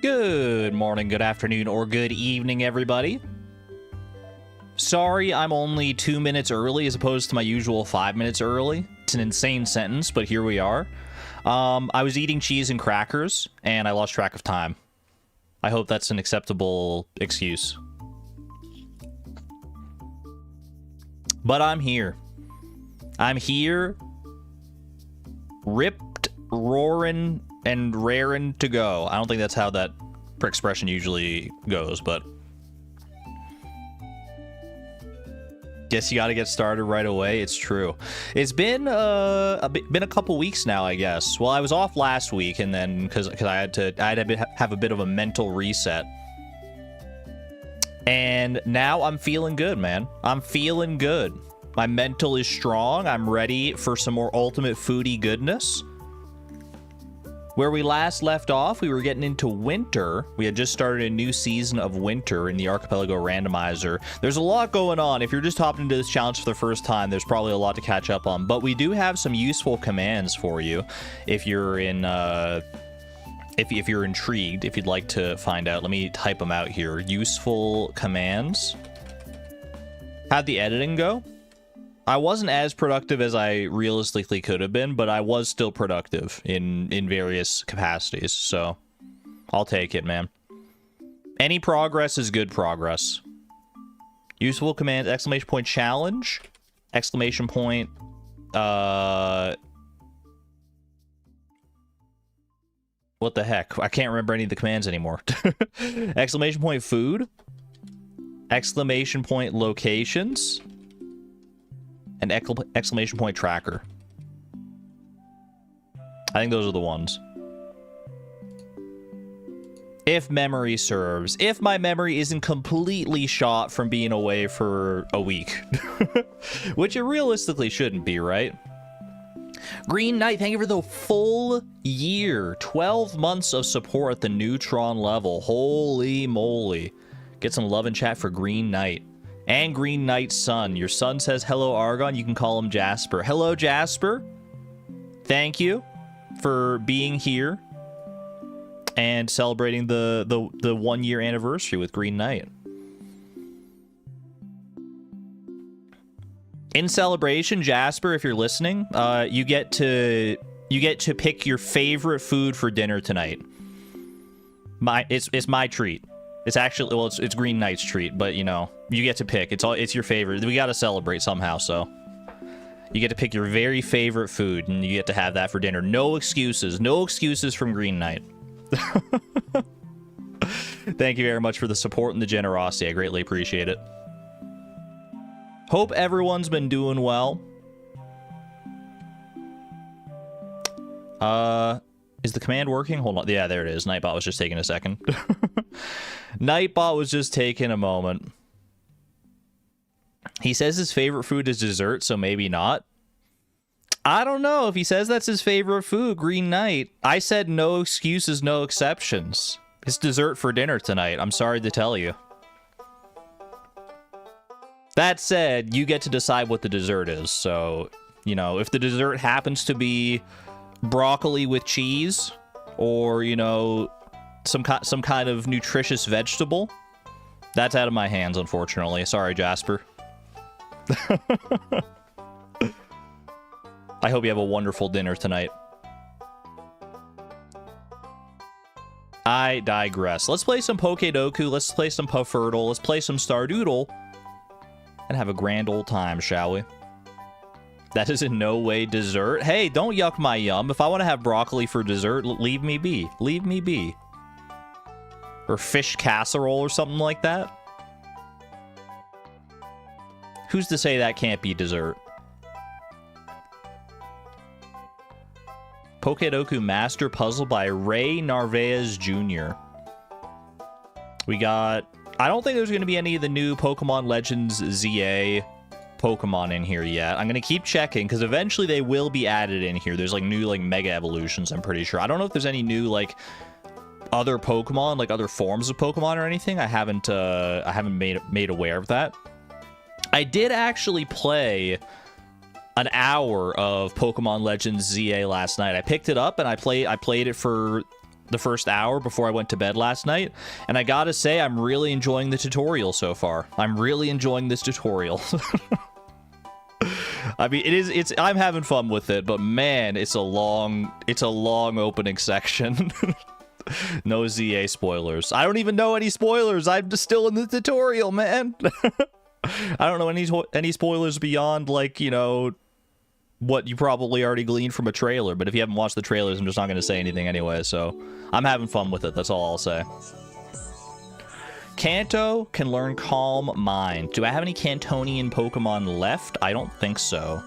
Good morning, good afternoon, or good evening, everybody. Sorry I'm only 2 minutes early as opposed to my usual 5 minutes early. It's an insane sentence, but here we are. I was eating cheese and crackers, and I lost track of time. I hope that's an acceptable excuse. But I'm here. I'm here, ripped, roaring, and raring to go. I don't think that's how that expression usually goes, but guess you got to get started right away. It's true. It's been a couple weeks now, I guess. Well, I was off last week, and then because I had to have a bit of a mental reset, and now I'm feeling good, man. I'm feeling good. My mental is strong. I'm ready for some more ultimate foodie goodness. Where we last left off, we were getting into winter. We had just started a new season of winter in the Archipelago Randomizer. There's a lot going on. If you're just hopping into this challenge for the first time, there's probably a lot to catch up on. But we do have some useful commands for you if you're in, if you're intrigued, if you'd like to find out. Let me type them out here. Useful commands. How'd the editing go? I wasn't as productive as I realistically could have been, but I was still productive in various capacities, so I'll take it, man. Any progress is good progress. Useful commands, exclamation point challenge, exclamation point, what the heck? I can't remember any of the commands anymore. Exclamation point food, exclamation point locations, and exclamation point tracker. I think those are the ones. If memory serves. If my memory isn't completely shot from being away for a week. Which it realistically shouldn't be, right? Green Knight, thank you for the full year. 12 months of support at the Neutron level. Holy moly. Get some love in chat for Green Knight. And Green Knight's son. Your son says hello, Argon. You can call him Jasper. Hello, Jasper. Thank you for being here and celebrating the 1 year anniversary with Green Knight. In celebration, Jasper, if you're listening, you get to pick your favorite food for dinner tonight. It's my treat. It's actually, well, it's Green Knight's treat, but you know, you get to pick. It's your favorite. We got to celebrate somehow, so you get to pick your very favorite food, and you get to have that for dinner. No excuses. No excuses from Green Knight. Thank you very much for the support and the generosity. I greatly appreciate it. Hope everyone's been doing well. Is the command working? Hold on. Yeah, there it is. Nightbot was just taking a second. Nightbot was just taking a moment. He says his favorite food is dessert, so maybe not. I don't know. If he says that's his favorite food, Green Knight, I said no excuses, no exceptions. It's dessert for dinner tonight. I'm sorry to tell you. That said, you get to decide what the dessert is. So, you know, if the dessert happens to be broccoli with cheese, or, you know, some kind of nutritious vegetable, that's out of my hands, unfortunately. Sorry, Jasper. I hope you have a wonderful dinner tonight. I digress. Let's play some Pokedoku, let's play some Puffertle, let's play some Stardoodle, and have a grand old time, shall we? That is in no way dessert. Hey, don't yuck my yum. If I want to have broccoli for dessert, leave me be. Leave me be. Or fish casserole or something like that. Who's to say that can't be dessert? Pokedoku Master Puzzle by Ray Narvaez Jr. We got... I don't think there's going to be any of the new Pokemon Legends ZA Pokemon in here yet. I'm going to keep checking, because eventually they will be added in here. There's, like, new, like, Mega Evolutions, I'm pretty sure. I don't know if there's any new, like, other Pokemon, like, other forms of Pokemon or anything. I haven't made aware of that. I did actually play an hour of Pokemon Legends ZA last night. I picked it up, and I played it for the first hour before I went to bed last night, and I gotta say, I'm really enjoying the tutorial so far. I'm really enjoying this tutorial. I mean, I'm having fun with it, but man, it's a long opening section. No ZA spoilers. I don't even know any spoilers. I'm just still in the tutorial, man. I don't know any spoilers beyond, like, you know, what you probably already gleaned from a trailer. But if you haven't watched the trailers, I'm just not going to say anything anyway. So I'm having fun with it. That's all I'll say. Kanto can learn Calm Mind. Do I have any Cantonian Pokemon left? I don't think so.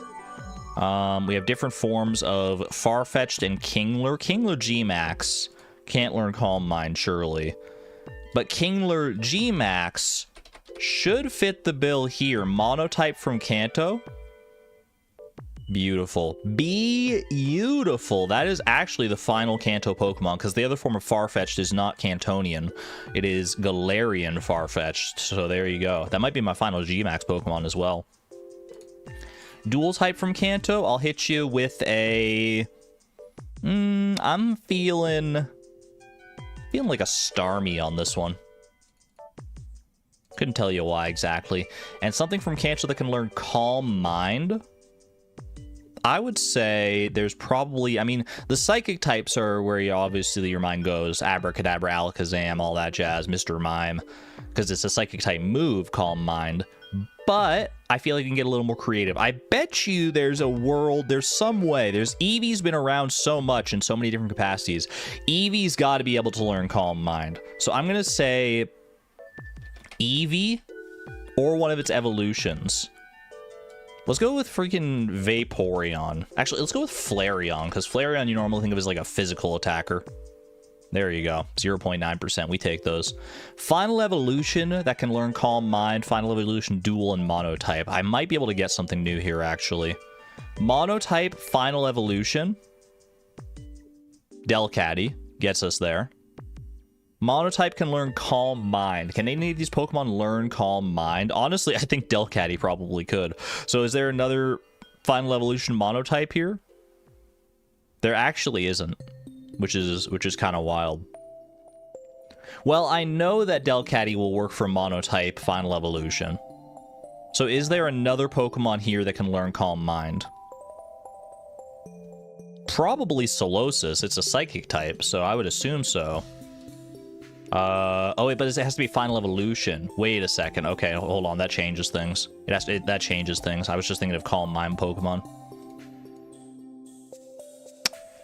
We have different forms of Farfetch'd and Kingler. Kingler G-Max can't learn Calm Mind, surely. But Kingler G-Max should fit the bill here. Monotype from Kanto. Beautiful. Beautiful. That is actually the final Kanto Pokemon, because the other form of Farfetch'd is not Cantonian. It is Galarian Farfetch'd. So there you go. That might be my final G-Max Pokemon as well. Dual type from Kanto. I'll hit you with a... I'm feeling like a Starmie on this one. Couldn't tell you why exactly. And something from Kanto that can learn Calm Mind. I would say there's probably, I mean, the psychic types are where obviously your mind goes. Abracadabra, Alakazam, all that jazz, Mr. Mime. Because it's a psychic type move, Calm Mind. But I feel like you can get a little more creative. I bet you there's a world, there's some way. Eevee's been around so much in so many different capacities. Eevee's got to be able to learn Calm Mind. So I'm going to say Eevee or one of its evolutions. Let's go with freaking Vaporeon. Actually, let's go with Flareon, because Flareon you normally think of as like a physical attacker. There you go. 0.9%. We take those. Final Evolution that can learn Calm Mind. Final Evolution Dual and Monotype. I might be able to get something new here, actually. Monotype Final Evolution. Delcatty gets us there. Monotype can learn Calm Mind. Can any of these Pokemon learn Calm Mind? Honestly, I think Delcatty probably could. So is there another Final Evolution Monotype here? There actually isn't, which is kind of wild. Well, I know that Delcatty will work for Monotype Final Evolution. So is there another Pokemon here that can learn Calm Mind? Probably Solosis. It's a Psychic type, so I would assume so. Oh wait, but it has to be Final Evolution. Wait a second. Okay, hold on. That changes things. That changes things. I was just thinking of Calm Mind Pokemon.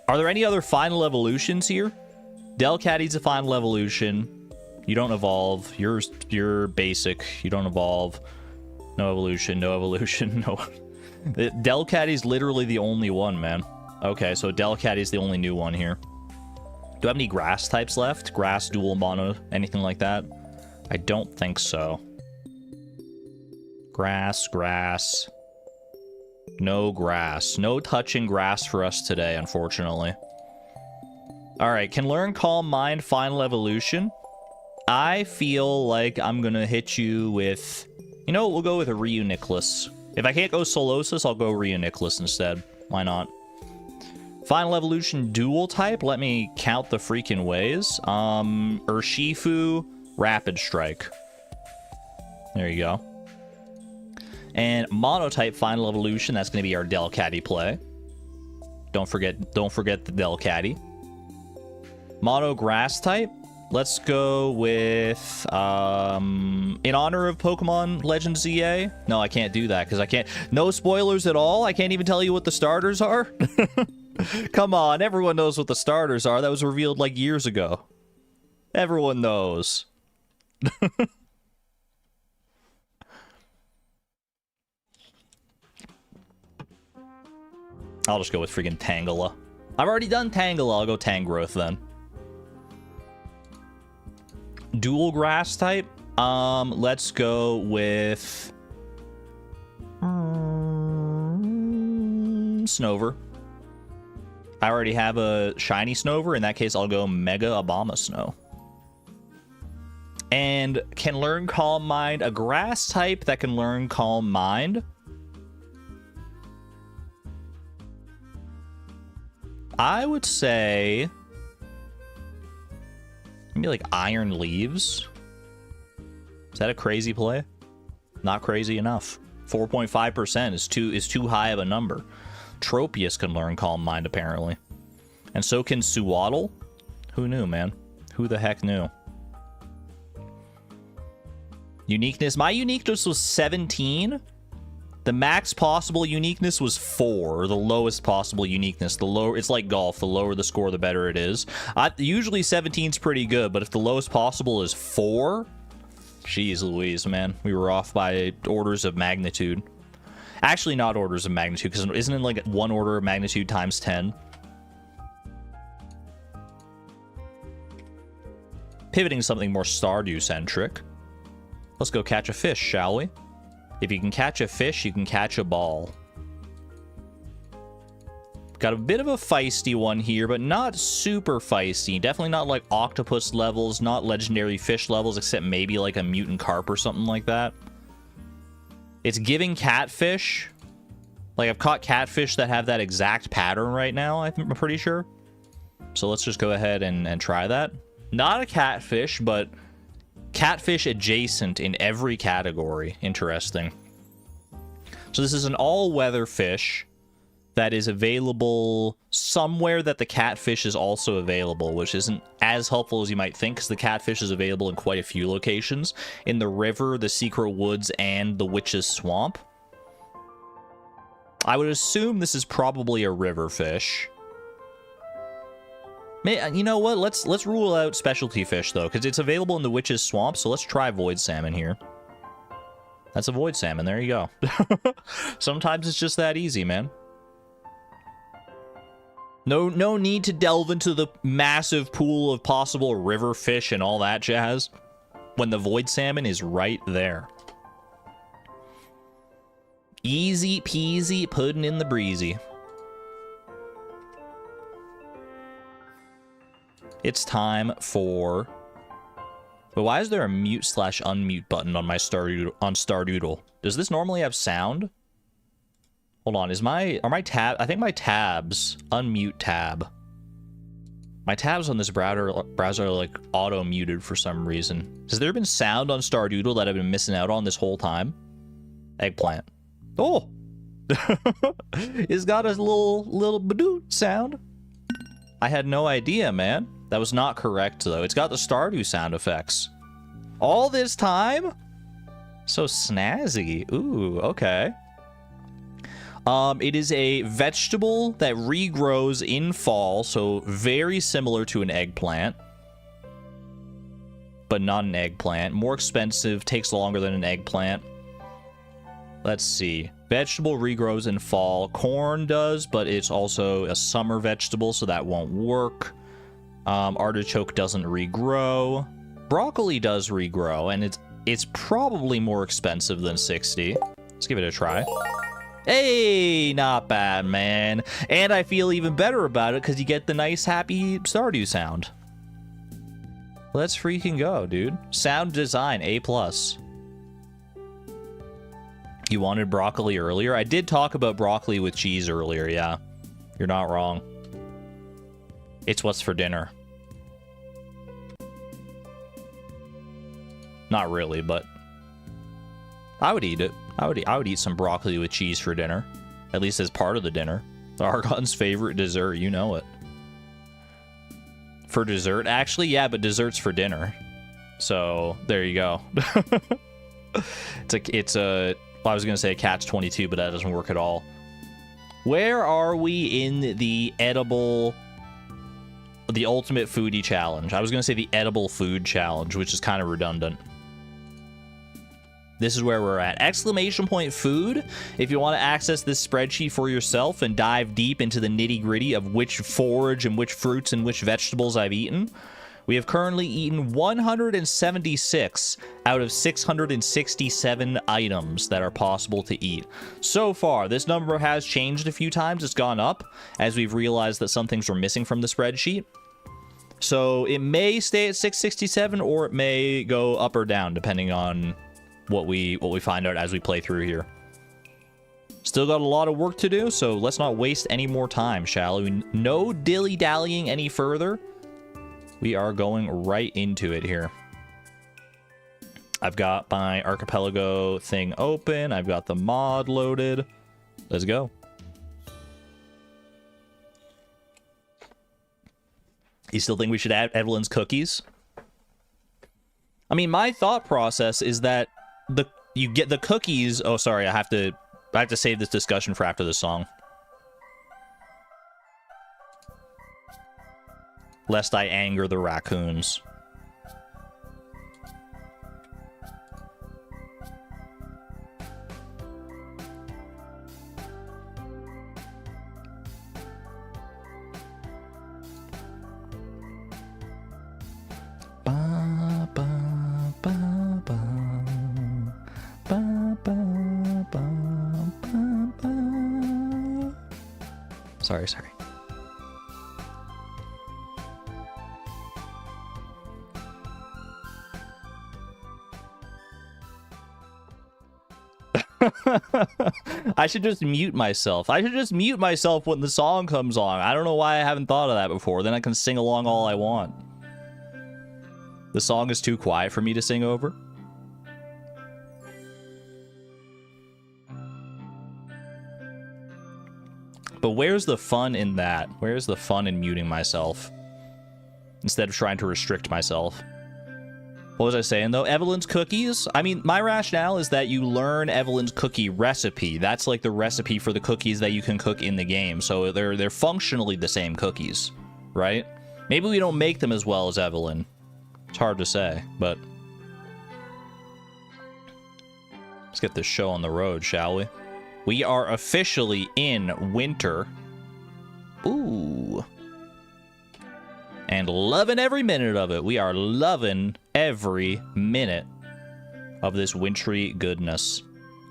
Are there any other Final Evolutions here? Delcatty's a Final Evolution. You don't evolve. You're basic. You don't evolve. No evolution. No evolution. No. Delcatty's literally the only one, man. Okay, so Delcatty's the only new one here. Do I have any grass types left? Grass, dual, mono, anything like that? I don't think so. Grass, grass. No grass. No touching grass for us today, unfortunately. Alright, can learn Calm Mind Final Evolution. I feel like I'm gonna hit you with... You know what, we'll go with a Reuniclus. If I can't go Solosis, I'll go Reuniclus instead. Why not? Final Evolution Dual type. Let me count the freaking ways. Urshifu, Rapid Strike. There you go. And Monotype Final Evolution. That's going to be our Delcatty play. Don't forget the Delcatty. Mono Grass type. Let's go with in honor of Pokemon Legends ZA. No, I can't do that because I can't. No spoilers at all. I can't even tell you what the starters are. Come on, everyone knows what the starters are. That was revealed like years ago. Everyone knows. I'll just go with freaking Tangela. I've already done Tangela. I'll go Tangrowth then. Dual grass type. Let's go with Snover. I already have a shiny Snover. In that case, I'll go Mega Abomasnow. And can learn Calm Mind. A grass type that can learn Calm Mind. I would say Maybe like iron leaves. Is that a crazy play? Not crazy enough. 4.5% is too high of a number. Tropius can learn Calm Mind, apparently. And so can Suwaddle. Who knew, man? Who the heck knew? Uniqueness. My uniqueness was 17. The max possible uniqueness was 4, or the lowest possible uniqueness. The lower, it's like golf. The lower the score, the better it is. Usually 17's pretty good, but if the lowest possible is 4, jeez Louise, man. We were off by orders of magnitude. Actually, not orders of magnitude, because isn't it like 1 order of magnitude times 10? Pivoting something more Stardew-centric. Let's go catch a fish, shall we? If you can catch a fish, you can catch a ball. Got a bit of a feisty one here, but not super feisty. Definitely not like octopus levels, not legendary fish levels, except maybe like a mutant carp or something like that. It's giving catfish. Like, I've caught catfish that have that exact pattern right now, I'm pretty sure. So let's just go ahead and try that. Not a catfish, but catfish adjacent in every category. Interesting. So this is an all-weather fish that is available somewhere that the catfish is also available, which isn't as helpful as you might think, because the catfish is available in quite a few locations. In the river, the secret woods, and the witch's swamp. I would assume this is probably a river fish. You know what? Let's rule out specialty fish, though, because it's available in the witch's swamp, so let's try void salmon here. That's a void salmon. There you go. Sometimes it's just that easy, man. No need to delve into the massive pool of possible river fish and all that jazz when the void salmon is right there. Easy peasy, pudding in the breezy. It's time for... But why is there a mute/unmute button on my Stardoodle? Does this normally have sound? Hold on, are my tab? I think my tabs unmute tab. My tabs on this browser are like auto muted for some reason. Has there been sound on Stardoodle that I've been missing out on this whole time? Eggplant. Oh, it's got a little badoot sound. I had no idea, man. That was not correct, though. It's got the Stardew sound effects. All this time? So snazzy. Ooh, okay. It is a vegetable that regrows in fall, so very similar to an eggplant. But not an eggplant. More expensive, takes longer than an eggplant. Let's see. Vegetable regrows in fall. Corn does, but it's also a summer vegetable, so that won't work. Artichoke doesn't regrow. Broccoli does regrow, and it's probably more expensive than 60. Let's give it a try. Hey, not bad, man. And I feel even better about it because you get the nice, happy Stardew sound. Let's freaking go, dude. Sound design, A+. You wanted broccoli earlier? I did talk about broccoli with cheese earlier, yeah. You're not wrong. It's what's for dinner. Not really, but I would eat it. I would eat some broccoli with cheese for dinner. At least as part of the dinner. Argon's favorite dessert, you know it. For dessert, actually, yeah, but dessert's for dinner. So, there you go. I was gonna say a catch-22, but that doesn't work at all. Where are we in the edible... The ultimate foodie challenge? I was gonna say the edible food challenge, which is kind of redundant. This is where we're at. Exclamation point food. If you want to access this spreadsheet for yourself and dive deep into the nitty-gritty of which forage and which fruits and which vegetables I've eaten, we have currently eaten 176 out of 667 items that are possible to eat. So far, this number has changed a few times. It's gone up as we've realized that some things were missing from the spreadsheet. So it may stay at 667 or it may go up or down depending on what we find out as we play through here. Still got a lot of work to do, so let's not waste any more time, shall we? No dilly-dallying any further. We are going right into it here. I've got my Archipelago thing open. I've got the mod loaded. Let's go. You still think we should add Evelyn's cookies? I mean, my thought process is that you get the cookies. Oh, sorry, I have to save this discussion for after the song. Lest I anger the raccoons. Sorry. I should just mute myself. I should just mute myself when the song comes on. I don't know why I haven't thought of that before. Then I can sing along all I want. The song is too quiet for me to sing over. But where's the fun in that? Where's the fun in muting myself? Instead of trying to restrict myself. What was I saying, though? Evelyn's cookies? I mean, my rationale is that you learn Evelyn's cookie recipe. That's like the recipe for the cookies that you can cook in the game. So they're functionally the same cookies, right? Maybe we don't make them as well as Evelyn. It's hard to say, but... let's get this show on the road, shall we? We are officially in winter. Ooh. And loving every minute of it. We are loving every minute of this wintry goodness.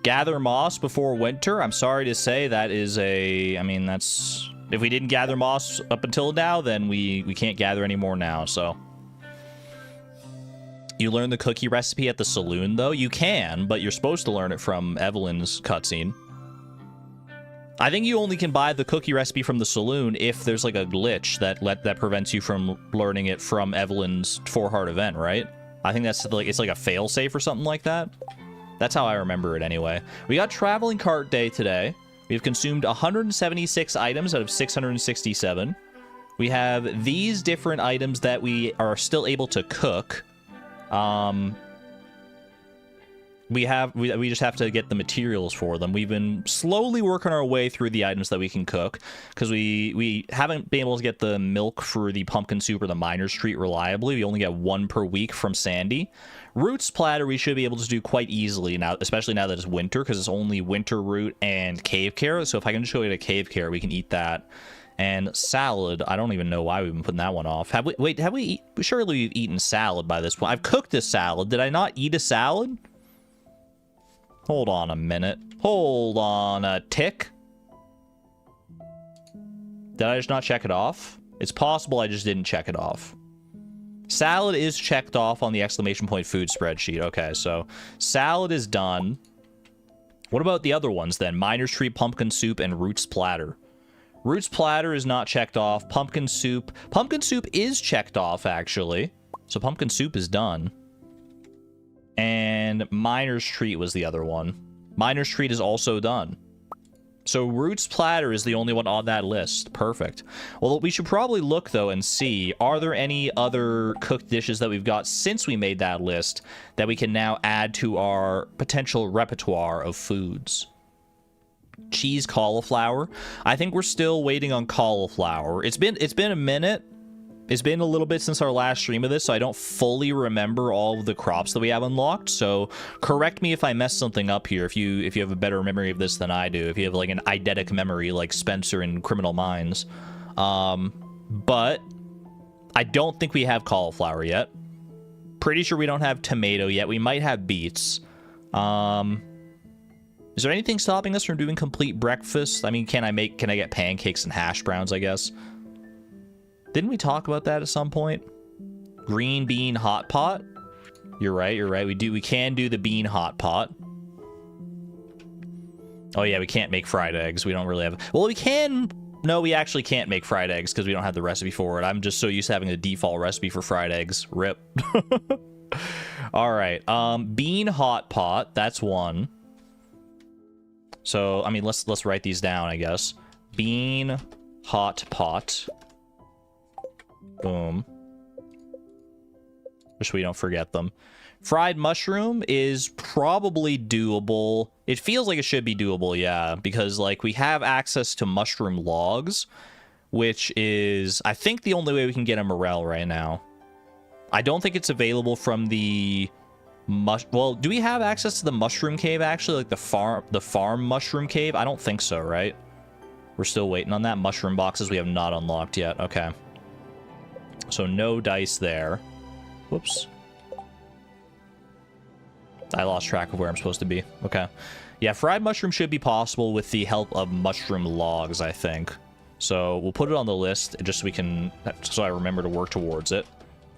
Gather moss before winter. I'm sorry to say that is a... I mean, that's... if we didn't gather moss up until now, then we can't gather anymore now, so... You learn the cookie recipe at the saloon, though? You can, but you're supposed to learn it from Evelyn's cutscene. I think you only can buy the cookie recipe from the saloon if there's like a glitch that prevents you from learning it from Evelyn's 4-heart event, right? I think that's like, it's like a failsafe or something like that. That's how I remember it anyway. We got Traveling Cart Day today. We've consumed 176 items out of 667. We have these different items that we are still able to cook. We just have to get the materials for them. We've been slowly working our way through the items that we can cook because we haven't been able to get the milk for the pumpkin soup or the miner's treat reliably. We only get one per week from Sandy. Roots platter we should be able to do quite easily now, especially now that it's winter, because it's only winter root and cave carrot. So if I can show you a cave carrot, we can eat that. And salad, I don't even know why we've been putting that one off. Surely we've eaten salad by this point. I've cooked a salad. Did I not eat a salad? Hold on a minute. Hold on a tick. Did I just not check it off? It's possible I just didn't check it off. Salad is checked off on the exclamation point food spreadsheet. Okay, so salad is done. What about the other ones then? Miner's Tree, pumpkin soup, and roots platter. Roots platter is not checked off. Pumpkin soup is checked off, actually. So pumpkin soup is done. And Miner's Treat was the other one. Miner's Treat is also done. So Roots Platter is the only one on that list. Perfect. Well, we should probably look, though, and see, are there any other cooked dishes that we've got since we made that list that we can now add to our potential repertoire of foods? Cheese cauliflower. I think we're still waiting on cauliflower. It's been a minute. It's been a little bit since our last stream of this, so I don't fully remember all of the crops that we have unlocked. So correct me if I messed something up here, if you have a better memory of this than I do, if you have like an eidetic memory like Spencer in Criminal Minds. But I don't think we have cauliflower yet. Pretty sure we don't have tomato yet. We might have beets. Is there anything stopping us from doing complete breakfast? I mean, can I get pancakes and hash browns, I guess? Didn't we talk about that at some point? Green bean hot pot? You're right. We can do the bean hot pot. Oh yeah, we can't make fried eggs. We don't really have... Well, we can No, we actually can't make fried eggs because we don't have the recipe for it. I'm just so used to having a default recipe for fried eggs. Rip. All right. Bean hot pot. That's one. So, I mean, let's write these down, I guess. Bean hot pot. Boom. Just so we don't forget them. Fried mushroom is probably doable. It feels like it should be doable, yeah, because like we have access to mushroom logs, which is, I think, the only way we can get a morel right now. I don't think it's available from the well, do we have access to the mushroom cave actually, like the farm mushroom cave? I don't think so, right? We're still waiting on that. Mushroom boxes we have not unlocked yet. Okay. So no dice there. Whoops. I lost track of where I'm supposed to be. Okay. Yeah, fried mushroom should be possible with the help of mushroom logs, I think. So we'll put it on the list just so we can, so I remember to work towards it.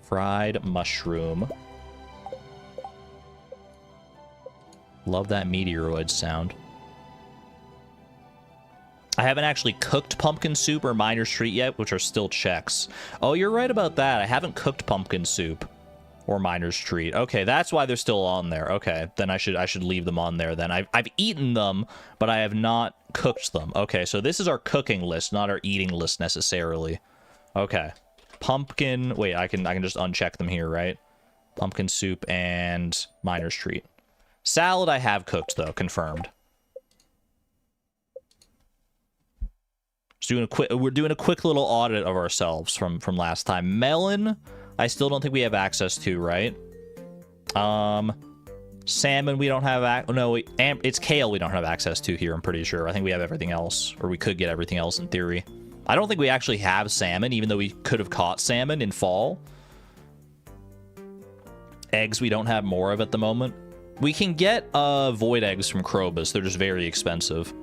Fried mushroom. Love that meteoroid sound. I haven't actually cooked pumpkin soup or Miner's Treat yet, which are still checks. Oh, you're right about that. I haven't cooked pumpkin soup or Miner's Treat. Okay, that's why they're still on there. Okay, then I should leave them on there then. I've eaten them, but I have not cooked them. Okay, so this is our cooking list, not our eating list necessarily. Okay. Pumpkin, wait, I can just uncheck them here, right? Pumpkin soup and Miner's Treat. Salad I have cooked though, confirmed. We're doing a quick little audit of ourselves from last time. Melon, I still don't think we have access to, right? Salmon we don't have it's kale we don't have access to here, I'm pretty sure. I think we have everything else, or we could get everything else in theory. I don't think we actually have salmon, even though we could have caught salmon in fall. Eggs we don't have more of at the moment. We can get void eggs from Krobus. They're just very expensive.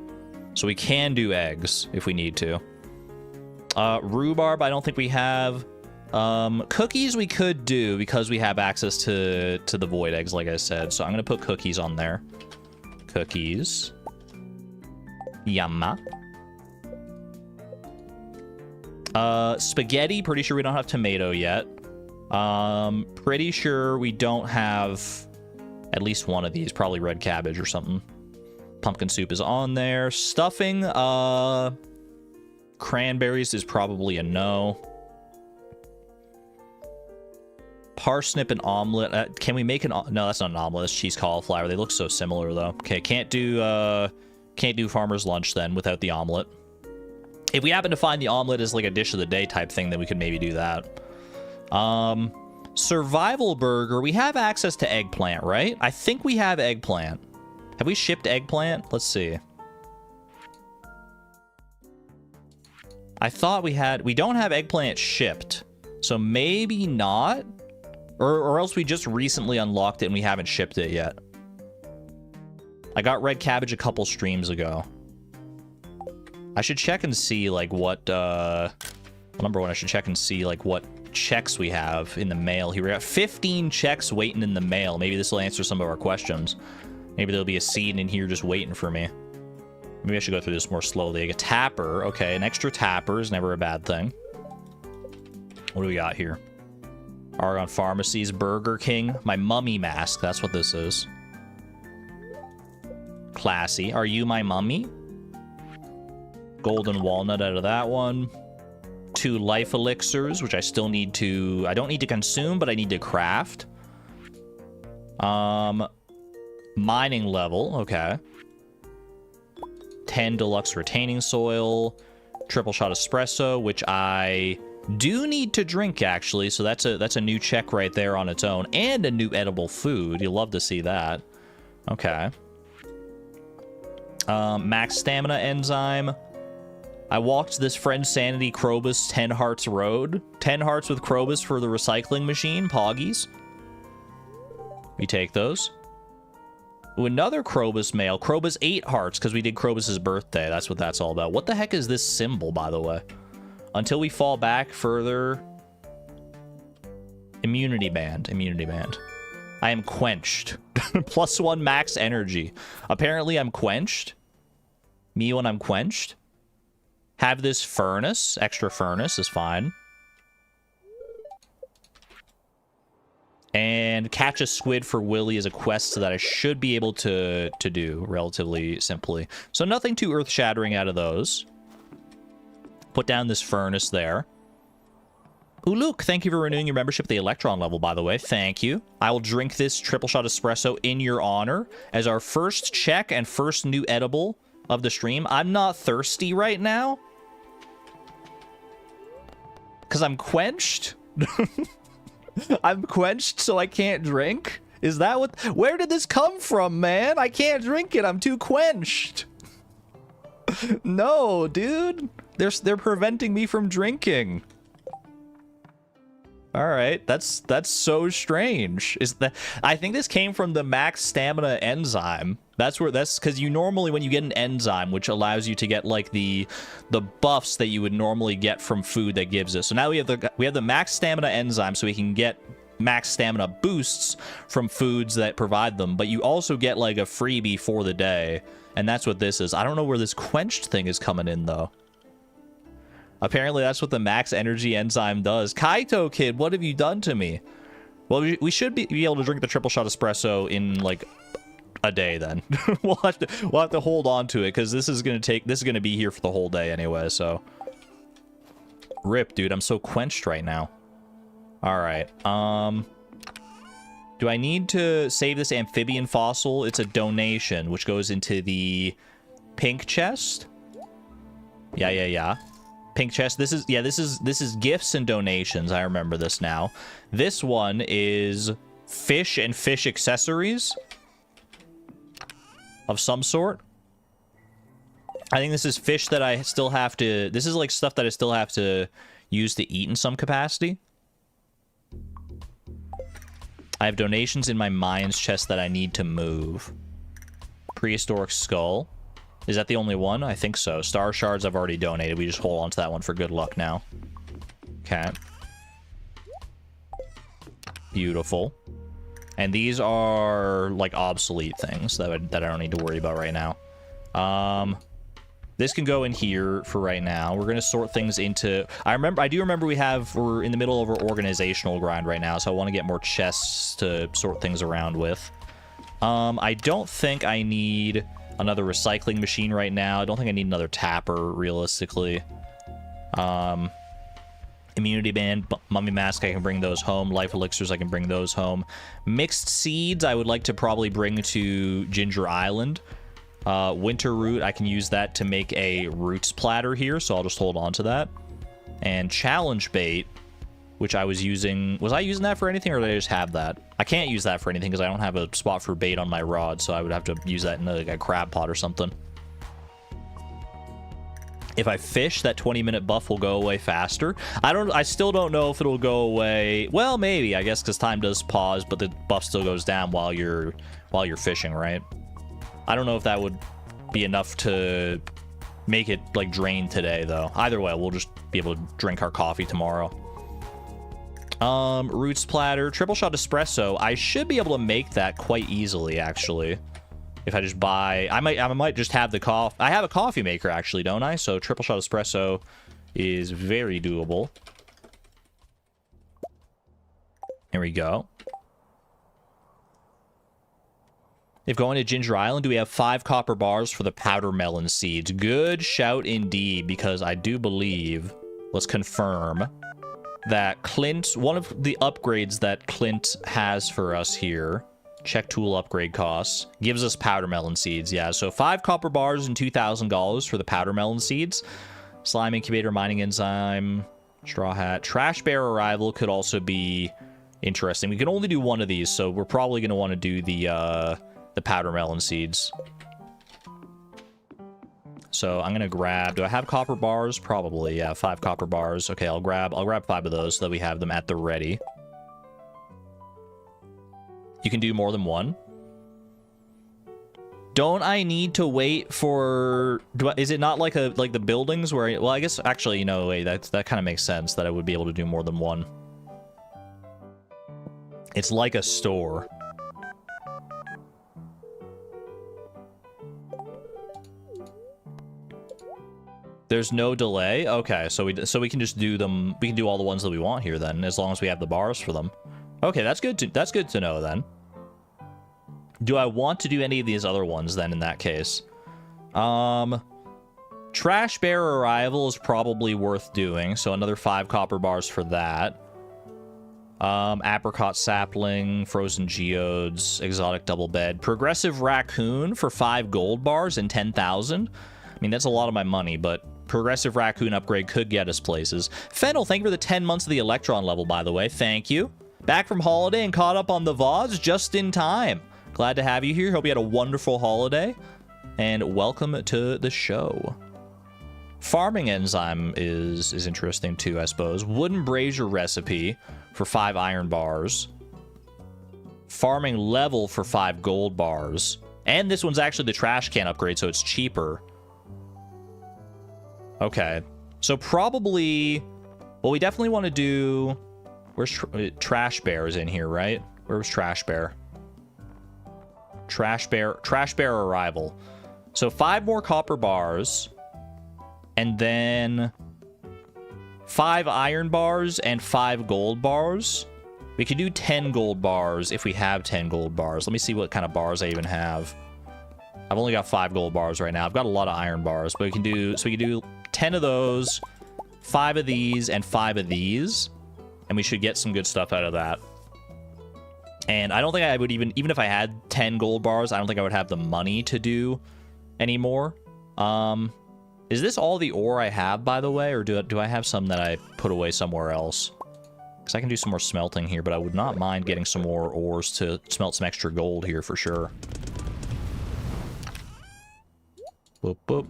So we can do eggs if we need to. Rhubarb, I don't think we have. Cookies we could do because we have access to the void eggs, like I said. So I'm going to put cookies on there. Cookies. Yumma. Spaghetti, pretty sure we don't have tomato yet. Pretty sure we don't have at least one of these, probably red cabbage or something. Pumpkin soup is on there. Stuffing, cranberries is probably a no. Parsnip and omelet. Can we make an... No, that's not an omelet. That's cheese cauliflower. They look so similar, though. Okay, can't do farmer's lunch, then, without the omelet. If we happen to find the omelet as, like, a dish of the day type thing, then we could maybe do that. Survival burger. We have access to eggplant, right? I think we have eggplant. Have we shipped eggplant? Let's see. I thought we had... We don't have eggplant shipped. So maybe not. Or else we just recently unlocked it and we haven't shipped it yet. I got red cabbage a couple streams ago. I should check and see, like, what... Number one, I should check and see, like, what checks we have in the mail here. We got 15 checks waiting in the mail. Maybe this will answer some of our questions. Maybe there'll be a seed in here just waiting for me. Maybe I should go through this more slowly. Like a tapper. Okay, an extra tapper is never a bad thing. What do we got here? Argon Pharmacies, Burger King. My mummy mask. That's what this is. Classy. Are you my mummy? Golden walnut out of that one. 2 life elixirs, which I still need to... I don't need to consume, but I need to craft. Mining level. Okay. 10 deluxe retaining soil. Triple shot espresso, which I do need to drink, actually. So that's a new check right there on its own. And a new edible food. You'll love to see that. Okay. Max stamina enzyme. I walked this Friend Sanity Krobus 10 Hearts Road. 10 hearts with Krobus for the recycling machine. Poggies. We take those. Ooh, another Krobus mail. Krobus 8 hearts, because we did Krobus's birthday. That's what that's all about. What the heck is this symbol, by the way? Until we fall back further. Immunity band. Immunity band. I am quenched. +1 max energy. Apparently I'm quenched. Me when I'm quenched. Have this furnace. Extra furnace is fine. And catch a squid for Willy is a quest that I should be able to do relatively simply. So nothing too earth-shattering out of those. Put down this furnace there. Ooh, Luke, thank you for renewing your membership at the Electron level, by the way. Thank you. I will drink this triple shot espresso in your honor as our first check and first new edible of the stream. I'm not thirsty right now because I'm quenched. I'm quenched, so I can't drink? Is that what... Where did this come from, man? I can't drink it. I'm too quenched. No, dude. They're preventing me from drinking. All right, that's so strange. Is that... I think this came from the max stamina enzyme. That's because you normally, when you get an enzyme, which allows you to get like the buffs that you would normally get from food that gives us. So now we have the max stamina enzyme, so we can get max stamina boosts from foods that provide them. But you also get like a freebie for the day, and that's what this is. I don't know where this quenched thing is coming in though. Apparently that's what the max energy enzyme does. Kaito kid, what have you done to me? Well, we should be able to drink the triple shot espresso in like a day then. we'll have to hold on to it because this is gonna be here for the whole day anyway, so rip, dude. I'm so quenched right now. All right, do I need to save this amphibian fossil? It's a donation which goes into the pink chest. Yeah, pink chest. This is gifts and donations. I remember this now. This one is fish and fish accessories of some sort. I think this is fish that I still have to... This is like stuff that I still have to use to eat in some capacity. I have donations in my mines chest that I need to move. Prehistoric skull. Is that the only one? I think so. Star shards I've already donated. We just hold on to that one for good luck now. Okay. Beautiful. And these are like obsolete things that I don't need to worry about right now. This can go in here for right now. We're gonna sort things into... I do remember we're in the middle of our organizational grind right now, so I want to get more chests to sort things around with. I don't think I need another recycling machine right now. I don't think I need another tapper, realistically. Immunity band, mummy mask, I can bring those home. Life elixirs, I can bring those home. Mixed seeds, I would like to probably bring to Ginger Island. Winter root, I can use that to make a roots platter here, so I'll just hold on to that. And challenge bait, which I was using... Was I using that for anything, or did I just have that? I can't use that for anything because I don't have a spot for bait on my rod, so I would have to use that in like a crab pot or something. If I fish, that 20-minute buff will go away faster. I still don't know if it'll go away. Well, maybe, I guess, because time does pause, but the buff still goes down while you're fishing, right? I don't know if that would be enough to make it like drain today, though. Either way, we'll just be able to drink our coffee tomorrow. Roots platter, triple shot espresso. I should be able to make that quite easily, actually. If I just buy... I might just have the coffee... I have a coffee maker, actually, don't I? So triple shot espresso is very doable. Here we go. If going to Ginger Island, do we have 5 copper bars for the powder melon seeds? Good shout indeed, because I do believe... Let's confirm that Clint... One of the upgrades that Clint has for us here... Check tool upgrade costs. Gives us powder melon seeds. Yeah, so 5 copper bars and $2,000 for the powder melon seeds. Slime incubator, mining enzyme, straw hat. Trash bear arrival could also be interesting. We can only do one of these, so we're probably going to want to do the powder melon seeds. So I'm going to grab... Do I have copper bars? Probably, yeah, 5 copper bars. Okay, I'll grab 5 of those so that we have them at the ready. You can do more than one. Don't I need to wait for... is it not like the buildings where... Well, I guess actually, you know, wait, that kind of makes sense that I would be able to do more than one. It's like a store. There's no delay. Okay, so we can just do them. We can do all the ones that we want here then, as long as we have the bars for them. Okay, that's good to know then. Do I want to do any of these other ones then in that case? Trash bear arrival is probably worth doing, so another 5 copper bars for that. Apricot sapling, frozen geodes, exotic double bed, progressive raccoon for 5 gold bars and 10,000. I mean, that's a lot of my money, but progressive raccoon upgrade could get us places. Fennel, thank you for the 10 months of the electron level, by the way. Thank you. Back from holiday and caught up on the VODs just in time. Glad to have you here. Hope you had a wonderful holiday. And welcome to the show. Farming enzyme is interesting too, I suppose. Wooden brazier recipe for 5 iron bars. Farming level for 5 gold bars. And this one's actually the trash can upgrade, so it's cheaper. Okay. So probably... Well, we definitely want to do... Where's Trash Bear is in here, right? Where was Trash Bear? Trash Bear arrival. So 5 more copper bars. And then 5 iron bars and 5 gold bars. We could do 10 gold bars if we have 10 gold bars. Let me see what kind of bars I even have. I've only got 5 gold bars right now. I've got a lot of iron bars, but we can do 10 of those, 5 of these, and 5 of these. And we should get some good stuff out of that. And I don't think I would even if I had 10 gold bars, I don't think I would have the money to do anymore. Is this all the ore I have, by the way? Or do I have some that I put away somewhere else? Because I can do some more smelting here, but I would not mind getting some more ores to smelt some extra gold here for sure. Boop, boop.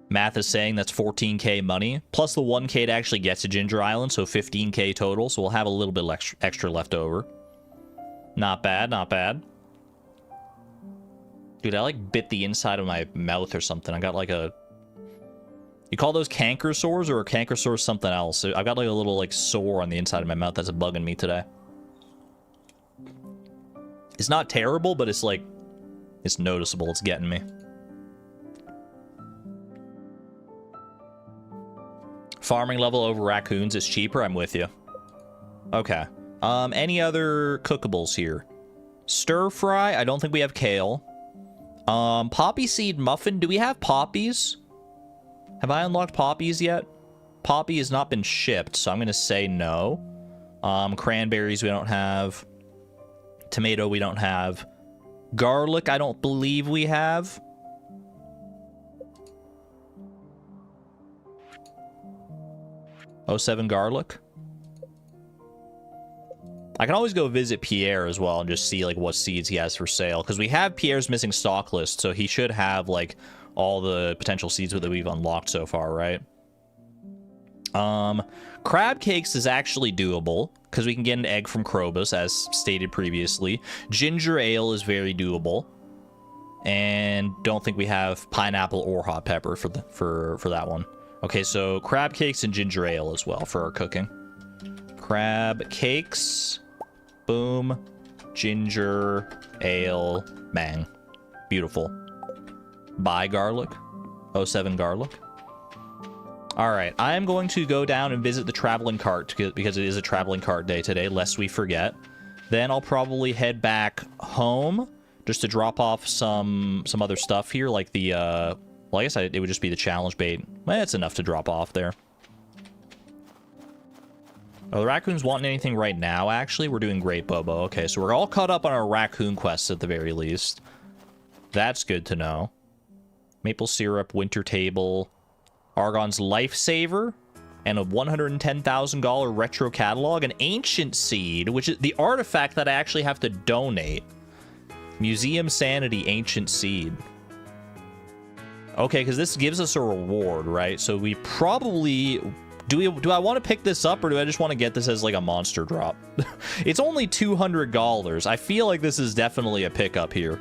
Math is saying that's 14k money, plus the 1k to actually get to Ginger Island, so 15k total, so we'll have a little bit extra left over. Not bad, not bad. Dude, I like bit the inside of my mouth or something. I got like a... You call those canker sores, or are canker sores something else? I've got like a little like sore on the inside of my mouth that's bugging me today. It's not terrible, but it's like... It's noticeable, it's getting me. Farming level over raccoons is cheaper. I'm with you. Okay. Any other cookables here? Stir fry. I don't think we have kale. Poppy seed muffin. Do we have poppies? Have I unlocked poppies yet? Poppy has not been shipped, so I'm going to say no. Cranberries we don't have. Tomato we don't have. Garlic I don't believe we have. '07 garlic. I can always go visit Pierre as well and just see like what seeds he has for sale, because we have Pierre's missing stock list, so he should have like all the potential seeds that we've unlocked so far, right? Crab cakes is actually doable because we can get an egg from Krobus, as stated previously. Ginger ale is very doable, and don't think we have pineapple or hot pepper for that one. Okay, so crab cakes and ginger ale as well for our cooking. Crab cakes, boom, ginger ale, bang. Beautiful. Buy garlic, 07 garlic. All right, I am going to go down and visit the traveling cart because it is a traveling cart day today, lest we forget. Then I'll probably head back home just to drop off some other stuff here, like the, well, I guess it would just be the challenge bait. Well, it's enough to drop off there. Are the raccoons wanting anything right now, actually? We're doing great, Bobo. Okay, so we're all caught up on our raccoon quests at the very least. That's good to know. Maple syrup, winter table, Argon's lifesaver, and a $110,000 retro catalog, an ancient seed, which is the artifact that I actually have to donate. Museum Sanity Ancient Seed. Okay, because this gives us a reward, right? So we probably... Do I want to pick this up, or do I just want to get this as like a monster drop? It's only $200. I feel like this is definitely a pickup here.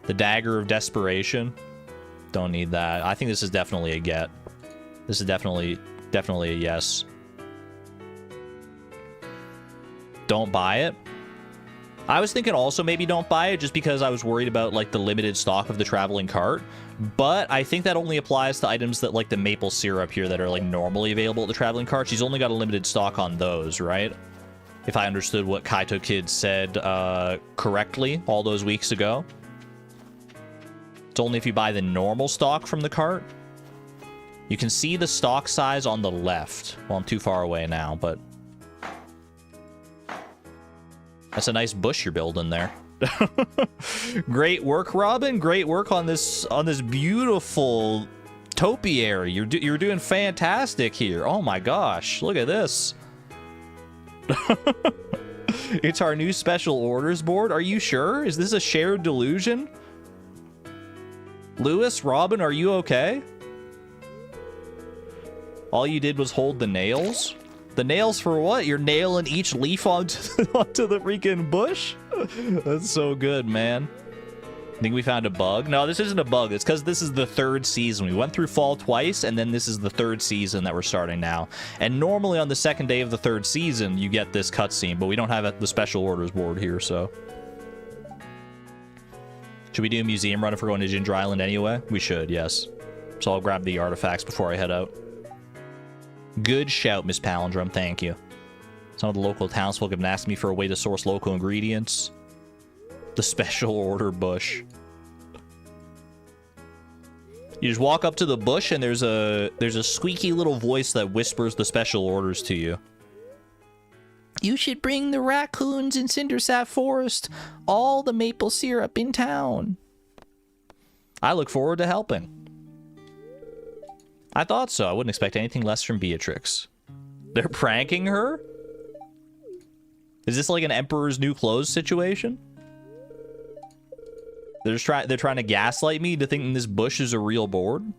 The Dagger of Desperation. Don't need that. I think this is definitely a get. This is definitely a yes. Don't buy it. I was thinking also maybe don't buy it just because I was worried about like the limited stock of the traveling cart. But I think that only applies to items that like the maple syrup here that are like normally available at the traveling cart. She's only got a limited stock on those, right? If I understood what Kaito Kid said correctly all those weeks ago. It's only if you buy the normal stock from the cart. You can see the stock size on the left. Well, I'm too far away now, but... That's a nice bush you're building there. Great work, Robin. Great work on this beautiful topiary. You're doing fantastic here. Oh my gosh, look at this. It's our new special orders board. Are you sure? Is this a shared delusion? Lewis, Robin, are you okay? All you did was hold the nails? The nails for what? You're nailing each leaf onto the freaking bush? That's so good, man. I think we found a bug. No, this isn't a bug. It's because this is the 3rd season. We went through fall twice, and then this is the 3rd season that we're starting now. And normally on the 2nd day of the 3rd season, you get this cutscene, but we don't have the special orders board here, so... Should we do a museum run if we're going to Ginger Island anyway? We should, yes. So I'll grab the artifacts before I head out. Good shout, Miss Palindrome. Thank you. Some of the local townsfolk have been asking me for a way to source local ingredients. The special order bush. You just walk up to the bush and there's a squeaky little voice that whispers the special orders to you. You should bring the raccoons in Cindersap Forest all the maple syrup in town. I look forward to helping. I thought so. I wouldn't expect anything less from Beatrix. They're pranking her? Is this like an Emperor's New Clothes situation? They're trying to gaslight me to think this bush is a real board?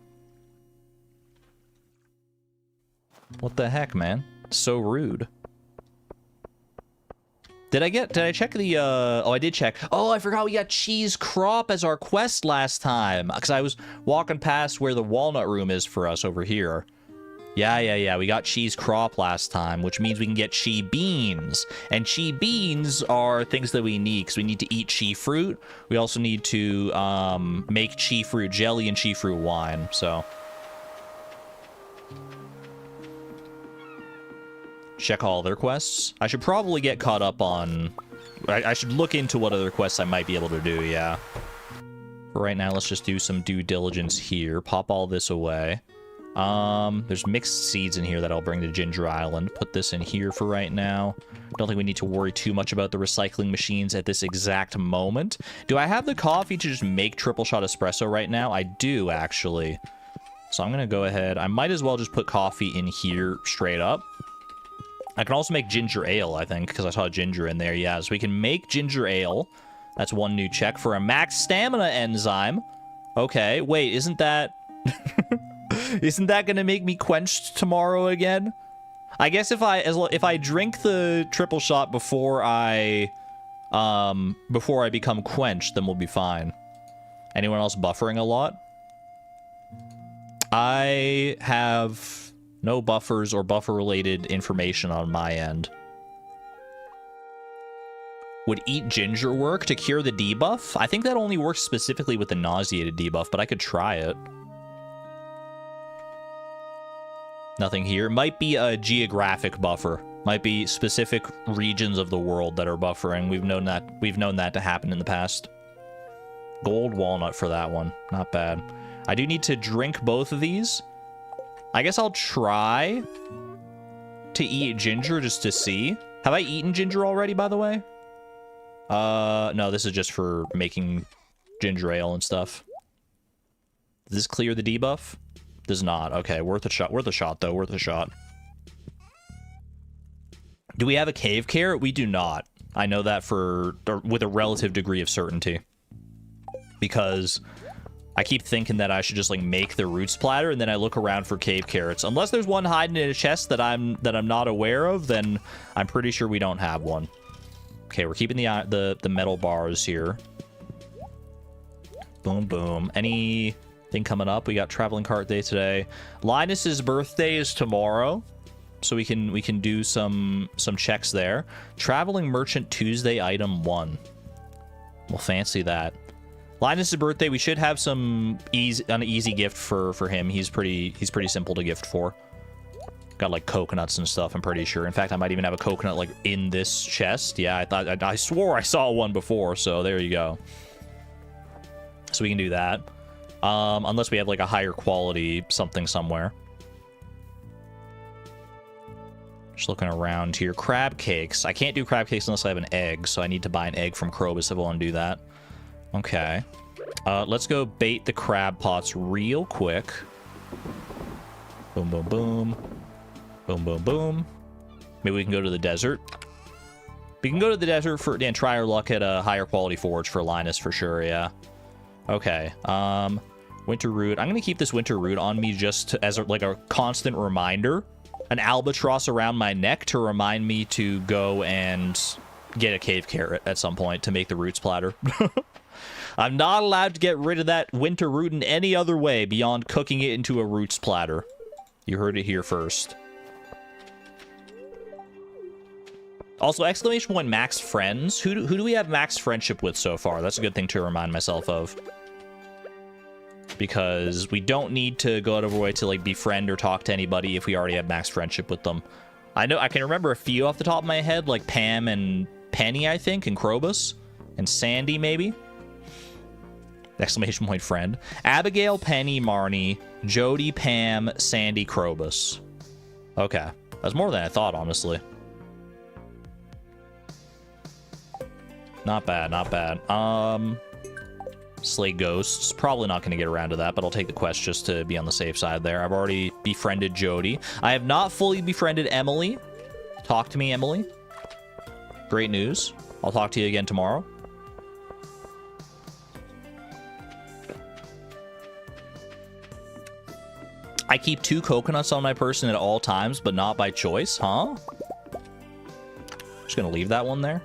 What the heck, man? So rude. Did I check the, oh, I did check. Oh, I forgot we got Cheese Crop as our quest last time. Because I was walking past where the walnut room is for us over here. Yeah. We got Cheese Crop last time, which means we can get Chi Beans. And Chi Beans are things that we need, because we need to eat Chi Fruit. We also need to make Chi Fruit Jelly and Chi Fruit Wine, so... Check all their quests. I should probably get caught up on... I should look into what other quests I might be able to do, yeah. For right now, let's just do some due diligence here. Pop all this away. There's mixed seeds in here that I'll bring to Ginger Island. Put this in here for right now. Don't think we need to worry too much about the recycling machines at this exact moment. Do I have the coffee to just make triple shot espresso right now? I do, actually. So I'm gonna go ahead. I might as well just put coffee in here straight up. I can also make ginger ale, I think, because I saw ginger in there. Yeah, so we can make ginger ale. That's one new check for a max stamina enzyme. Okay, wait, isn't that... Isn't that gonna make me quenched tomorrow again? I guess if I drink the triple shot before I become quenched, then we'll be fine. Anyone else buffering a lot? I have no buffers or buffer-related information on my end. Would eat ginger work to cure the debuff? I think that only works specifically with the nauseated debuff, but I could try it. Nothing here. Might be a geographic buffer. Might be specific regions of the world that are buffering. We've known that to happen in the past. Gold walnut for that one. Not bad. I do need to drink both of these. I guess I'll try to eat ginger just to see. Have I eaten ginger already, by the way? No, this is just for making ginger ale and stuff. Does this clear the debuff? Does not. Okay, worth a shot. Worth a shot, though. Worth a shot. Do we have a cave carrot? We do not. I know that with a relative degree of certainty. Because I keep thinking that I should just like make the root splatter, and then I look around for cave carrots. Unless there's one hiding in a chest that I'm not aware of, then I'm pretty sure we don't have one. Okay, we're keeping the metal bars here. Boom, boom. Anything coming up? We got traveling cart day today. Linus's birthday is tomorrow. so we can do some checks there. Traveling Merchant Tuesday item 1. We'll fancy that. Linus' birthday, we should have an easy gift for him. He's pretty simple to gift for. Got like coconuts and stuff, I'm pretty sure. In fact, I might even have a coconut like in this chest. Yeah, I swore I saw one before, so there you go. So we can do that. Unless we have like a higher quality something somewhere. Just looking around here. Crab cakes. I can't do crab cakes unless I have an egg, so I need to buy an egg from Krobus if I want to do that. Okay. Let's go bait the crab pots real quick. Boom, boom, boom. Boom, boom, boom. Maybe we can go to the desert. We can go to the desert and try our luck at a higher quality forge for Linus for sure, yeah. Okay. Winter root. I'm going to keep this winter root on me just as like a constant reminder. An albatross around my neck to remind me to go and get a cave carrot at some point to make the roots platter. I'm not allowed to get rid of that winter root in any other way beyond cooking it into a roots platter. You heard it here first. Also, exclamation point max friends. Who do we have max friendship with so far? That's a good thing to remind myself of. Because we don't need to go out of our way to like befriend or talk to anybody if we already have max friendship with them. I know I can remember a few off the top of my head, like Pam and Penny, I think, and Krobus, and Sandy maybe. Exclamation point friend. Abigail, Penny, Marnie, Jody, Pam, Sandy, Krobus. Okay, that's more than I thought, honestly. Not bad, not bad. Slay ghosts. Probably not going to get around to that, but I'll take the quest just to be on the safe side there. I've already befriended Jody. I have not fully befriended Emily. Talk to me, Emily. Great news. I'll talk to you again tomorrow. I keep 2 coconuts on my person at all times, but not by choice, huh? Just going to leave that one there.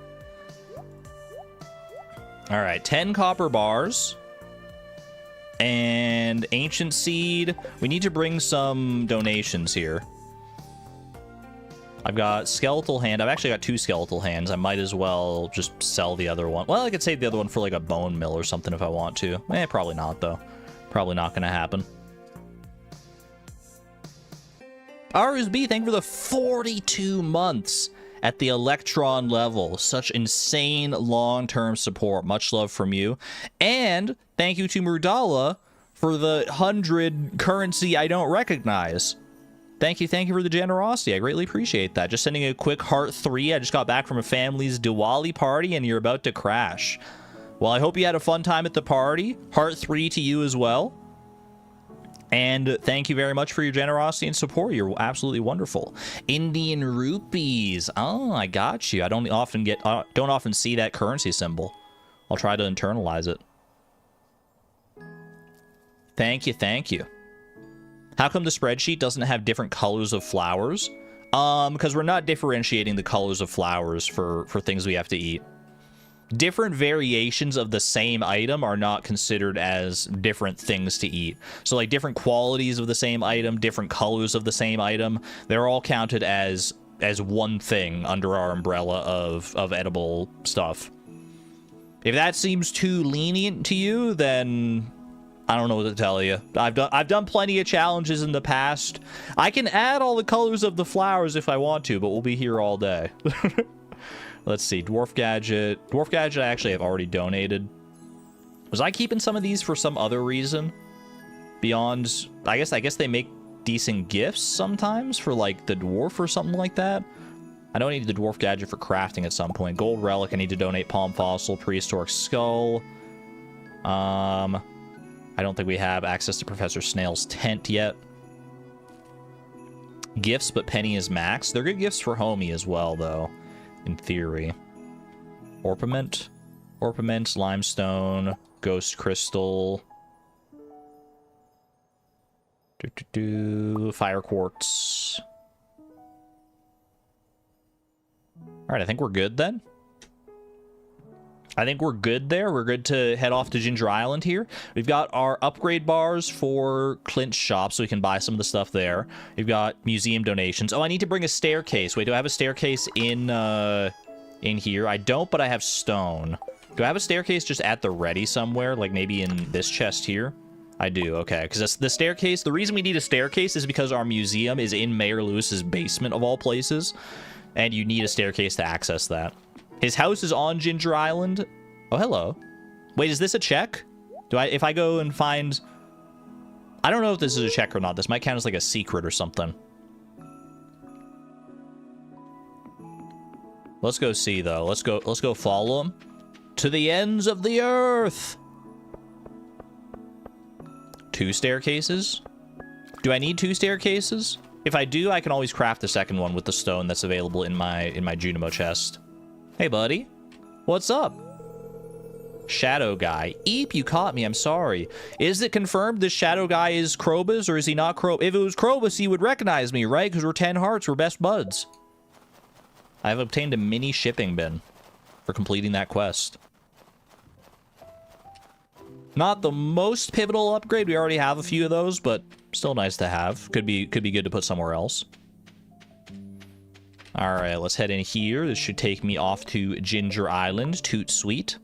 All right, 10 copper bars and ancient seed. We need to bring some donations here. I've got skeletal hand. I've actually got 2 skeletal hands. I might as well just sell the other one. Well, I could save the other one for like a bone mill or something if I want to. Probably not though. Probably not going to happen. RSB, thank you for the 42 months. At the Electron level. Such insane long-term support. Much love from you. And thank you to Murdala for the 100 currency I don't recognize. Thank you for the generosity. I greatly appreciate that. Just sending a quick heart 3. I just got back from a family's Diwali party and you're about to crash. Well, I hope you had a fun time at the party. Heart 3 to you as well. And thank you very much for your generosity and support. You're absolutely wonderful. Indian rupees. Oh, I got you. I don't often see that currency symbol. I'll try to internalize it. Thank you. How come the spreadsheet doesn't have different colors of flowers? Because we're not differentiating the colors of flowers for things we have to eat. Different variations of the same item are not considered as different things to eat. So like different qualities of the same item, different colors of the same item, they're all counted as one thing under our umbrella of edible stuff. If that seems too lenient to you, then I don't know what to tell you. I've done plenty of challenges in the past. I can add all the colors of the flowers if I want to, but we'll be here all day. Let's see, Dwarf Gadget. Dwarf Gadget I actually have already donated. Was I keeping some of these for some other reason? Beyond, I guess they make decent gifts sometimes for like the dwarf or something like that. I don't need the Dwarf Gadget for crafting at some point. Gold Relic, I need to donate Palm Fossil, Prehistoric Skull. I don't think we have access to Professor Snail's tent yet. Gifts, but Penny is max. They're good gifts for Homie as well, though. In theory. Orpiment, limestone, ghost crystal. Fire quartz. Alright, I think we're good then. I think we're good there. We're good to head off to Ginger Island here. We've got our upgrade bars for Clint's shop, so we can buy some of the stuff there. We've got museum donations. Oh, I need to bring a staircase. Wait, do I have a staircase in here? I don't, but I have stone. Do I have a staircase just at the ready somewhere? Like maybe in this chest here? I do, okay. Because the staircase, the reason we need a staircase is because our museum is in Mayor Lewis's basement of all places. And you need a staircase to access that. His house is on Ginger Island. Oh, hello. Wait, is this a check? If I go and find... I don't know if this is a check or not. This might count as like a secret or something. Let's go see, though. Let's go follow him. To the ends of the earth! 2 staircases? Do I need 2 staircases? If I do, I can always craft the second one with the stone that's available in my Junimo chest. Hey, buddy. What's up? Shadow guy. Eep, you caught me. I'm sorry. Is it confirmed this shadow guy is Krobus, or is he not Krobus? If it was Krobus, he would recognize me, right? Because we're 10 hearts. We're best buds. I have obtained a mini shipping bin for completing that quest. Not the most pivotal upgrade. We already have a few of those, but still nice to have. Could be good to put somewhere else. All right, let's head in here. This should take me off to Ginger Island. Toot sweet.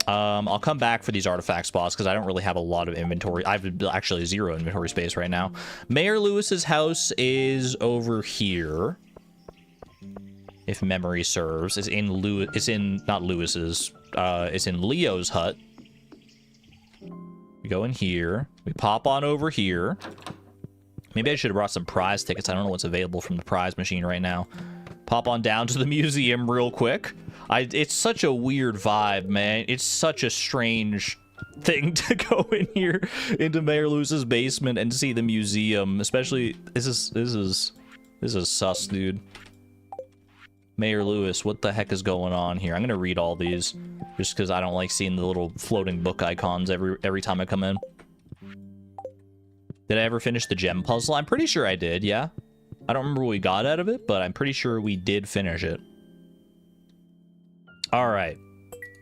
I'll come back for these artifact spots because I don't really have a lot of inventory. I have actually 0 inventory space right now. Mayor Lewis's house is over here, if memory serves. It's in not Lewis's. It's in Leo's hut. We go in here. We pop on over here. Maybe I should have brought some prize tickets. I don't know what's available from the prize machine right now. Pop on down to the museum real quick. It's such a weird vibe, man. It's such a strange thing to go in here into Mayor Lewis's basement and see the museum. Especially this is sus, dude. Mayor Lewis, what the heck is going on here? I'm gonna read all these just because I don't like seeing the little floating book icons every time I come in. Did I ever finish the gem puzzle? I'm pretty sure I did, yeah. I don't remember what we got out of it, but I'm pretty sure we did finish it. All right.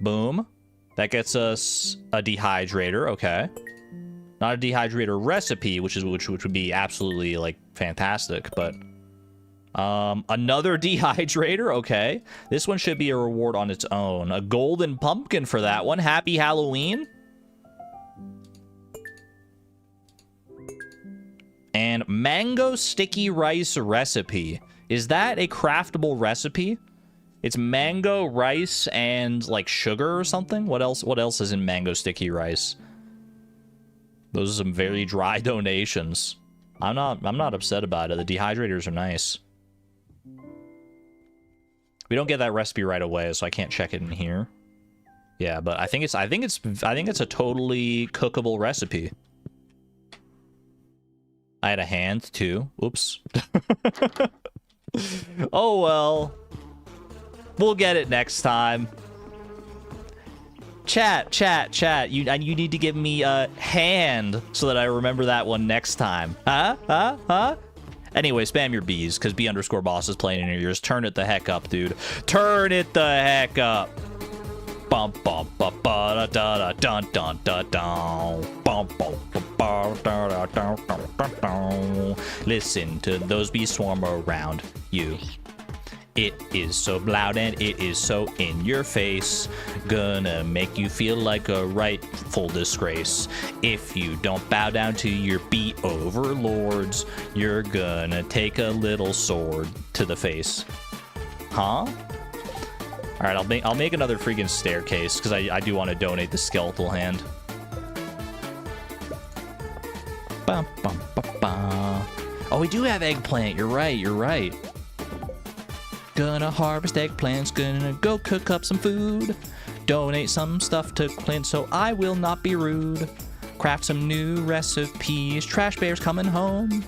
Boom. That gets us a dehydrator, okay. Not a dehydrator recipe, which would be absolutely, like, fantastic, but... another dehydrator, okay. This one should be a reward on its own. A golden pumpkin for that one. Happy Halloween. And mango sticky rice recipe. Is that a craftable recipe? It's mango, rice, and like sugar or something? What else is in mango sticky rice? Those are some very dry donations. I'm not upset about it. The dehydrators are nice. We don't get that recipe right away, so I can't check it in here. Yeah, but I think it's a totally cookable recipe. I had a hand too. Oops. Oh well. We'll get it next time. Chat. You need to give me a hand so that I remember that one next time. Huh? Anyway, spam your B's, because B_boss is playing in your ears. Turn it the heck up, dude. Turn it the heck up. Bum bum ba ba da da dun dun dun dun. Bum bum ba da da dun dun dun. Listen to those bees swarm around you. It is so loud and it is so in your face. Gonna make you feel like a rightful disgrace. If you don't bow down to your bee overlords, you're gonna take a little sword to the face. Huh? All right, I'll make another freaking staircase because I do want to donate the skeletal hand. Bum, bum, ba, ba. Oh, we do have eggplant. You're right. Gonna harvest eggplants, gonna go cook up some food. Donate some stuff to Clint so I will not be rude. Craft some new recipes, trash bear's coming home.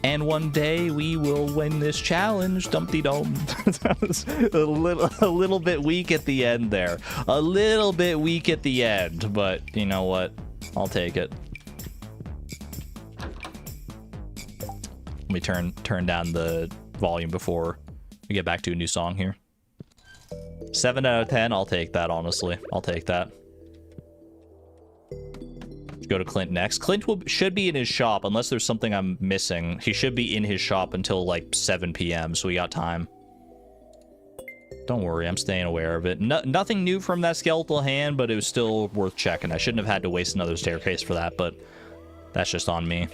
And one day we will win this challenge, Dumpty-Dome. That was a little bit weak at the end there. A little bit weak at the end, but you know what? I'll take it. Let me turn down the volume before we get back to a new song here. 7 out of 10. I'll take that, honestly. I'll take that. Go to Clint next. Clint should be in his shop, unless there's something I'm missing. He should be in his shop until, like, 7 p.m., so we got time. Don't worry, I'm staying aware of it. Nothing new from that skeletal hand, but it was still worth checking. I shouldn't have had to waste another staircase for that, but that's just on me.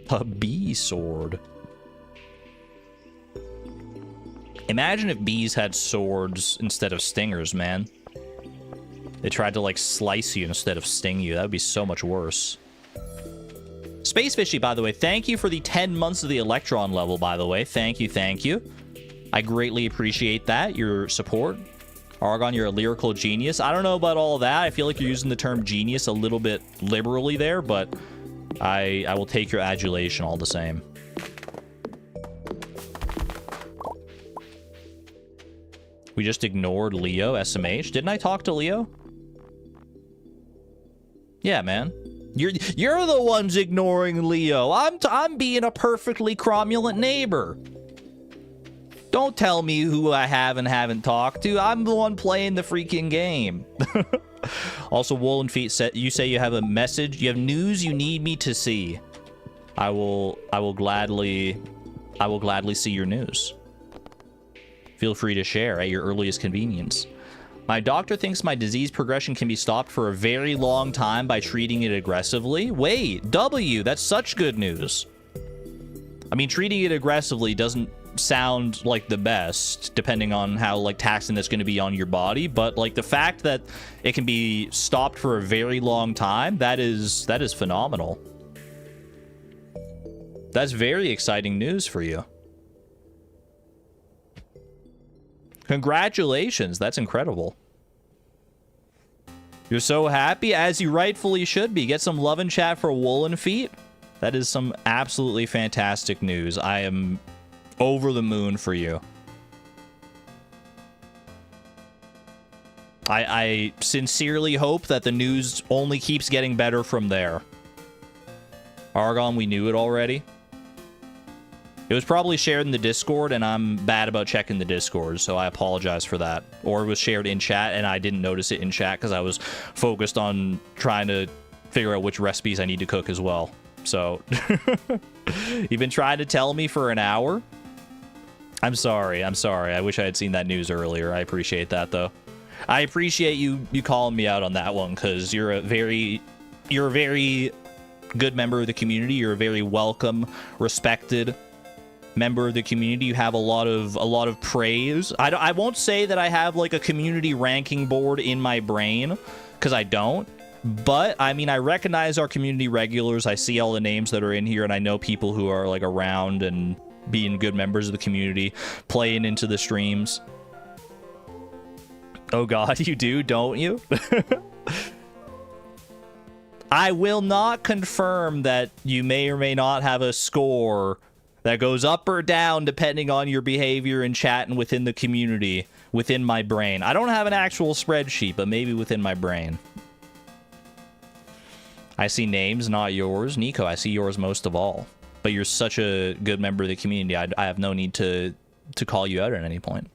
A bee sword. Imagine if bees had swords instead of stingers, man. They tried to, like, slice you instead of sting you. That would be so much worse. Space Fishy, by the way, thank you for the 10 months of the Electron level, by the way. Thank you, thank you. I greatly appreciate that, your support. Argon, you're a lyrical genius. I don't know about all that. I feel like you're using the term genius a little bit liberally there, but I will take your adulation all the same. We just ignored Leo, SMH. Didn't I talk to Leo? Yeah, man. You're the ones ignoring Leo. I'm being a perfectly cromulent neighbor. Don't tell me who I have and haven't talked to. I'm the one playing the freaking game. Also, Woolen Feet said you say you have a message. You have news you need me to see. I will gladly see your news. Feel free to share at your earliest convenience. My doctor thinks my disease progression can be stopped for a very long time by treating it aggressively. Wait, W, that's such good news. I mean, treating it aggressively doesn't sound like the best, depending on how, like, taxing that's going to be on your body, but, like, the fact that it can be stopped for a very long time, that is phenomenal. That's very exciting news for you. Congratulations, that's incredible. You're so happy, as you rightfully should be. Get some love and chat for Woolen Feet. That is some absolutely fantastic news. I am over the moon for you. I sincerely hope that the news only keeps getting better from there. Argon, we knew it already. It was probably shared in the Discord, and I'm bad about checking the Discord, so I apologize for that. Or it was shared in chat, and I didn't notice it in chat because I was focused on trying to figure out which recipes I need to cook as well. So, you've been trying to tell me for an hour? I'm sorry. I wish I had seen that news earlier. I appreciate that, though. I appreciate you calling me out on that one, because you're a very good member of the community. You're a very welcome, respected member of the community. You have a lot of praise. I won't say that I have, like, a community ranking board in my brain, because I don't. But, I mean, I recognize our community regulars. I see all the names that are in here, and I know people who are, like, around and being good members of the community, playing into the streams. Oh god, you do, don't you? I will not confirm that you may or may not have a score that goes up or down depending on your behavior in chat and within the community, within my brain. I don't have an actual spreadsheet, but maybe within my brain. I see names, not yours. Nico, I see yours most of all. But you're such a good member of the community, I have no need to call you out at any point.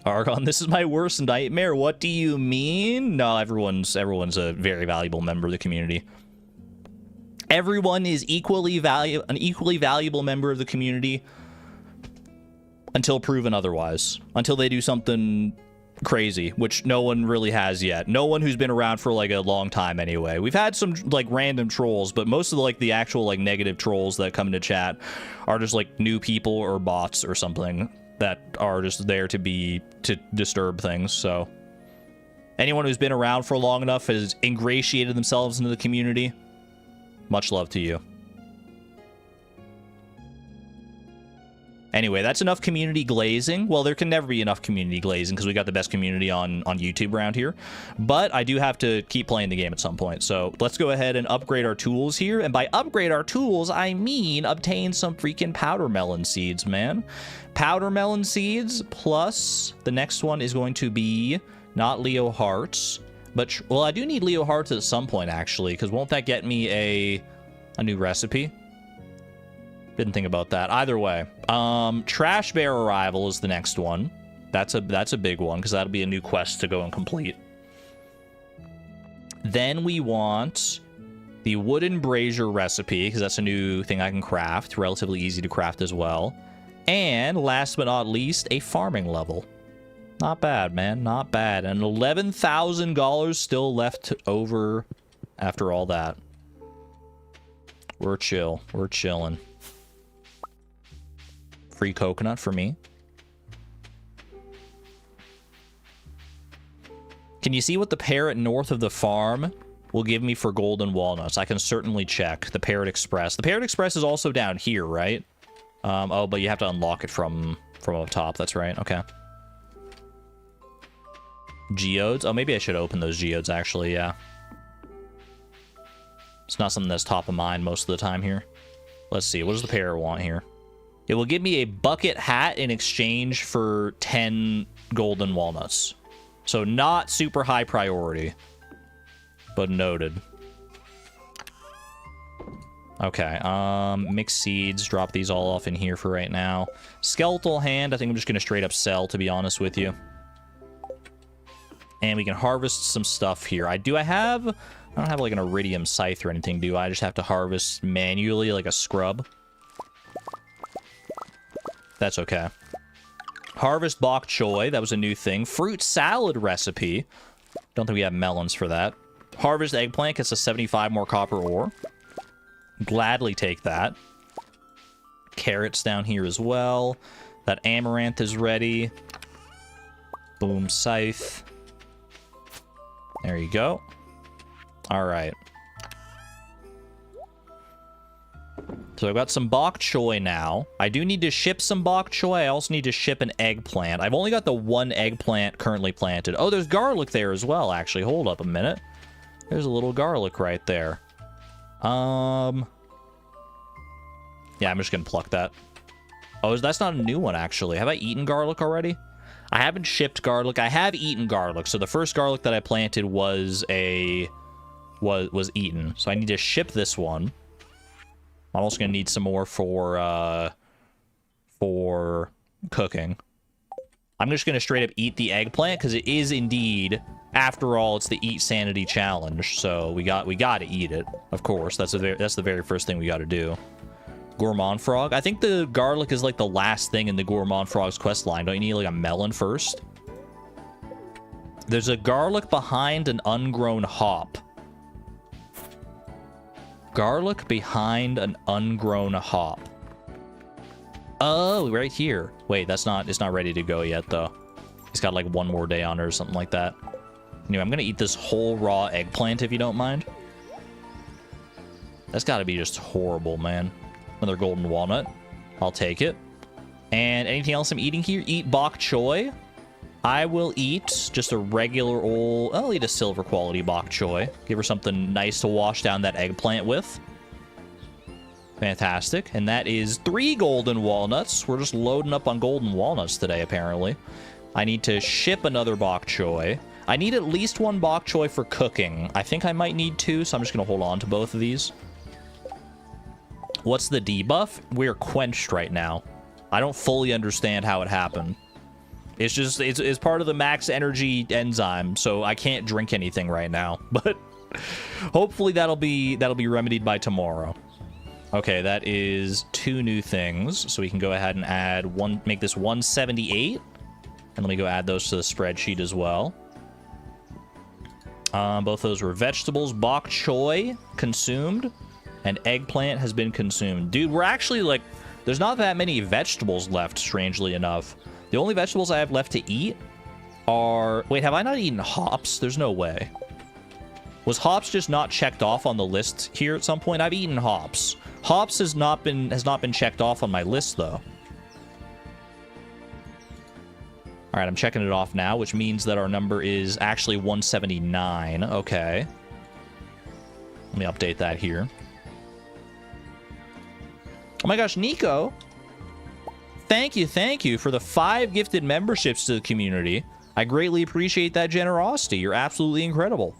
Argon, this is my worst nightmare. What do you mean? No, everyone's a very valuable member of the community. Everyone is an equally valuable member of the community until proven otherwise. Until they do something crazy, which no one really has yet. No one who's been around for, like, a long time anyway. We've had some, like, random trolls, but most of the, like, the actual, like, negative trolls that come into chat are just, like, new people or bots or something that are just there to disturb things. So anyone who's been around for long enough has ingratiated themselves into the community. Much love to you. Anyway, that's enough community glazing. Well, there can never be enough community glazing because we got the best community on YouTube around here. But I do have to keep playing the game at some point. So let's go ahead and upgrade our tools here. And by upgrade our tools, I mean obtain some freaking powder melon seeds, man. Powder melon seeds, plus the next one is going to be not Leo Hearts. But, well, I do need Leo Hearts at some point, actually, because won't that get me a A new recipe. Didn't think about that. Either way. Trash bear arrival is the next one. That's a big one, because that'll be a new quest to go and complete. Then we want the wooden brazier recipe, because that's a new thing I can craft. Relatively easy to craft as well. And last but not least, a farming level. Not bad, man. Not bad. And $11,000 still left over after all that. We're chill. We're chilling. Free coconut for me. Can you see what the parrot north of the farm will give me for golden walnuts? I can certainly check. The Parrot Express. The Parrot Express is also down here, right? Oh, but you have to unlock it from up top. That's right. Okay. Geodes. Oh, maybe I should open those geodes, actually. Yeah. It's not something that's top of mind most of the time here. Let's see. What does the parrot want here? It will give me a bucket hat in exchange for 10 golden walnuts. So not super high priority, but noted. Okay, mixed seeds, drop these all off in here for right now. Skeletal hand, I think I'm just going to straight up sell, to be honest with you. And we can harvest some stuff here. I don't have like an iridium scythe or anything, do I? I just have to harvest manually like a scrub. That's okay. Harvest bok choy, that was a new thing. Fruit salad recipe. Don't think we have melons for that. Harvest eggplant gets a 75 more copper ore. Gladly take that. Carrots down here as well. That amaranth is ready. Boom, scythe. There you go. All right. So I've got some bok choy now. I do need to ship some bok choy. I also need to ship an eggplant. I've only got the one eggplant currently planted. Oh, there's garlic there as well, actually. Hold up a minute. There's a little garlic right there. Yeah, I'm just gonna pluck that. Oh, that's not a new one, actually. Have I eaten garlic already? I haven't shipped garlic. I have eaten garlic. So the first garlic that I planted was eaten. So I need to ship this one. I'm also gonna need some more for cooking. I'm just gonna straight up eat the eggplant because it is indeed, after all, it's the Eat Sanity challenge. So we gotta eat it, of course. That's the very first thing we gotta do. Gourmand frog. I think the garlic is like the last thing in the Gourmand frog's quest line. Don't you need like a melon first? There's a garlic behind an ungrown hop. Garlic behind an ungrown hop. Oh, right here. Wait, it's not ready to go yet, though. It's got like one more day on it or something like that. Anyway, I'm gonna eat this whole raw eggplant if you don't mind. That's gotta be just horrible, man. Another golden walnut. I'll take it. And anything else I'm eating here? Eat bok choy. I will eat just a regular old... I'll eat a silver quality bok choy. Give her something nice to wash down that eggplant with. Fantastic. And that is 3 golden walnuts. We're just loading up on golden walnuts today, apparently. I need to ship another bok choy. I need at least 1 bok choy for cooking. I think I might need 2, so I'm just going to hold on to both of these. What's the debuff? We're quenched right now. I don't fully understand how it happened. It's just, it's part of the max energy enzyme, so I can't drink anything right now. But hopefully that'll be remedied by tomorrow. Okay, that is 2 new things. So we can go ahead and add make this 178. And let me go add those to the spreadsheet as well. Both those were vegetables. Bok choy consumed. And eggplant has been consumed. Dude, we're actually like... There's not that many vegetables left, strangely enough. The only vegetables I have left to eat are... Wait, have I not eaten hops? There's no way. Was hops just not checked off on the list here at some point? I've eaten hops. Hops has not been checked off on my list, though. All right, I'm checking it off now, which means that our number is actually 179. Okay. Let me update that here. Oh my gosh, Nico. Thank you for the 5 gifted memberships to the community. I greatly appreciate that generosity. You're absolutely incredible.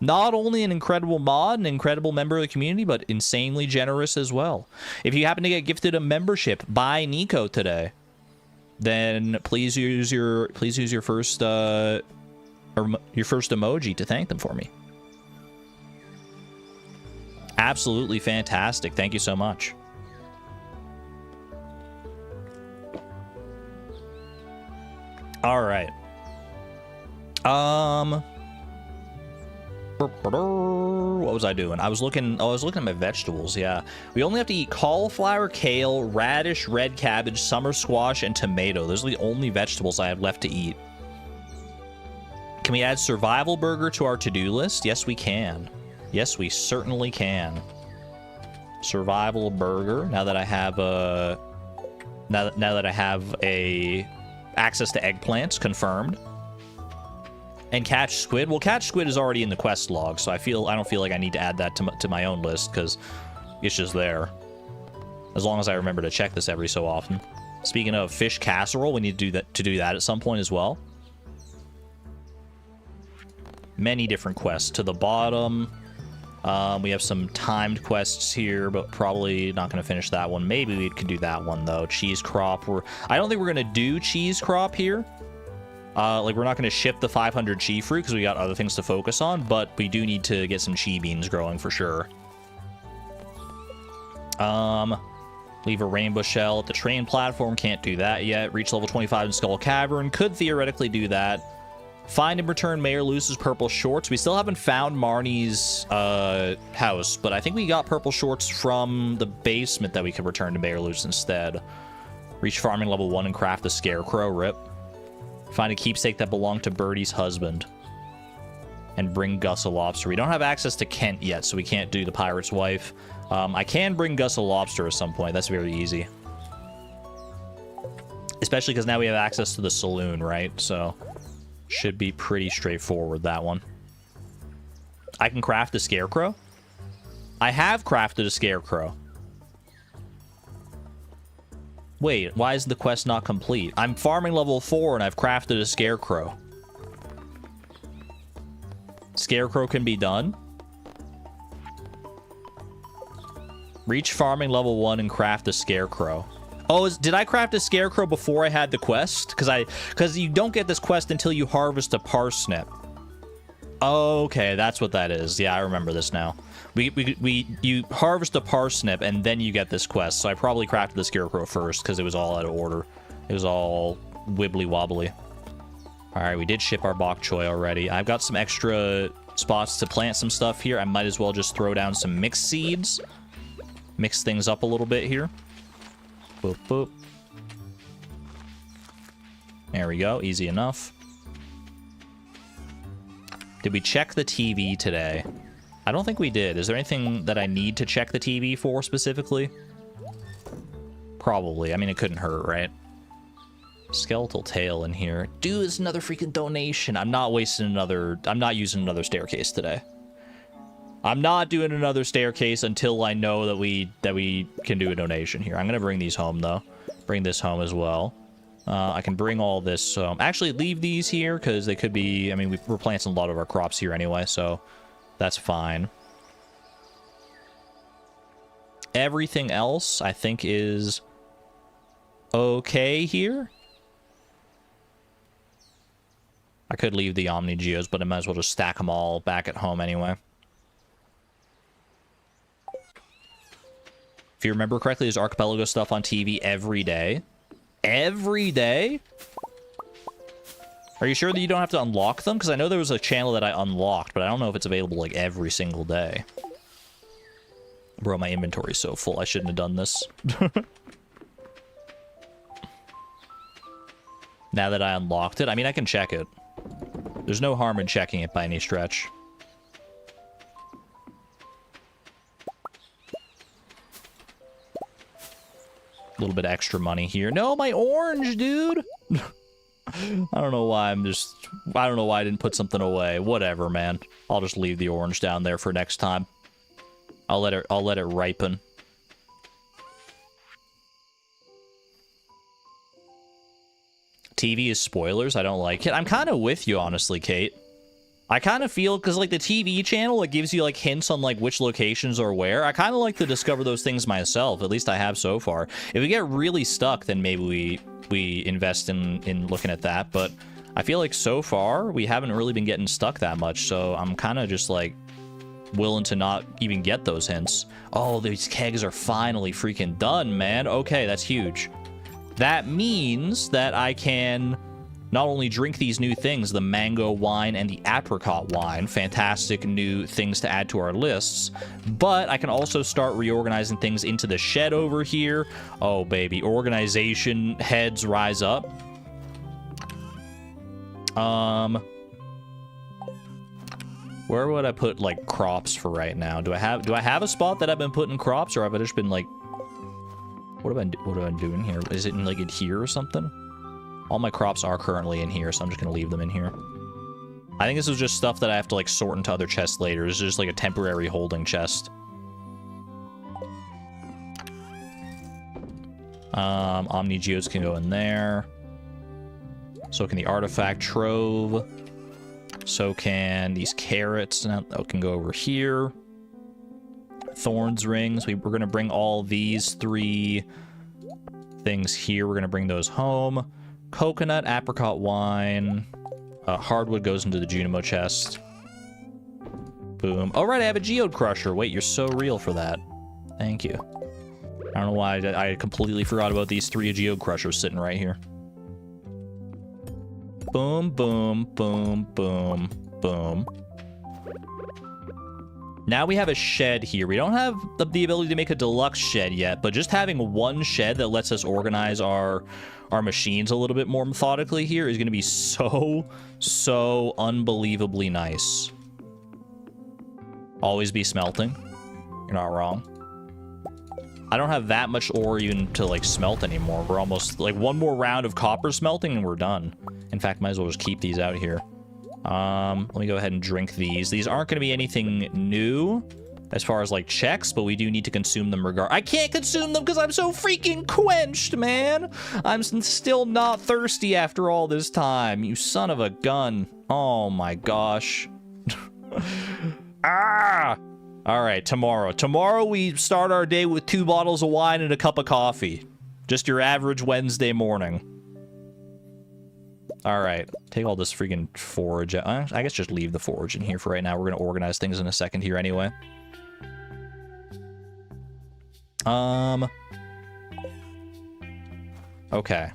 Not only an incredible mod, an incredible member of the community, but insanely generous as well. If you happen to get gifted a membership by Nico today, then please use your first or your first emoji to thank them for me. Absolutely fantastic. Thank you so much. All right. What was I doing? I was looking at my vegetables. Yeah, we only have to eat cauliflower, kale, radish, red cabbage, summer squash, and tomato. Those are the only vegetables I have left to eat. Can we add survival burger to our to-do list? Yes, we can. Yes, we certainly can. Survival burger. Now that I have a access to eggplants, confirmed. And catch squid. Well, catch squid is already in the quest log, so I don't feel like I need to add that to my own list because it's just there. As long as I remember to check this every so often. Speaking of fish casserole, we need to do that at some point as well. Many different quests to the bottom. We have some timed quests here, but probably not going to finish that one. Maybe we could do that one though. Cheese crop. I don't think we're going to do cheese crop here. Like, we're not going to ship the 500 chi fruit because we got other things to focus on, but we do need to get some chi beans growing for sure. Leave a rainbow shell at the train platform. Can't do that yet. Reach level 25 in Skull Cavern. Could theoretically do that. Find and return Mayor Luce's purple shorts. We still haven't found Marnie's house, but I think we got purple shorts from the basement that we could return to Mayor Luce instead. Reach farming level 1 and craft the scarecrow. Rip. Find a keepsake that belonged to Birdie's husband. And bring Gus a lobster. We don't have access to Kent yet, so we can't do the pirate's wife. I can bring Gus a lobster at some point. That's very easy. Especially because now we have access to the saloon, right? So, should be pretty straightforward, that one. I can craft a scarecrow? I have crafted a scarecrow. Wait, why is the quest not complete? I'm farming level 4 and I've crafted a scarecrow. Scarecrow can be done. Reach farming level 1 and craft a scarecrow. Oh, did I craft a scarecrow before I had the quest? Because you don't get this quest until you harvest a parsnip. Okay, that's what that is. Yeah, I remember this now. You harvest a parsnip and then you get this quest. So I probably crafted the scarecrow first because it was all out of order. It was all wibbly wobbly. All right, we did ship our bok choy already. I've got some extra spots to plant some stuff here. I might as well just throw down some mixed seeds. Mix things up a little bit here. Boop, boop. There we go. Easy enough. Did we check the TV today? I don't think we did. Is there anything that I need to check the TV for specifically? Probably. I mean, it couldn't hurt, right? Skeletal tail in here. Dude, it's another freaking donation. I'm not wasting another... I'm not using another staircase today. I'm not doing another staircase until I know that we can do a donation here. I'm going to bring these home, though. Bring this home as well. I can bring all this... actually, leave these here, because they could be... I mean, we're planting a lot of our crops here anyway, so that's fine. Everything else, I think, is okay here. I could leave the Omni Geos, but I might as well just stack them all back at home anyway. If you remember correctly, there's Archipelago stuff on TV every day. Every day? Are you sure that you don't have to unlock them? Because I know there was a channel that I unlocked, but I don't know if it's available like every single day. Bro, my inventory's so full. I shouldn't have done this. Now that I unlocked it, I mean, I can check it. There's no harm in checking it by any stretch. A little bit of extra money here. No, my orange, dude! I don't know why I don't know why I didn't put something away. Whatever, man. I'll just leave the orange down there for next time. I'll let it ripen. TV is spoilers. I don't like it. I'm kind of with you, honestly, Kate. I kind of feel, because like the TV channel, it gives you like hints on like which locations are where. I kind of like to discover those things myself. At least I have so far. If we get really stuck, then maybe we invest in looking at that. But I feel like so far we haven't really been getting stuck that much. So I'm kind of just like willing to not even get those hints. Oh, these kegs are finally freaking done, man. Okay, that's huge. That means that I can not only drink these new things, the mango wine and the apricot wine, fantastic new things to add to our lists, but I can also start reorganizing things into the shed over here. Oh, baby, organization heads rise up. Where would I put like crops for right now? Do I have a spot that I've been putting crops, or have I just been like, what am I doing here? Is it in like in here or something? All my crops are currently in here, so I'm just gonna leave them in here. I think this is just stuff that I have to like sort into other chests later. It's just like a temporary holding chest. Omni geodes can go in there. So can the artifact trove. So can these carrots. Now that can go over here. Thorns rings. We're gonna bring all these 3 things here. We're gonna bring those home. Coconut, apricot wine. Hardwood goes into the Junimo chest. Boom. All right, I have a geode crusher. Wait, you're so real for that. Thank you. I don't know why I completely forgot about these 3 geode crushers sitting right here. Boom, boom, boom, boom, boom. Now we have a shed here. We don't have the ability to make a deluxe shed yet, but just having one shed that lets us organize our machines a little bit more methodically here is going to be so unbelievably nice. Always be smelting. You're not wrong. I don't have that much ore even to like smelt anymore. We're almost like one more round of copper smelting and we're done. In fact, might as well just keep these out here. Let me go ahead and drink these. These aren't going to be anything new as far as like checks, but we do need to consume them I can't consume them because I'm so freaking quenched, man. I'm still not thirsty after all this time. You son of a gun. Oh my gosh. Ah! All right, tomorrow. Tomorrow we start our day with 2 bottles of wine and a cup of coffee. Just your average Wednesday morning. All right, take all this freaking forage. I guess just leave the forage in here for right now. We're going to organize things in a second here anyway. Okay.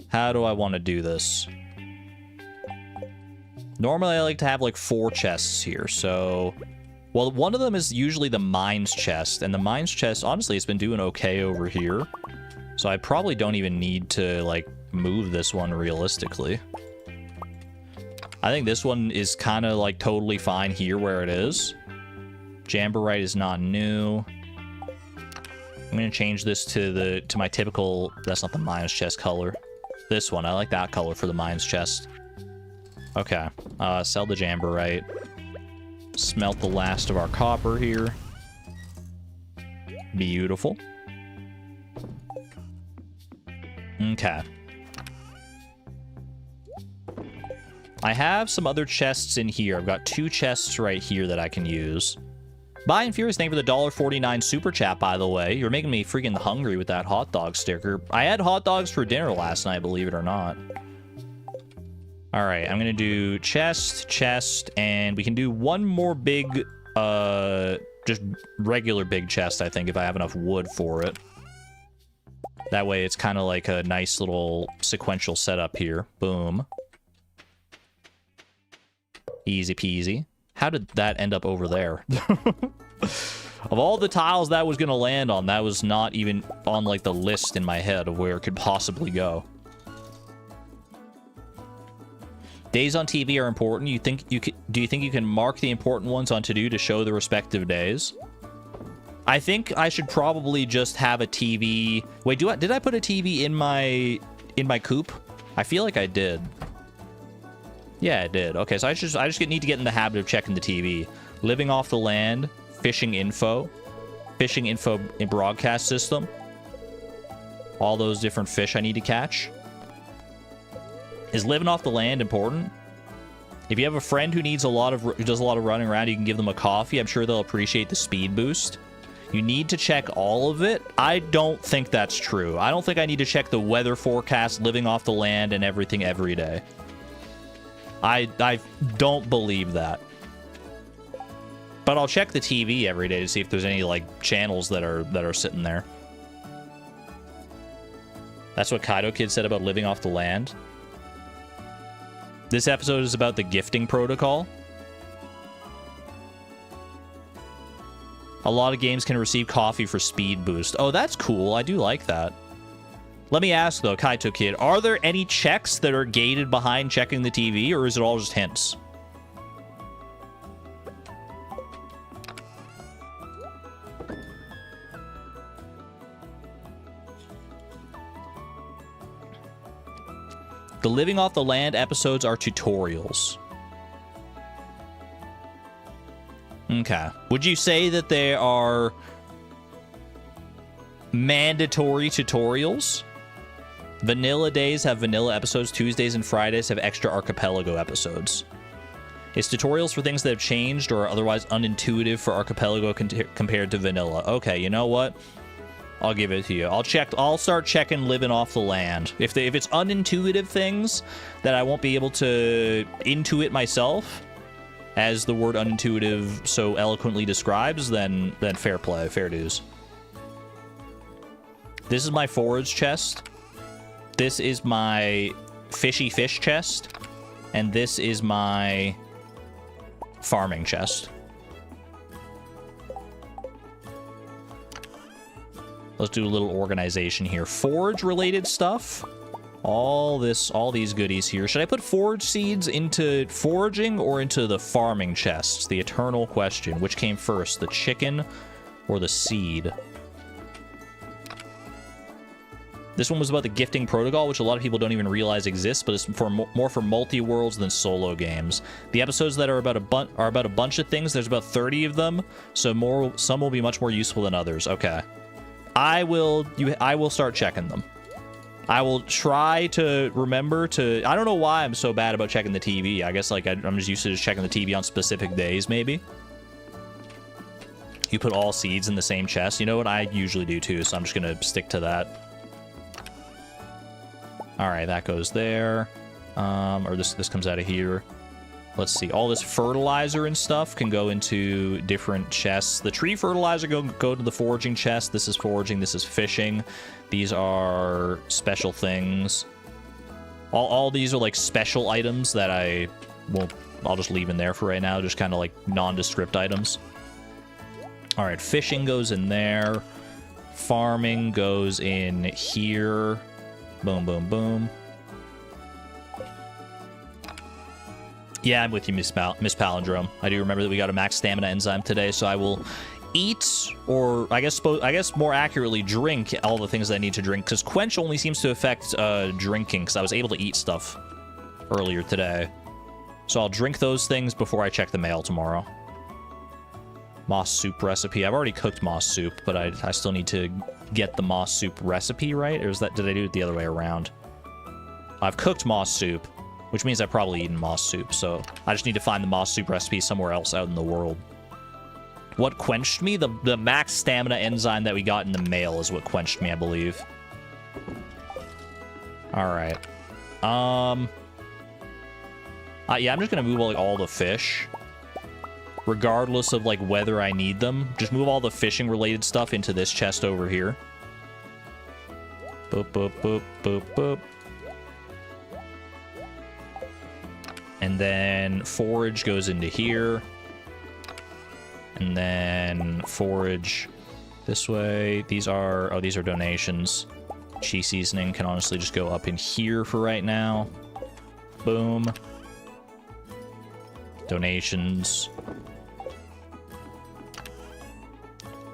How do I want to do this? Normally, I like to have like 4 chests here, so... Well, one of them is usually the mines chest, and the mines chest, honestly, it's been doing okay over here. So I probably don't even need to, like, move this one realistically. I think this one is kind of, like, totally fine here where it is. Jamborite is not new. I'm gonna change this to my typical... That's not the mines chest color. This one, I like that color for the mines chest. Okay, sell the Jamborite. Smelt the last of our copper here. Beautiful. Okay. I have some other chests in here. I've got 2 chests right here that I can use. Buy and Furious, thank you for the $1.49 super chat, by the way. You're making me freaking hungry with that hot dog sticker. I had hot dogs for dinner last night, believe it or not. All right, I'm gonna do chest, and we can do one more big, just regular big chest, I think, if I have enough wood for it. That way it's kind of like a nice little sequential setup here. Boom. Easy peasy. How did that end up over there? Of all the tiles that was gonna land on, that was not even on, like, the list in my head of where it could possibly go. Days on TV are important. Do you think you can mark the important ones on to-do to show the respective days? I think I should probably just have a TV. Wait, did I put a TV in my coop? I feel like I did. Yeah, I did. Okay, so I just need to get in the habit of checking the TV. Living off the land, fishing info in broadcast system. All those different fish I need to catch. Is living off the land important? If you have a friend who does a lot of running around, you can give them a coffee. I'm sure they'll appreciate the speed boost. You need to check all of it. I don't think that's true. I don't think I need to check the weather forecast, living off the land, and everything every day. I don't believe that. But I'll check the TV every day to see if there's any like channels that are sitting there. That's what Kaido Kid said about living off the land. This episode is about the gifting protocol. A lot of games can receive coffee for speed boost. Oh, that's cool. I do like that. Let me ask, though, Kaito Kid, are there any checks that are gated behind checking the TV, or is it all just hints? The Living Off the Land episodes are tutorials. Okay. Would you say that they are mandatory tutorials? Vanilla days have vanilla episodes. Tuesdays and Fridays have extra Archipelago episodes. It's tutorials for things that have changed or are otherwise unintuitive for Archipelago compared to vanilla. Okay, you know what? I'll give it to you. I'll start checking Living Off the Land. If it's unintuitive things that I won't be able to intuit myself, as the word unintuitive so eloquently describes, then fair play, fair dues. This is my forage chest. This is my fishy fish chest. And this is my farming chest. Let's do a little organization here. Forage-related stuff. All these goodies here. Should I put forage seeds into foraging or into the farming chests? The eternal question. Which came first, the chicken or the seed? This one was about the gifting protocol, which a lot of people don't even realize exists, but it's more for multi-worlds than solo games. The episodes that are about a bunch of things. There's about 30 of them, so some will be much more useful than others. Okay. I will start checking them. I will try to remember to... I don't know why I'm so bad about checking the TV. I guess, like, I'm just used to just checking the TV on specific days, maybe. You put all seeds in the same chest. You know what? I usually do, too, so I'm just going to stick to that. All right, that goes there. Or this comes out of here. Let's see. All this fertilizer and stuff can go into different chests. The tree fertilizer go to the foraging chest. This is foraging. This is fishing. These are special things. All these are like special items that I'll just leave in there for right now. Just kind of like nondescript items. All right, fishing goes in there. Farming goes in here. Boom, boom, boom. Yeah, I'm with you, Miss Palindrome. I do remember that we got a max stamina enzyme today, so I will eat, or I guess more accurately, drink all the things that I need to drink, because Quench only seems to affect drinking, because I was able to eat stuff earlier today. So I'll drink those things before I check the mail tomorrow. Moss soup recipe. I've already cooked moss soup, but I still need to get the moss soup recipe right, or did I do it the other way around? I've cooked moss soup, which means I've probably eaten moss soup, so I just need to find the moss soup recipe somewhere else out in the world. What quenched me? The max stamina enzyme that we got in the mail is what quenched me, I believe. Alright. Yeah, I'm just gonna move all the fish. Regardless of, like, whether I need them. Just move all the fishing-related stuff into this chest over here. Boop, boop, boop, boop, boop. And then forage goes into here. And then forage this way. These are donations. Cheese seasoning can honestly just go up in here for right now. Boom. Donations.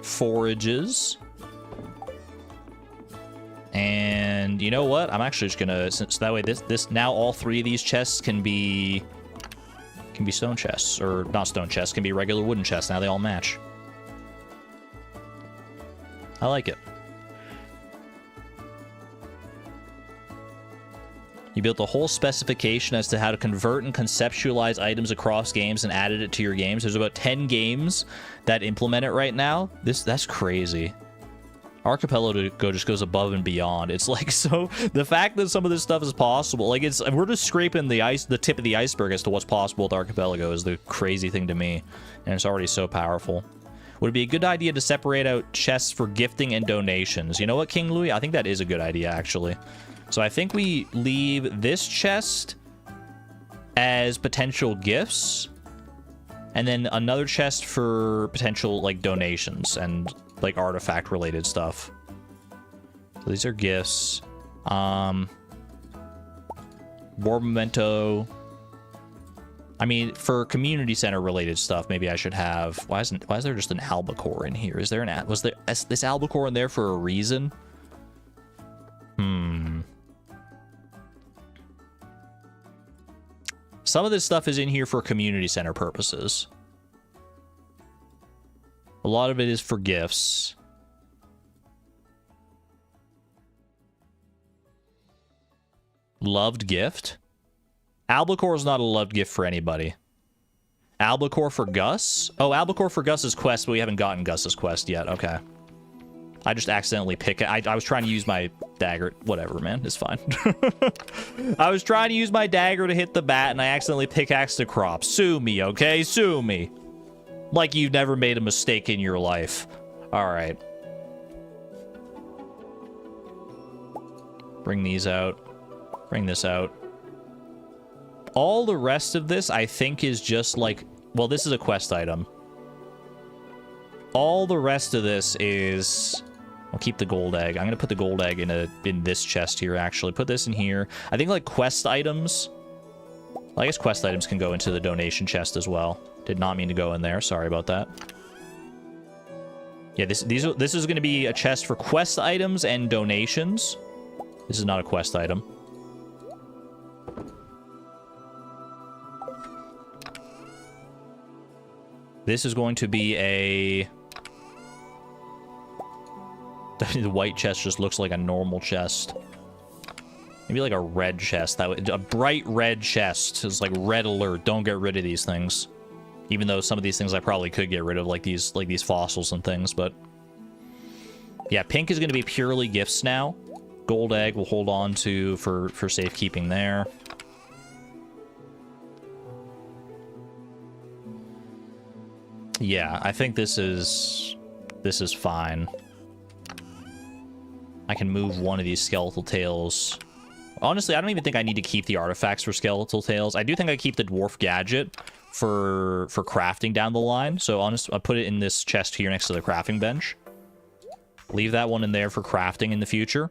Forages. And you know what? I'm actually just gonna, since that way this now all three of these chests can be stone chests, or not stone chests, can be regular wooden chests. Now they all match. I like it. You built a whole specification as to how to convert and conceptualize items across games and added it to your games. There's about 10 games that implement it right now. That's crazy. Archipelago just goes above and beyond. It's like, so the fact that some of this stuff is possible, like we're just scraping the tip of the iceberg as to what's possible with Archipelago is the crazy thing to me. And it's already so powerful. Would it be a good idea to separate out chests for gifting and donations? You know what, King Louis? I think that is a good idea, actually. So I think we leave this chest as potential gifts, and then another chest for potential, like, donations and, like, artifact-related stuff. So these are gifts. War Memento. I mean, for community center-related stuff, maybe I should have... Why is there just an albacore in here? Was this albacore in there for a reason? Some of this stuff is in here for community center purposes. A lot of it is for gifts. Loved gift? Albacore is not a loved gift for anybody. Albacore for Gus? Oh, Albacore for Gus's quest, but we haven't gotten Gus's quest yet. Okay. I just accidentally I was trying to use my dagger. Whatever, man. It's fine. I was trying to use my dagger to hit the bat, and I accidentally pickaxed the crop. Sue me, okay? Sue me. Like you've never made a mistake in your life. All right. Bring these out. Bring this out. All the rest of this, I think, is just like... Well, this is a quest item. All the rest of this is... I'll keep the gold egg. I'm going to put the gold egg in this chest here, actually. Put this in here. I think, like, quest items... Well, I guess quest items can go into the donation chest as well. Did not mean to go in there. Sorry about that. Yeah, this is going to be a chest for quest items and donations. This is not a quest item. This is going to be a... The white chest just looks like a normal chest. Maybe like a red chest. A bright red chest. It's like red alert. Don't get rid of these things. Even though some of these things I probably could get rid of, like these fossils and things, but... Yeah, pink is going to be purely gifts now. Gold egg we'll hold on to for safekeeping there. Yeah, I think this is fine. I can move one of these skeletal tails. Honestly, I don't even think I need to keep the artifacts for skeletal tails. I do think I keep the dwarf gadget for crafting down the line. So honestly, I'll put it in this chest here next to the crafting bench. Leave that one in there for crafting in the future.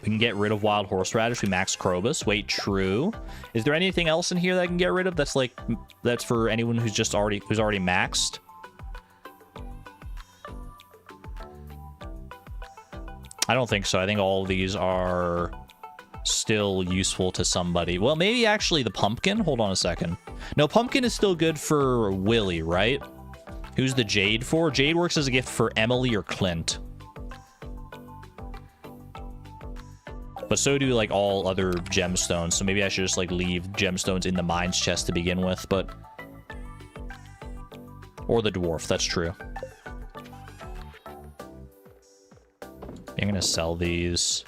We can get rid of wild horseradish. We max Krobus. Wait, true. Is there anything else in here that I can get rid of? That's for anyone who's already maxed. I don't think so. I think all of these are still useful to somebody. Well, maybe actually the pumpkin. Hold on a second. No, pumpkin is still good for Willy, right? Who's the jade for? Jade works as a gift for Emily or Clint. But so do, like, all other gemstones. So maybe I should just, like, leave gemstones in the mines chest to begin with, but... Or the dwarf, that's true. I'm gonna sell these.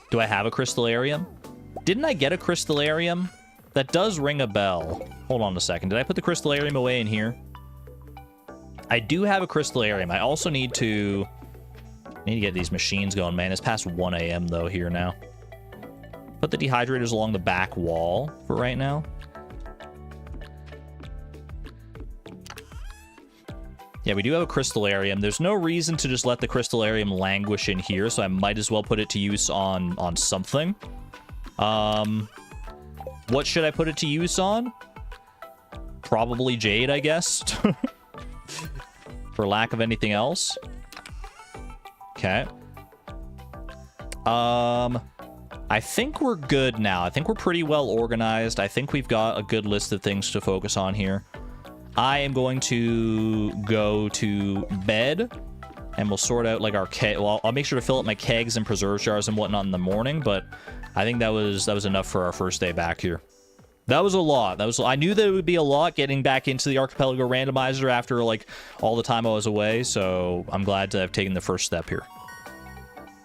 Do I have a crystallarium? Didn't I get a crystallarium? That does ring a bell. Hold on a second. Did I put the crystallarium away in here? I do have a crystallarium. I also need to get these machines going, man. It's past 1 a.m. though here now. Put the dehydrators along the back wall for right now. Yeah, we do have a crystallarium. There's no reason to just let the crystallarium languish in here, so I might as well put it to use on something. What should I put it to use on? Probably jade, I guess. For lack of anything else. Okay. I think we're good now. I think we're pretty well organized. I think we've got a good list of things to focus on here. I am going to go to bed And we'll sort out like our keg. Well, I'll make sure to fill up my kegs and preserve jars and whatnot in the morning, but I think that was enough for our first day back here. That was a lot. I knew that it would be a lot getting back into the Archipelago Randomizer after like all the time I was away, so I'm glad to have taken the first step here.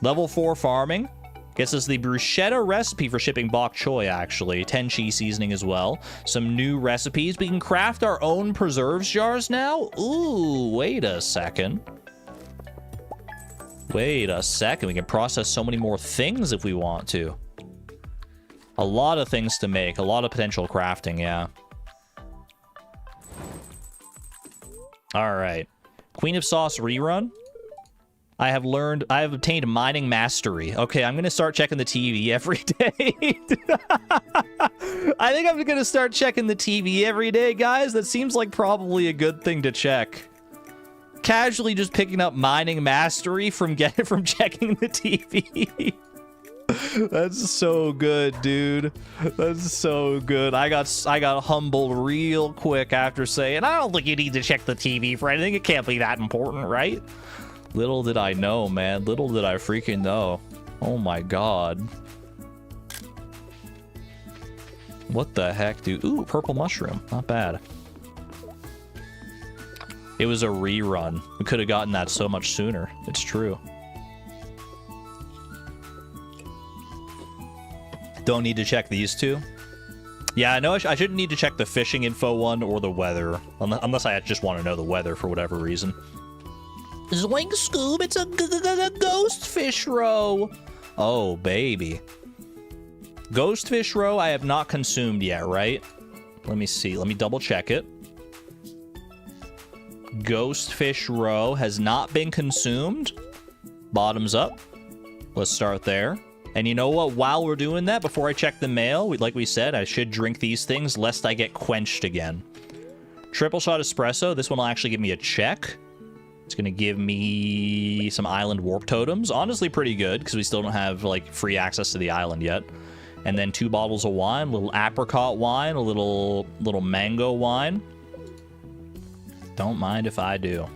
Level 4 farming gets us the bruschetta recipe for shipping bok choy, actually. Tenchi seasoning as well. Some new recipes. We can craft our own preserves jars now. Ooh, wait a second. Wait a second. We can process so many more things if we want to. A lot of things to make. A lot of potential crafting, yeah. All right. Queen of Sauce rerun. I have obtained mining mastery. Okay, I'm going to start checking the TV every day. I think I'm going to start checking the TV every day, guys. That seems like probably a good thing to check. Casually just picking up mining mastery from checking the TV. That's so good, dude. That's so good. I got humbled real quick after saying, I don't think you need to check the TV for anything. It can't be that important, right? Little did I know, man. Little did I freaking know. Oh my god. What the heck, dude? Ooh, purple mushroom. Not bad. It was a rerun. We could have gotten that so much sooner. It's true. Don't need to check these two. Yeah, I know I shouldn't need to check the fishing info one or the weather. Unless I just want to know the weather for whatever reason. Zoink Scoob, it's a ghost fish roe. Oh, baby. Ghost fish roe I have not consumed yet, right? Let me see. Let me double check it. Ghost fish roe has not been consumed. Bottoms up. Let's start there. And you know what? While we're doing that, before I check the mail, like we said, I should drink these things lest I get quenched again. Triple shot espresso. This one will actually give me a check. It's going to give me some island warp totems. Honestly, pretty good, because we still don't have, like, free access to the island yet. And then 2 bottles of wine, a little apricot wine, a little mango wine. Don't mind if I do.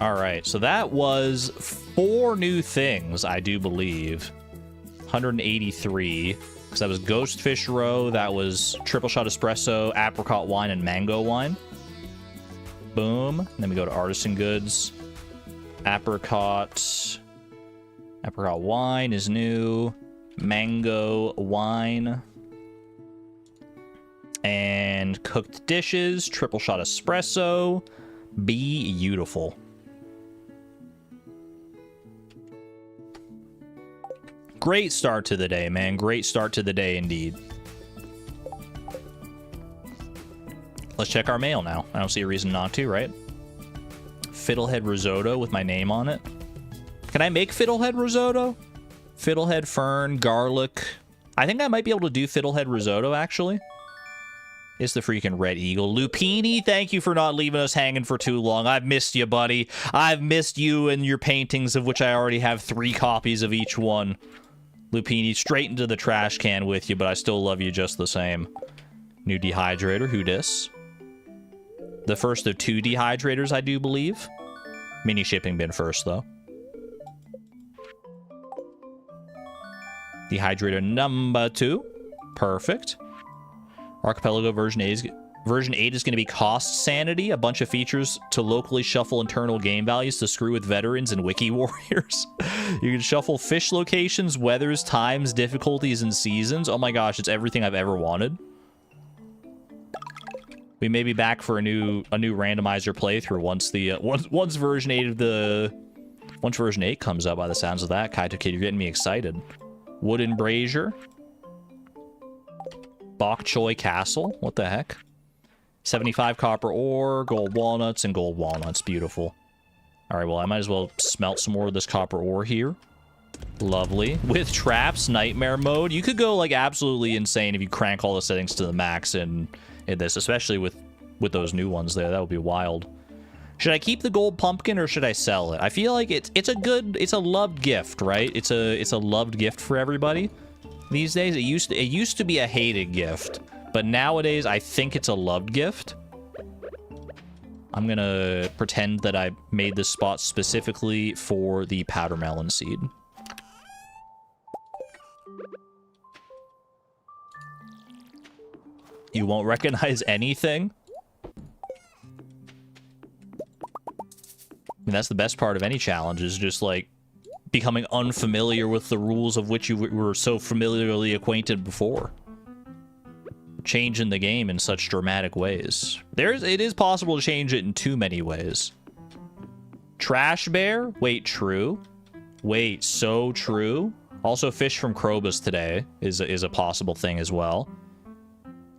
All right, so that was 4 new things, I do believe. 183, because that was Ghost Fish Roe, that was Triple Shot Espresso, Apricot Wine, and Mango Wine. Boom. And then we go to Artisan Goods. Apricot Wine is new. Mango Wine. And Cooked Dishes, Triple Shot Espresso. Beautiful. Great start to the day, man. Great start to the day indeed. Let's check our mail now. I don't see a reason not to, right? Fiddlehead risotto with my name on it. Can I make fiddlehead risotto? Fiddlehead fern, garlic. I think I might be able to do fiddlehead risotto, actually. It's the freaking Red Eagle. Lupini, thank you for not leaving us hanging for too long. I've missed you, buddy. I've missed you and your paintings, of which I already have 3 copies of each one. Lupini, straight into the trash can with you, but I still love you just the same. New dehydrator, who dis? The first of 2 dehydrators, I do believe. Mini shipping bin first, though. Dehydrator number 2. Perfect. Archipelago version 8 is going to be cost sanity, a bunch of features to locally shuffle internal game values to screw with veterans and wiki warriors. You can shuffle fish locations, weathers, times, difficulties, and seasons. Oh my gosh, it's everything I've ever wanted. We may be back for a new randomizer playthrough once the once version 8 comes out. By the sounds of that, Kaito Kid, you're getting me excited. Wooden brazier. Bok choy castle. What the heck? 75 copper ore, gold walnuts, and gold walnuts. Beautiful. All right, well, I might as well smelt some more of this copper ore here. Lovely. With traps, nightmare mode. You could go, like, absolutely insane if you crank all the settings to the max in this, especially with those new ones there. That would be wild. Should I keep the gold pumpkin or should I sell it? I feel like it's a loved gift, right? It's a loved gift for everybody these days. It used to be a hated gift, but nowadays I think it's a loved gift. I'm gonna pretend that I made this spot specifically for the powder melon seed. You won't recognize anything? I mean, that's the best part of any challenge, is just, like, becoming unfamiliar with the rules of which you were so familiarly acquainted before. Changing the game in such dramatic ways. It is possible to change it in too many ways. Trash bear? Wait, true. Wait, so true. Also, fish from Krobus today is a possible thing as well.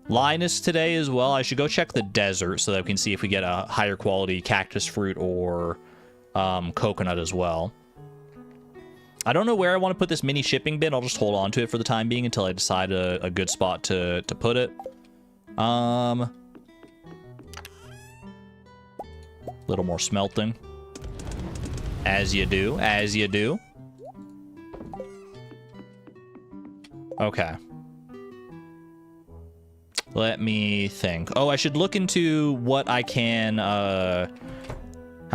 Linus today as well. I should go check the desert so that we can see if we get a higher quality cactus fruit or coconut as well. I don't know where I want to put this mini shipping bin. I'll just hold on to it for the time being until I decide a good spot to put it. Little more smelting. As you do, as you do. Okay. Let me think. Oh, I should look into what I can, how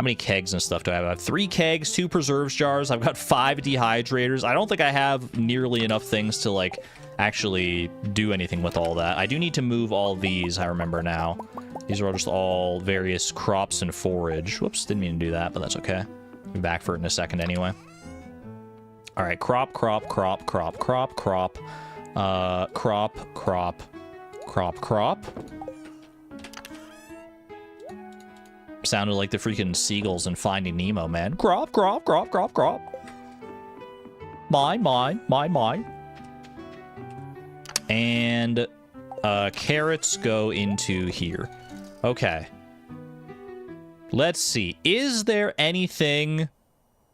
many kegs and stuff do I have? I have 3 kegs, 2 preserves jars. I've got 5 dehydrators. I don't think I have nearly enough things to, like, actually do anything with all that. I do need to move all these, I remember now. These are just all various crops and forage. Whoops, didn't mean to do that, but that's okay. I'll be back for it in a second anyway. All right, crop. Sounded like the freaking seagulls in Finding Nemo, man. Crop. Mine. And carrots go into here. Okay. Let's see. Is there anything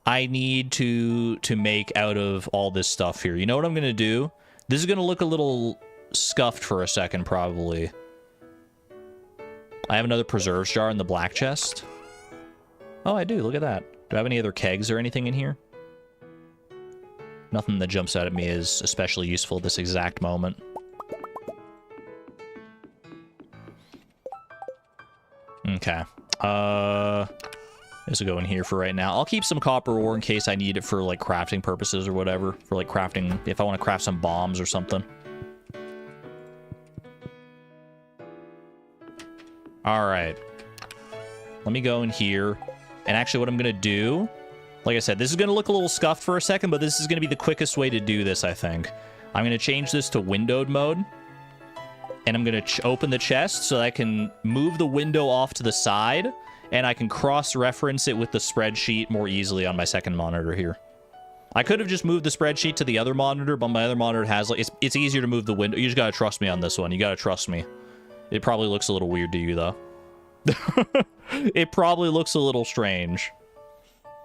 I need to make out of all this stuff here? You know what I'm gonna do? This is gonna look a little scuffed for a second, probably. I have another preserves jar in the black chest. Oh, I do. Look at that. Do I have any other kegs or anything in here? Nothing that jumps out at me is especially useful at this exact moment. Okay. This will go in here for right now. I'll keep some copper ore in case I need it for, like, crafting purposes or whatever. For, like, crafting, if I want to craft some bombs or something. Alright. Let me go in here. And actually what I'm going to do... Like I said, this is going to look a little scuffed for a second, but this is going to be the quickest way to do this, I think. I'm going to change this to windowed mode. And I'm going to open the chest so that I can move the window off to the side. And I can cross-reference it with the spreadsheet more easily on my second monitor here. I could have just moved the spreadsheet to the other monitor, but my other monitor has, like... It's easier to move the window. You just got to trust me on this one. You got to trust me. It probably looks a little weird to you, though. It probably looks a little strange.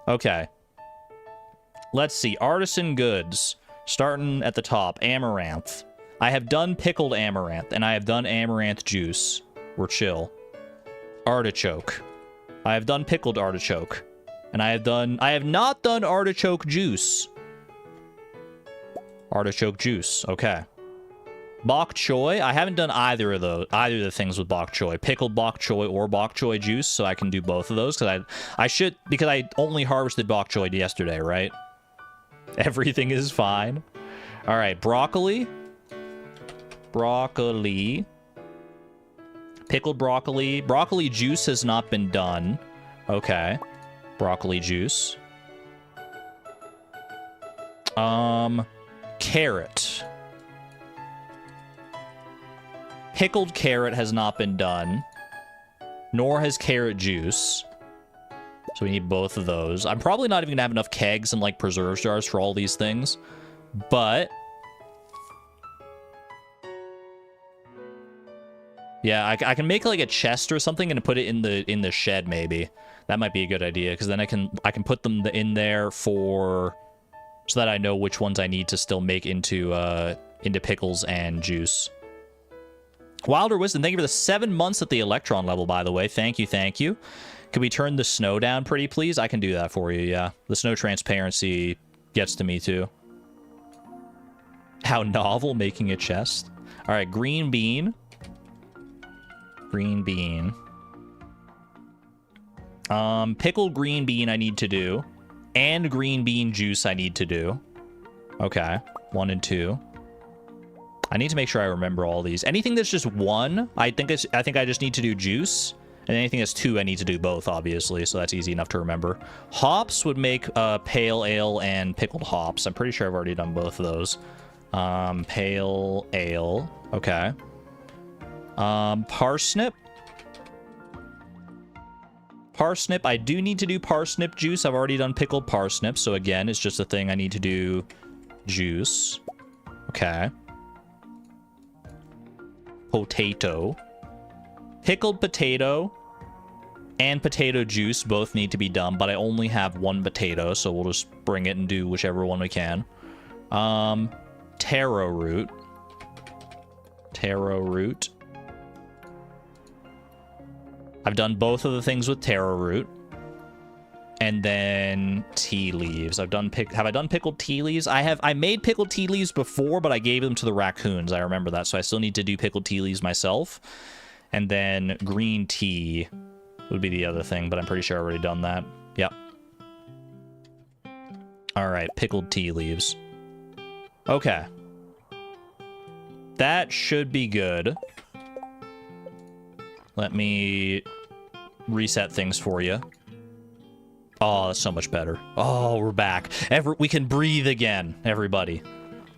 Okay. Let's see. Artisan goods. Starting at the top. Amaranth. I have done pickled amaranth, and I have done amaranth juice. We're chill. Artichoke. I have done pickled artichoke. And I have not done artichoke juice. Artichoke juice. Okay. Bok choy. I haven't done either of those, either of the things with bok choy. Pickled bok choy or bok choy juice, so I can do both of those, because I should, because I only harvested bok choy yesterday, right? Everything is fine. All right, broccoli. Broccoli. Pickled broccoli. Broccoli juice has not been done. Okay. Broccoli juice. Carrot. Pickled carrot has not been done. Nor has carrot juice. So we need both of those. I'm probably not even gonna have enough kegs and, like, preserves jars for all these things. But... yeah, I can make, like, a chest or something and put it in the shed, maybe. That might be a good idea, because then I can put them in there for... so that I know which ones I need to still make into pickles and juice. Wilder Wisdom, thank you for the 7 months at the Electron level, by the way. Thank you, thank you. Can we turn the snow down pretty, please? I can do that for you, yeah. The snow transparency gets to me, too. How novel, making a chest. All right, green bean. Green bean. Pickled green bean I need to do. And green bean juice I need to do. Okay. 1 and 2. I need to make sure I remember all these. Anything that's just 1, I think I just need to do juice. And anything that's 2, I need to do both, obviously. So that's easy enough to remember. Hops would make pale ale and pickled hops. I'm pretty sure I've already done both of those. Pale ale. Okay. Parsnip. Parsnip, I do need to do parsnip juice. I've already done pickled parsnip, so again, it's just a thing I need to do juice. Okay. Potato. Pickled potato and potato juice both need to be done, but I only have 1 potato, so we'll just bring it and do whichever one we can. Taro root. Taro root. I've done both of the things with taro root. And then tea leaves. Have I done pickled tea leaves? I made pickled tea leaves before, but I gave them to the raccoons. I remember that, so I still need to do pickled tea leaves myself. And then green tea would be the other thing, but I'm pretty sure I've already done that. Yep. All right, pickled tea leaves. Okay. That should be good. Let me reset things for you. Oh, that's so much better. Oh, we're back. We can breathe again, everybody.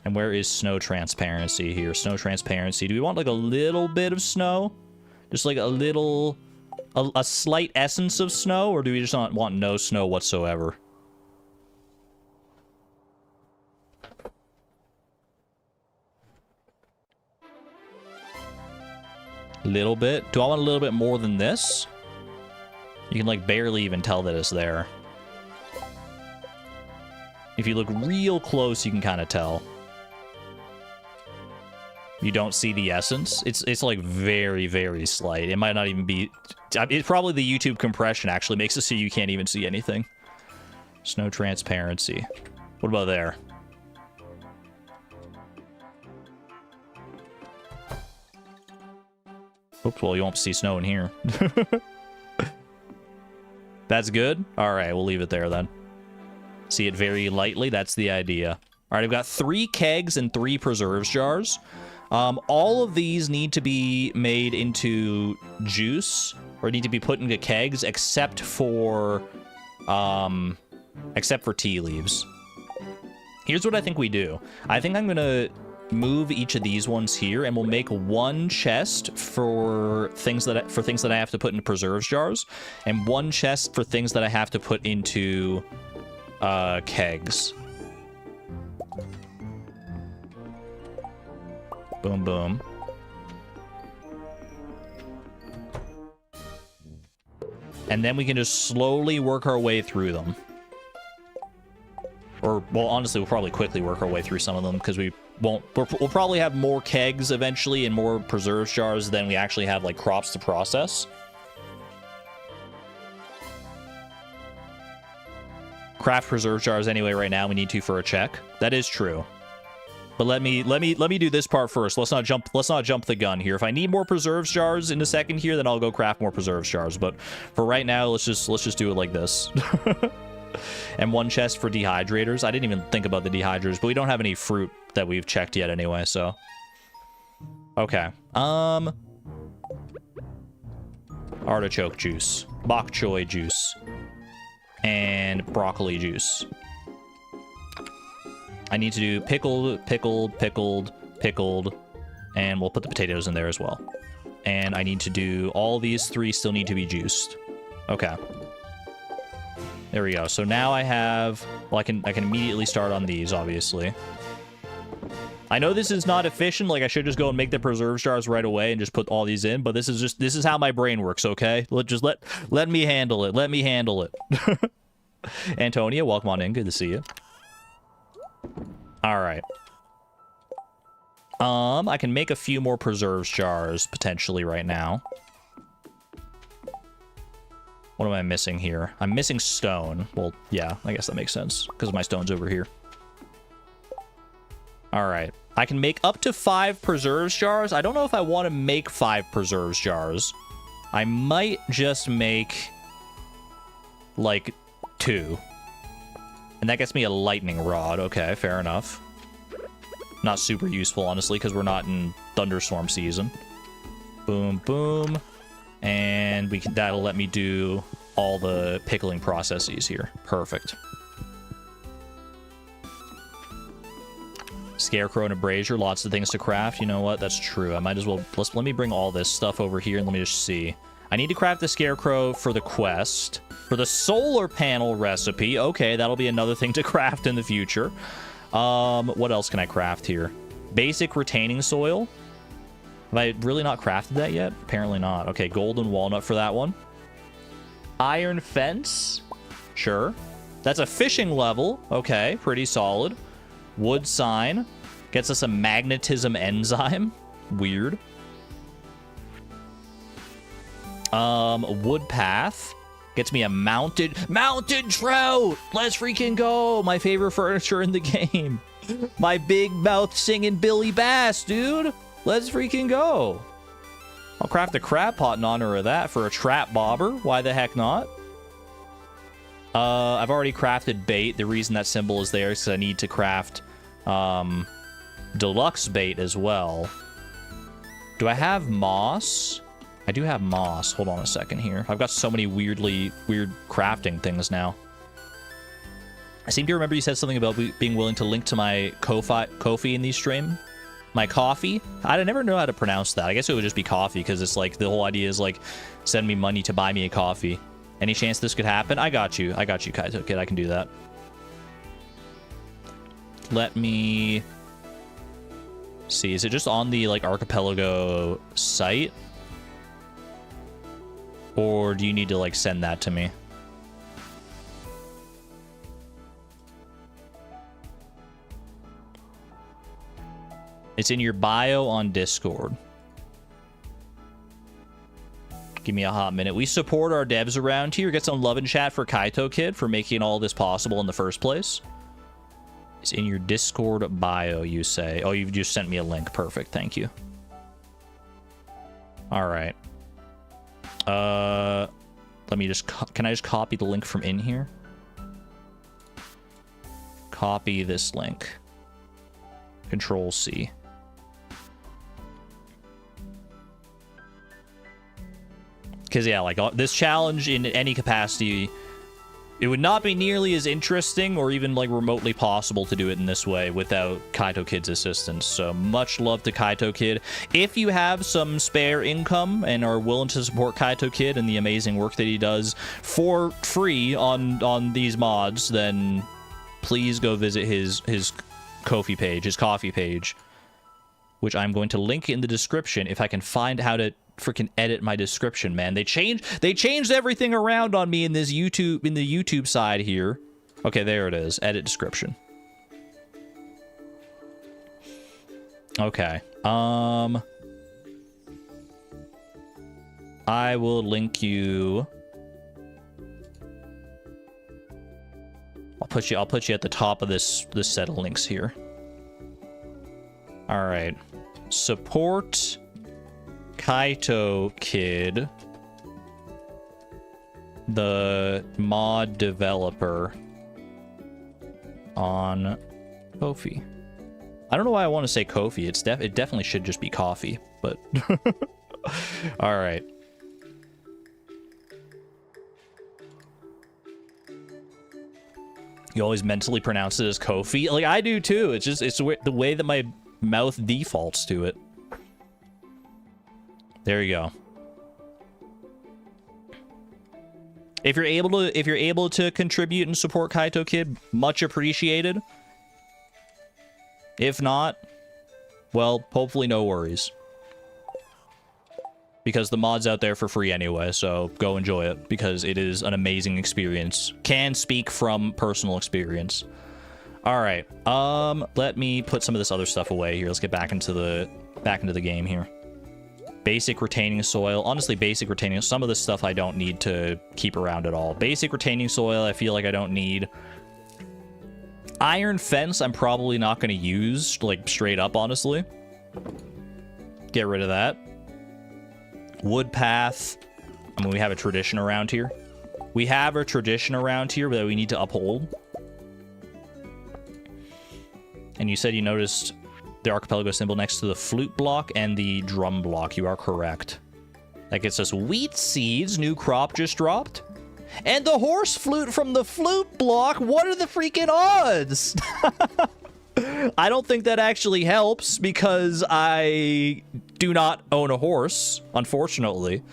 And where is snow transparency here? Snow transparency. Do we want like a little bit of snow? Just like a slight essence of snow? Or do we just not want no snow whatsoever? Little bit. Do I want a little bit more than this? You can like barely even tell that it's there. If you look real close, you can kind of tell. You don't see the essence. It's like very, very slight. It might not even be... It's probably the YouTube compression actually makes it so you can't even see anything. Snow transparency. What about there? Oops, well, you won't see snow in here. That's good? Alright, we'll leave it there then. See it very lightly, that's the idea. Alright, I've got 3 kegs and 3 preserves jars. All of these need to be made into juice, or need to be put into kegs, except for tea leaves. Here's what I think we do. I think I'm gonna move each of these ones here, and we'll make 1 chest for things that I have to put into preserves jars, and 1 chest for things that I have to put into kegs. Boom, boom. And then we can just slowly work our way through them. Or, well, honestly, we'll probably quickly work our way through some of them, because we'll probably have more kegs eventually and more preserves jars than we actually have, like, crops to process. Craft preserve jars anyway right now. We need to for a check. That is true. But let me do this part first. Let's not jump the gun here. If I need more preserves jars in a second here, then I'll go craft more preserves jars. But for right now, let's just do it like this. And 1 chest for dehydrators. I didn't even think about the dehydrators, but we don't have any fruit that we've checked yet anyway, so. Okay. Artichoke juice, bok choy juice, and broccoli juice. I need to do pickled, and we'll put the potatoes in there as well. And I need to do all these 3 still need to be juiced. Okay. There we go. So now I have, well, I can immediately start on these, obviously. I know this is not efficient, like I should just go and make the preserve jars right away and just put all these in, but this is how my brain works, okay? Let me handle it. Let me handle it. Antonia, welcome on in. Good to see you. All right. I can make a few more preserves jars potentially right now. What am I missing here? I'm missing stone. Well, yeah, I guess that makes sense because my stone's over here. All right. I can make up to 5 preserves jars. I don't know if I want to make 5 preserves jars. I might just make like 2. And that gets me a lightning rod. Okay, fair enough. Not super useful, honestly, because we're not in thunderstorm season. Boom, boom. And that'll let me do all the pickling processes here. Perfect. Scarecrow and a brazier, lots of things to craft. You know what? That's true. I might as well... Let me bring all this stuff over here and let me just see. I need to craft the scarecrow for the quest. For the solar panel recipe. Okay, that'll be another thing to craft in the future. What else can I craft here? Basic retaining soil. Have I really not crafted that yet? Apparently not. Okay, golden walnut for that one. Iron fence. Sure. That's a fishing level. Okay, pretty solid. Wood sign. Gets us a magnetism enzyme. Weird. Wood path. Gets me a mounted trout. Let's freaking go. My favorite furniture in the game. My big mouth singing Billy Bass, dude. Let's freaking go. I'll craft a crab pot in honor of that for a trap bobber. Why the heck not? I've already crafted bait. The reason that symbol is there is because I need to craft deluxe bait as well. Do I have moss? I do have moss. Hold on a second here. I've got so many weird crafting things now. I seem to remember you said something about being willing to link to my Ko-fi in the stream. My coffee? I never know how to pronounce that. I guess it would just be coffee because it's like the whole idea is like send me money to buy me a coffee. Any chance this could happen? I got you. I got you, Kaito Kid. I can do that. Let me see. Is it just on the like Archipelago site? Or do you need to like send that to me? It's in your bio on Discord. Give me a hot minute. We support our devs around here. Get some love and chat for Kaito Kid for making all this possible in the first place. It's in your Discord bio, you say. Oh, you've just sent me a link. Perfect. Thank you. All right. Let me just... Can I just copy the link from in here? Copy this link. Control C. Because, yeah, like, this challenge in any capacity, it would not be nearly as interesting or even, like, remotely possible to do it in this way without Kaito Kid's assistance. So, much love to Kaito Kid. If you have some spare income and are willing to support Kaito Kid and the amazing work that he does for free on these mods, then please go visit his Ko-fi page, his coffee page, which I'm going to link in the description if I can find how to freaking edit my description, man. They changed everything around on me in this YouTube, in the YouTube side here. Okay, there it is. Edit description. Okay. I will link you. I'll put you at the top of this set of links here. All right. Support Kaito Kid, the mod developer, on Ko-fi. I don't know why I want to say Ko-fi. It definitely should just be coffee, but all right. You always mentally pronounce it as Ko-fi. Like I do too. It's the way that my mouth defaults to it. There you go. If you're able to contribute and support Kaito Kid, much appreciated. If not, well, hopefully no worries. Because the mod's out there for free anyway, so go enjoy it because it is an amazing experience. Can speak from personal experience. All right. Let me put some of this other stuff away here. Let's get back into the game here. Basic retaining soil. Honestly, basic retaining... Some of this stuff I don't need to keep around at all. Basic retaining soil, I feel like I don't need. Iron fence, I'm probably not going to use, like, straight up, honestly. Get rid of that. Wood path. I mean, we have a tradition around here. We have a tradition around here that we need to uphold. And you said you noticed the archipelago symbol next to the flute block and the drum block. You are correct. That gets us wheat seeds. New crop just dropped. And the horse flute from the flute block. What are the freaking odds? I don't think that actually helps because I do not own a horse, unfortunately.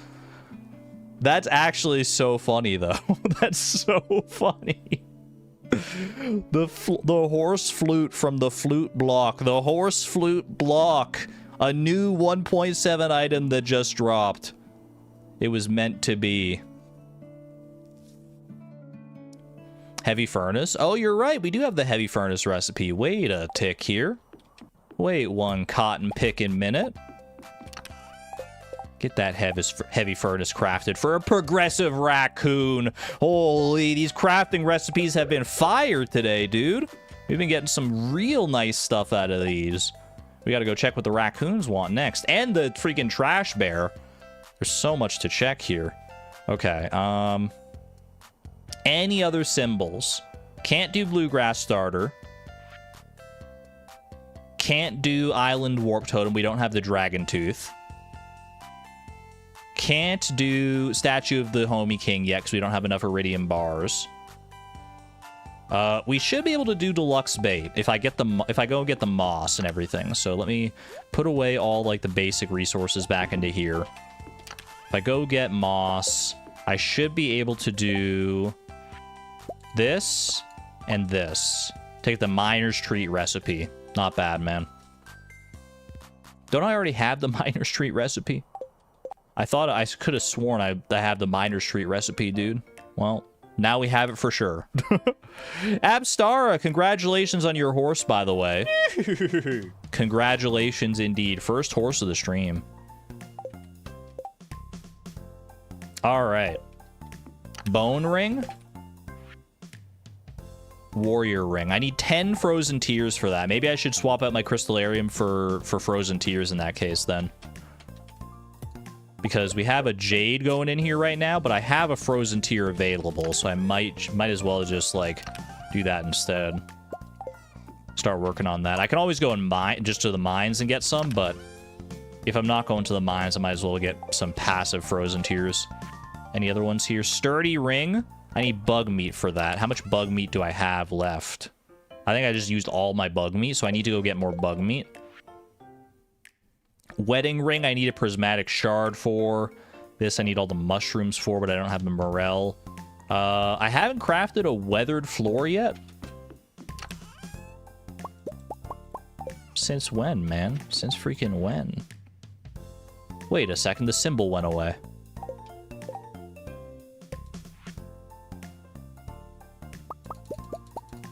That's actually so funny, though. That's so funny. The horse flute from the flute block. The horse flute block. A new 1.7 item that just dropped. It was meant to be. Heavy furnace. Oh, you're right. We do have the heavy furnace recipe. Wait a tick here. Wait one cotton picking minute. Get that heavy furnace crafted for a progressive raccoon. Holy, these crafting recipes have been fired today, dude. We've been getting some real nice stuff out of these. We gotta go check what the raccoons want next. And the freaking trash bear. There's so much to check here. Okay, any other symbols? Can't do bluegrass starter. Can't do island warp totem. We don't have the dragon tooth. Can't do statue of the homie king yet because we don't have enough iridium bars. We should be able to do deluxe bait if I go get the moss and everything. So let me put away all like the basic resources back into here. If I go get moss, I should be able to do this and this. Take the miner's treat recipe. Not bad, man. Don't I already have the miner's treat recipe? I thought I could have sworn I have the miner's treat recipe, dude. Well, now we have it for sure. Abstara, congratulations on your horse, by the way. Congratulations indeed. First horse of the stream. All right. Bone ring. Warrior ring. I need 10 frozen tears for that. Maybe I should swap out my crystallarium for frozen tears in that case then. Because we have a jade going in here right now, but I have a frozen tear available, so I might as well just like do that instead. Start working on that. I can always go and mine just to the mines and get some, but if I'm not going to the mines, I might as well get some passive frozen tears. Any other ones here? Sturdy ring. I need bug meat for that. How much bug meat do I have left? I think I just used all my bug meat, so I need to go get more bug meat. Wedding ring, I need a prismatic shard for. This I need all the mushrooms for, but I don't have the morel. I haven't crafted a weathered floor yet. Since when, man? Since freaking when? Wait a second, the symbol went away.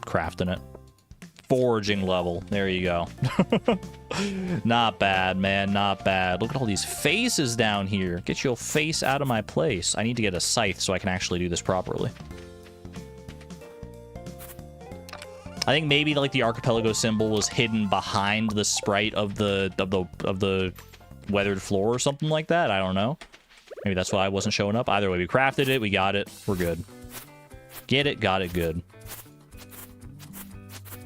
Crafting it. Foraging level. There you go. Not bad, man. Not bad. Look at all these faces down here. Get your face out of my place. I need to get a scythe so I can actually do this properly. I think maybe like the archipelago symbol was hidden behind the sprite of the weathered floor or something like that. I don't know. Maybe that's why I wasn't showing up. Either way, we crafted it. We got it. We're good. Get it. Got it. Good.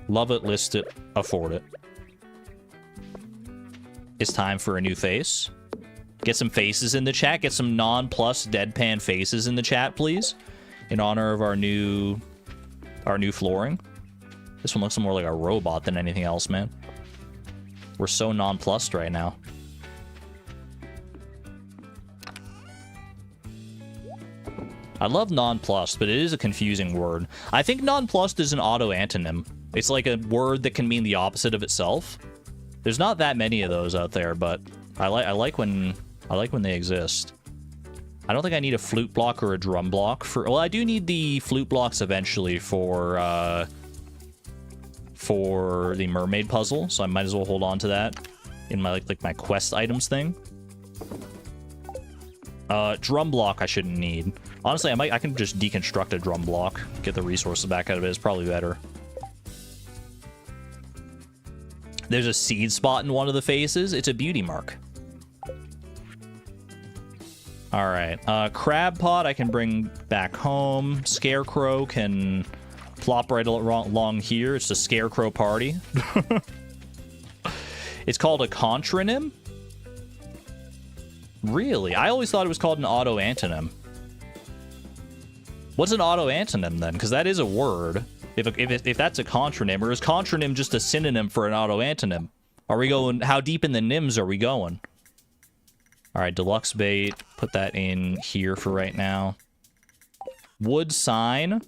Love it, list it, afford it. It's time for a new face. Get some faces in the chat. Get some non-plus deadpan faces in the chat, please. In honor of our new flooring. This one looks more like a robot than anything else, man. We're so nonplussed right now. I love nonplussed, but it is a confusing word. I think nonplussed is an auto-antonym. It's like a word that can mean the opposite of itself. There's not that many of those out there, but I like when they exist. I don't think I need a flute block or a drum block for. Well, I do need the flute blocks eventually for the mermaid puzzle, so I might as well hold on to that in my like my quest items thing. Drum block I shouldn't need. Honestly, I can just deconstruct a drum block, get the resources back out of it. It's probably better. There's a seed spot in one of the faces. It's a beauty mark. All right. Crab pot I can bring back home. Scarecrow can plop right along here. It's the Scarecrow party. It's called a contronym? Really? I always thought it was called an auto-antonym. What's an auto-antonym then? Because that is a word. If that's a contronym, or is contronym just a synonym for an auto-antonym? Are we going... How deep in the nims are we going? All right, deluxe bait. Put that in here for right now. Wood sign.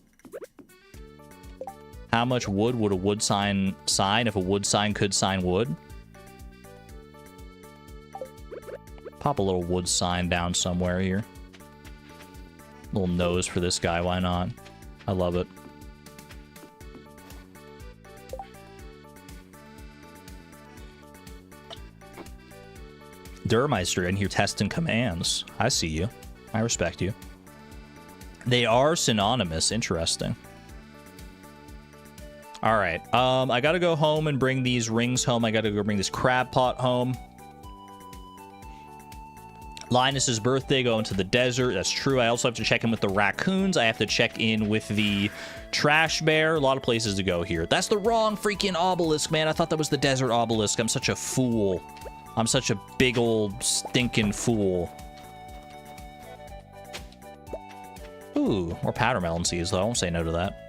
How much wood would a wood sign if a wood sign could sign wood? Pop a little wood sign down somewhere here. Little nose for this guy, why not? I love it. Durmeister in here testing commands. I see you. I respect you. They are synonymous. Interesting. All right. I gotta go home and bring these rings home. I gotta go bring this crab pot home. Linus's birthday, going to the desert. That's true. I also have to check in with the raccoons. I have to check in with the trash bear. A lot of places to go here. That's the wrong freaking obelisk, man. I thought that was the desert obelisk. I'm such a fool. I'm such a big old stinking fool. Ooh, more powder melon seeds, though. I won't say no to that.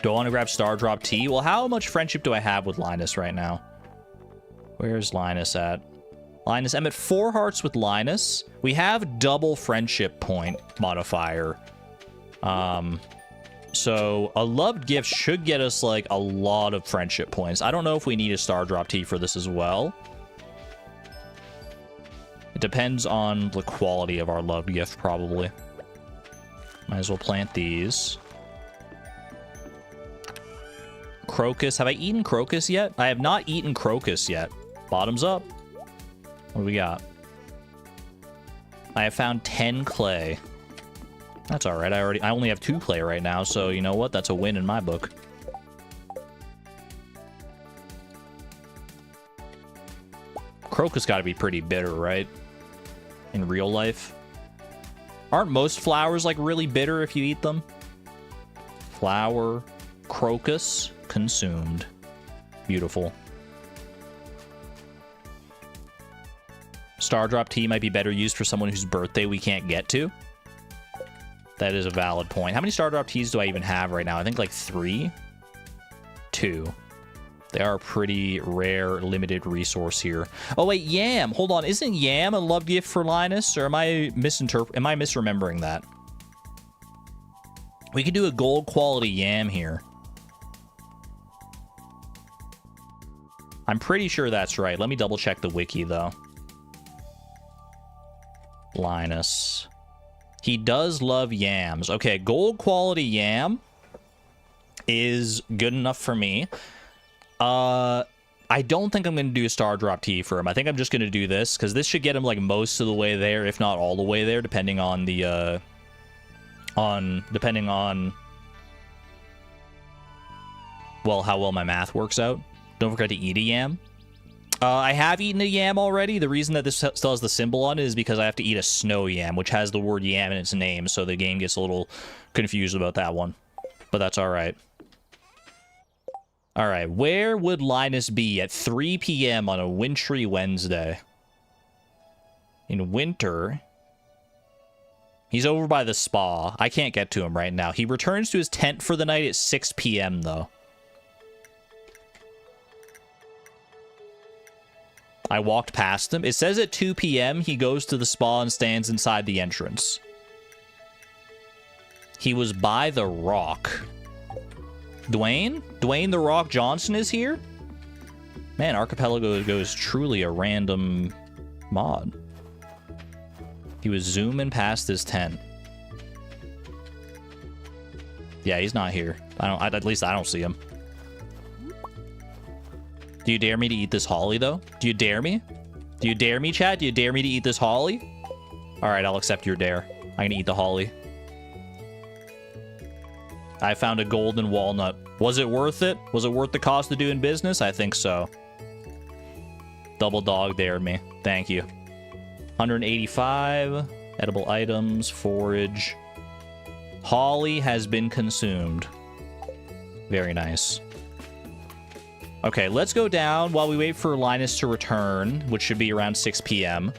Do I want to grab Star Drop Tea? Well, how much friendship do I have with Linus right now? Where's Linus at? Linus, I'm at 4 hearts with Linus. We have double friendship point modifier. So a loved gift should get us like a lot of friendship points. I don't know if we need a Star Drop Tea for this as well. It depends on the quality of our loved gift, probably. Might as well plant these. Crocus. Have I eaten crocus yet? I have not eaten crocus yet. Bottoms up. What do we got? I have found 10 clay. That's all right. I only have 2 clay right now, so you know what? That's a win in my book. Crocus got to be pretty bitter, right? In real life. Aren't most flowers like really bitter if you eat them? Flower, crocus, consumed. Beautiful. Star Drop Tea might be better used for someone whose birthday we can't get to. That is a valid point. How many Star Drop Teas do I even have right now? I think like 3? 2. They are a pretty rare, limited resource here. Oh, wait, yam. Hold on. Isn't yam a love gift for Linus? Or am I misremembering that? We could do a gold quality yam here. I'm pretty sure that's right. Let me double check the wiki, though. Linus. He does love yams. Okay, gold quality yam is good enough for me. I don't think I'm going to do a Star Drop Tea for him. I think I'm just going to do this, because this should get him, like, most of the way there, if not all the way there, depending on the, depending on, well, how well my math works out. Don't forget to eat a yam. I have eaten a yam already. The reason that this still has the symbol on it is because I have to eat a snow yam, which has the word yam in its name, so the game gets a little confused about that one. But that's all right. All right, where would Linus be at 3 p.m. on a wintry Wednesday? In winter, he's over by the spa. I can't get to him right now. He returns to his tent for the night at 6 p.m., though. I walked past him. It says at 2 p.m. he goes to the spa and stands inside the entrance. He was by the rock. Dwayne? Dwayne The Rock Johnson is here? Man, Archipelago is truly a random mod. He was zooming past his tent. Yeah, he's not here. At least I don't see him. Do you dare me to eat this holly, though? Do you dare me? Do you dare me, chat? Do you dare me to eat this holly? All right, I'll accept your dare. I'm gonna eat the holly. I found a golden walnut. Was it worth it? Was it worth the cost of doing business? I think so. Double dog dared me. Thank you. 185. Edible items, forage. Holly has been consumed. Very nice. Okay, let's go down while we wait for Linus to return, which should be around 6 p.m.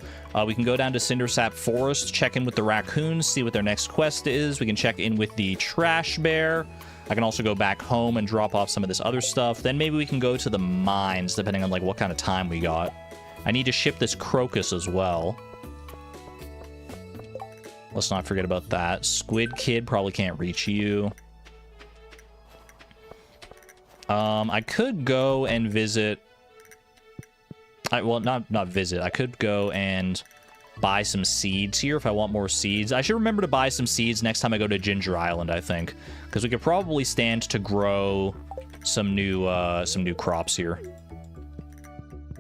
We can go down to Cindersap Forest, check in with the raccoons, see what their next quest is. We can check in with the trash bear. I can also go back home and drop off some of this other stuff. Then maybe we can go to the mines, depending on like what kind of time we got. I need to ship this crocus as well. Let's not forget about that. Squid Kid probably can't reach you. I could go and visit... well, not visit. I could go and buy some seeds here if I want more seeds. I should remember to buy some seeds next time I go to Ginger Island, I think. Because we could probably stand to grow some new crops here.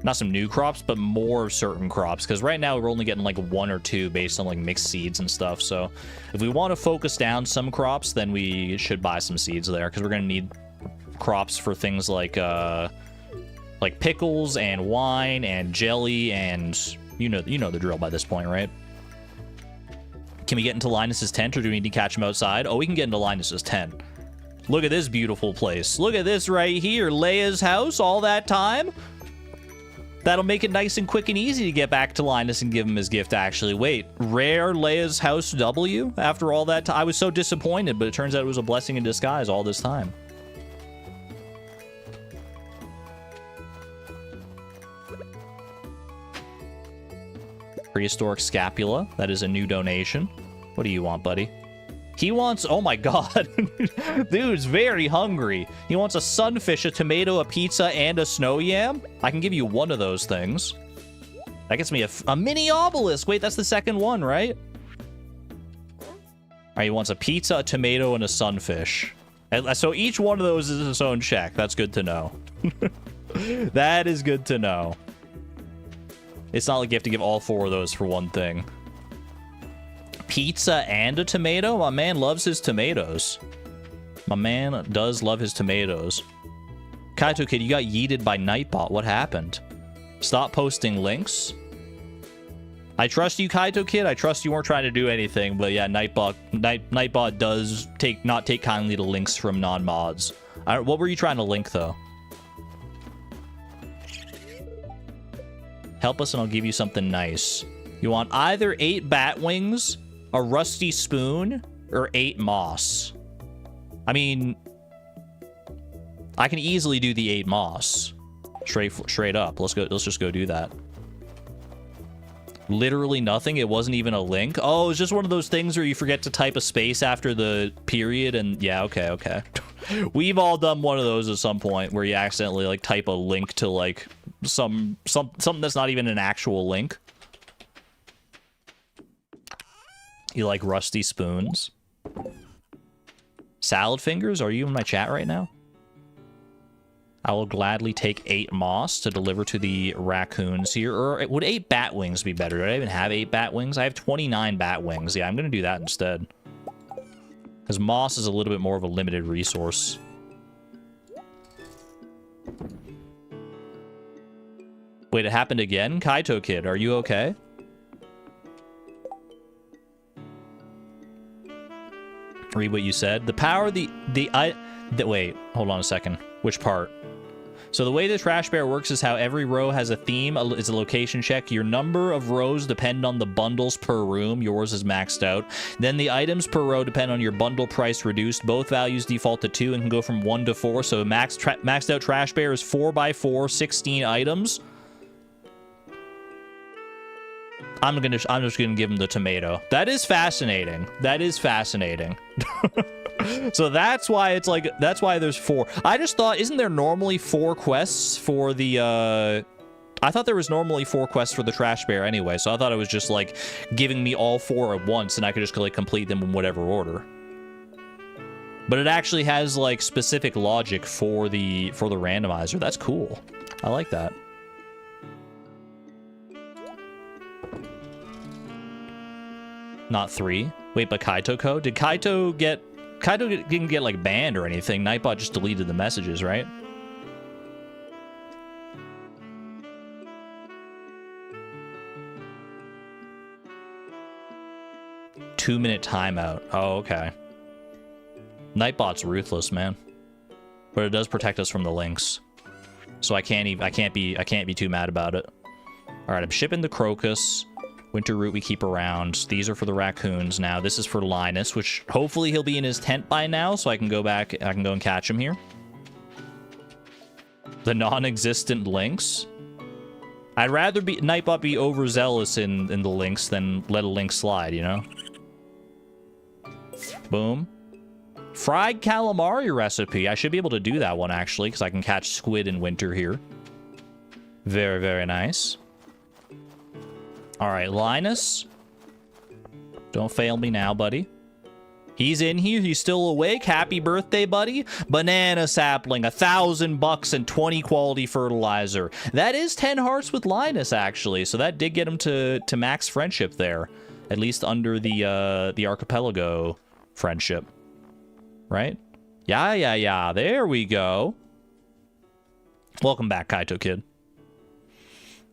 Not some new crops, but more certain crops. Because right now we're only getting like 1 or 2 based on like mixed seeds and stuff. So if we want to focus down some crops, then we should buy some seeds there. Because we're going to need crops for things like pickles and wine and jelly and you know the drill by this point, right? Can we get into Linus's tent or do we need to catch him outside? Oh, we can get into Linus's tent. Look at this beautiful place. Look at this right here. Leia's house all that time. That'll make it nice and quick and easy to get back to Linus and give him his gift, actually. Wait, rare Leia's house W after all that time? I was so disappointed, but it turns out it was a blessing in disguise all this time. Prehistoric scapula. That is a new donation. What do you want, buddy? He wants... Oh my god. Dude's very hungry. He wants a sunfish, a tomato, a pizza, and a snow yam. I can give you one of those things. That gets me a mini obelisk. Wait, that's the second one, right? Alright, he wants a pizza, a tomato, and a sunfish. And so each one of those is its own check. That's good to know. That is good to know. It's not like you have to give all 4 of those for one thing. Pizza and a tomato? My man loves his tomatoes. My man does love his tomatoes. Kaito Kid, you got yeeted by Nightbot. What happened? Stop posting links. I trust you, Kaito Kid. I trust you weren't trying to do anything. But yeah, Nightbot does not take kindly to links from non-mods. What were you trying to link, though? Help us and I'll give you something nice. You want either 8 bat wings, a rusty spoon, or 8 moss. I mean, I can easily do the 8 moss. Straight up. Let's just go do that. Literally nothing. It wasn't even a link. Oh, it's just one of those things where you forget to type a space after the period and yeah, okay. We've all done one of those at some point where you accidentally like type a link to like something that's not even an actual link. You like rusty spoons? Salad fingers? Are you in my chat right now? I will gladly take 8 moss to deliver to the raccoons here. Or would 8 bat wings be better? Do I even have 8 bat wings? I have 29 bat wings. Yeah, I'm going to do that instead. Because moss is a little bit more of a limited resource. Wait, it happened again? Kaito Kid, are you okay? Read what you said. The power, wait, hold on a second. Which part? So the way the trash bear works is how every row has a theme, is a location check. Your number of rows depend on the bundles per room. Yours is maxed out. Then the items per row depend on your bundle price reduced. Both values default to 2 and can go from 1 to 4. So maxed out trash bear is 4x4, 16 items. I'm just gonna give him the tomato. That is fascinating. That is fascinating. So that's why it's like, that's why there's 4. I just thought, isn't there normally 4 quests for the, I thought there was normally 4 quests for the trash bear anyway, so I thought it was just like giving me all 4 at once and I could just like complete them in whatever order. But it actually has like specific logic for the randomizer. That's cool. I like that. Not 3. Wait, but Kaito-ko? Did Kaito didn't get like banned or anything. Nightbot just deleted the messages, right? 2-minute timeout. Oh, okay. Nightbot's ruthless, man. But it does protect us from the lynx. So I can't be too mad about it. Alright, I'm shipping the crocus. Winter root we keep around. These are for the raccoons now. This is for Linus, which hopefully he'll be in his tent by now, so I can go back, I can go and catch him here. The non-existent lynx. I'd rather be Nightbot be overzealous in the lynx than let a lynx slide, you know? Boom. Fried calamari recipe. I should be able to do that one, actually, because I can catch squid in winter here. Very, very nice. All right, Linus. Don't fail me now, buddy. He's in here. He's still awake. Happy birthday, buddy. Banana sapling, $1,000 and 20 quality fertilizer. That is 10 hearts with Linus, actually. So that did get him to max friendship there. At least under the Archipelago friendship. Right? Yeah. There we go. Welcome back, Kaito Kid.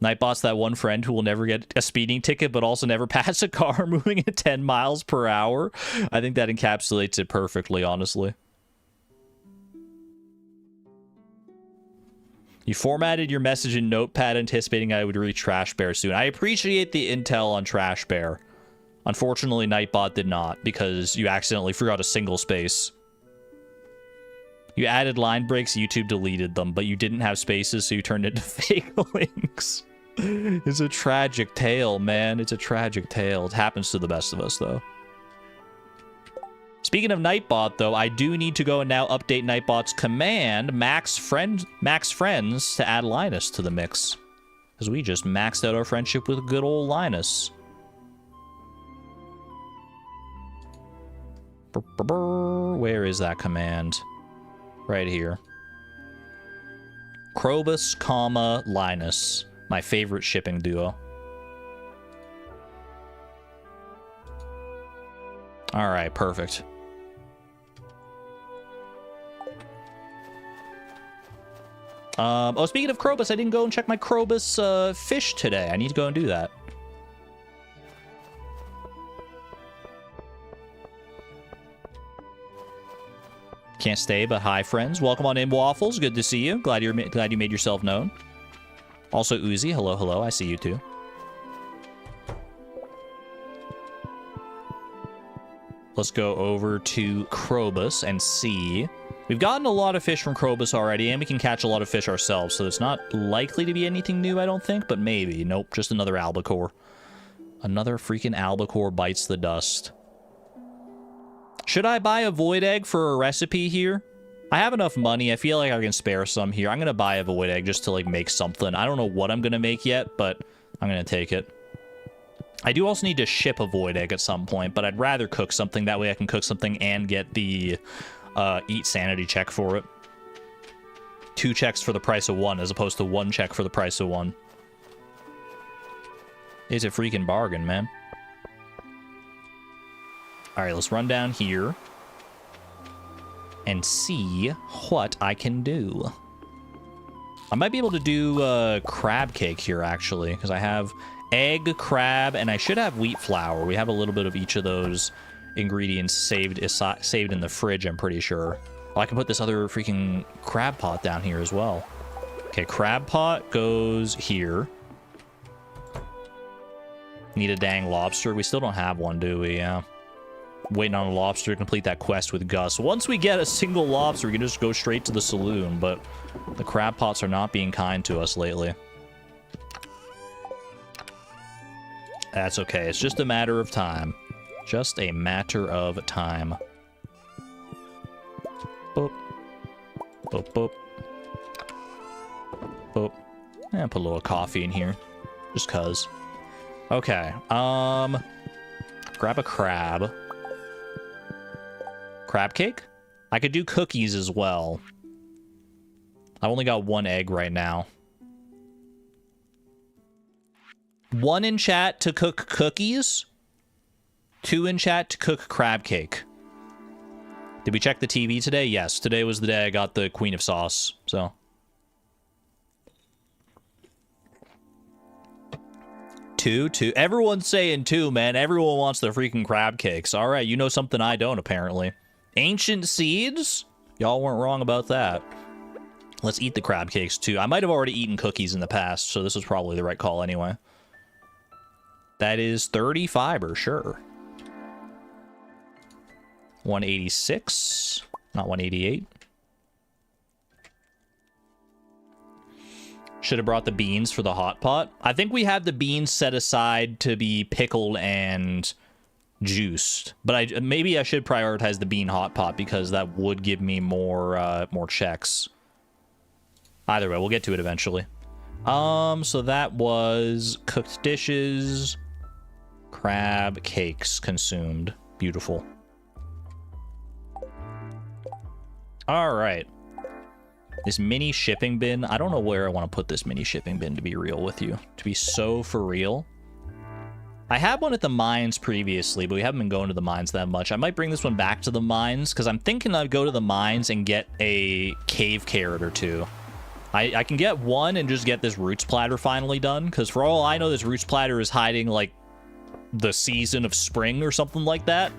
Nightbot's that one friend who will never get a speeding ticket, but also never pass a car moving at 10 miles per hour. I think that encapsulates it perfectly, honestly. You formatted your message in Notepad anticipating I would reach Trash Bear soon. I appreciate the intel on Trash Bear. Unfortunately, Nightbot did not, because you accidentally forgot a single space. You added line breaks, YouTube deleted them, but you didn't have spaces, so you turned into fake links. It's a tragic tale, man. It's a tragic tale. It happens to the best of us, though. Speaking of Nightbot, though, I do need to go and now update Nightbot's command, max friends, to add Linus to the mix. Because we just maxed out our friendship with good old Linus. Where is that command? Right here. Krobus, Linus. My favorite shipping duo. Alright, perfect. Oh, speaking of Krobus, I didn't go and check my Krobus fish today. I need to go and do that. Can't stay, but hi, friends. Welcome on in, Waffles. Good to see you. Glad you made yourself known. Also, Uzi. Hello. I see you, too. Let's go over to Krobus and see. We've gotten a lot of fish from Krobus already, and we can catch a lot of fish ourselves, so it's not likely to be anything new, I don't think, but maybe. Nope, just another albacore. Another freaking albacore bites the dust. Should I buy a void egg for a recipe here? I have enough money. I feel like I can spare some here. I'm going to buy a void egg just to, like, make something. I don't know what I'm going to make yet, but I'm going to take it. I do also need to ship a void egg at some point, but I'd rather cook something. That way I can cook something and get the eat sanity check for it. 2 checks for the price of 1 as opposed to 1 check for the price of 1. It's a freaking bargain, man. All right, let's run down here and see what I can do. I might be able to do crab cake here, actually, because I have egg, crab, and I should have wheat flour. We have a little bit of each of those ingredients saved in the fridge, I'm pretty sure. Oh, I can put this other freaking crab pot down here as well. Okay, crab pot goes here. Need a dang lobster. We still don't have one, do we? Yeah. Waiting on a lobster to complete that quest with Gus. Once we get a single lobster, we can just go straight to the saloon, but the crab pots are not being kind to us lately. That's okay. It's just a matter of time. Just a matter of time. Boop. Boop, boop. Boop. And put a little coffee in here. Just cuz. Okay. Grab a crab. Crab cake? I could do cookies as well. I've only got 1 egg right now. 1 in chat to cook cookies. 2 in chat to cook crab cake. Did we check the TV today? Yes. Today was the day I got the Queen of Sauce, so. two. Everyone's saying two, man. Everyone wants the freaking crab cakes. All right, you know something I don't, apparently. Ancient seeds? Y'all weren't wrong about that. Let's eat the crab cakes, too. I might have already eaten cookies in the past, so this was probably the right call anyway. That is 30 fiber, sure. 186, not 188. Should have brought the beans for the hot pot. I think we have the beans set aside to be pickled and juiced, but maybe I should prioritize the bean hot pot because that would give me more checks. Either way, we'll get to it eventually. So that was cooked dishes, crab cakes consumed. Beautiful. All right. This mini shipping bin, I don't know where I want to put this mini shipping bin, to be real with you. To be so for real. I had one at the mines previously, but we haven't been going to the mines that much. I might bring this one back to the mines, because I'm thinking I'd go to the mines and get a cave carrot or two. I can get one and just get this roots platter finally done, because for all I know, this roots platter is hiding, like, the season of spring or something like that.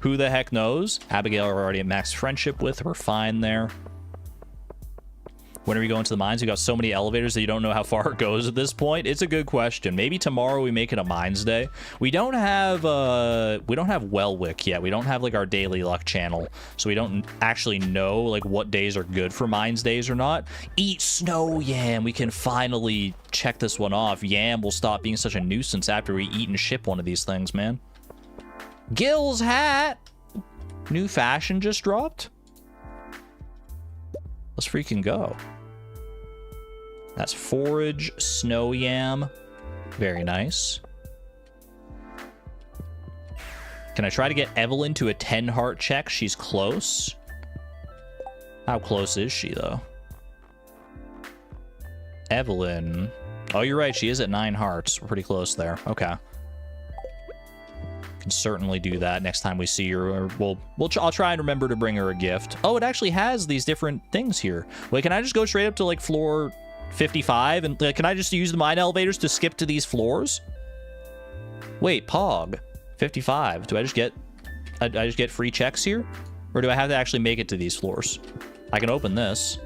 Who the heck knows? Abigail we're already at max friendship with. We're fine there. When are we going to the mines? We got so many elevators that you don't know how far it goes at this point. It's a good question. Maybe tomorrow we make it a mines day. We don't have Wellwick yet. We don't have like our daily luck channel, so we don't actually know like what days are good for mines days or not. Eat snow yam. We can finally check this one off. Yam will stop being such a nuisance after we eat and ship one of these things, man. Gil's hat. New fashion just dropped. Let's freaking go. That's forage, snow yam. Very nice. Can I try to get Evelyn to a 10 heart check? She's close. How close is she, though? Evelyn. Oh, you're right. She is at 9 hearts. We're pretty close there. Okay. Can certainly do that next time we see her. I'll try and remember to bring her a gift. Oh, it actually has these different things here. Wait, can I just go straight up to like floor 55 and like, can I just use the mine elevators to skip to these floors? Wait, Pog 55. Do I just get free checks here, or do I have to actually make it to these floors? I can open this.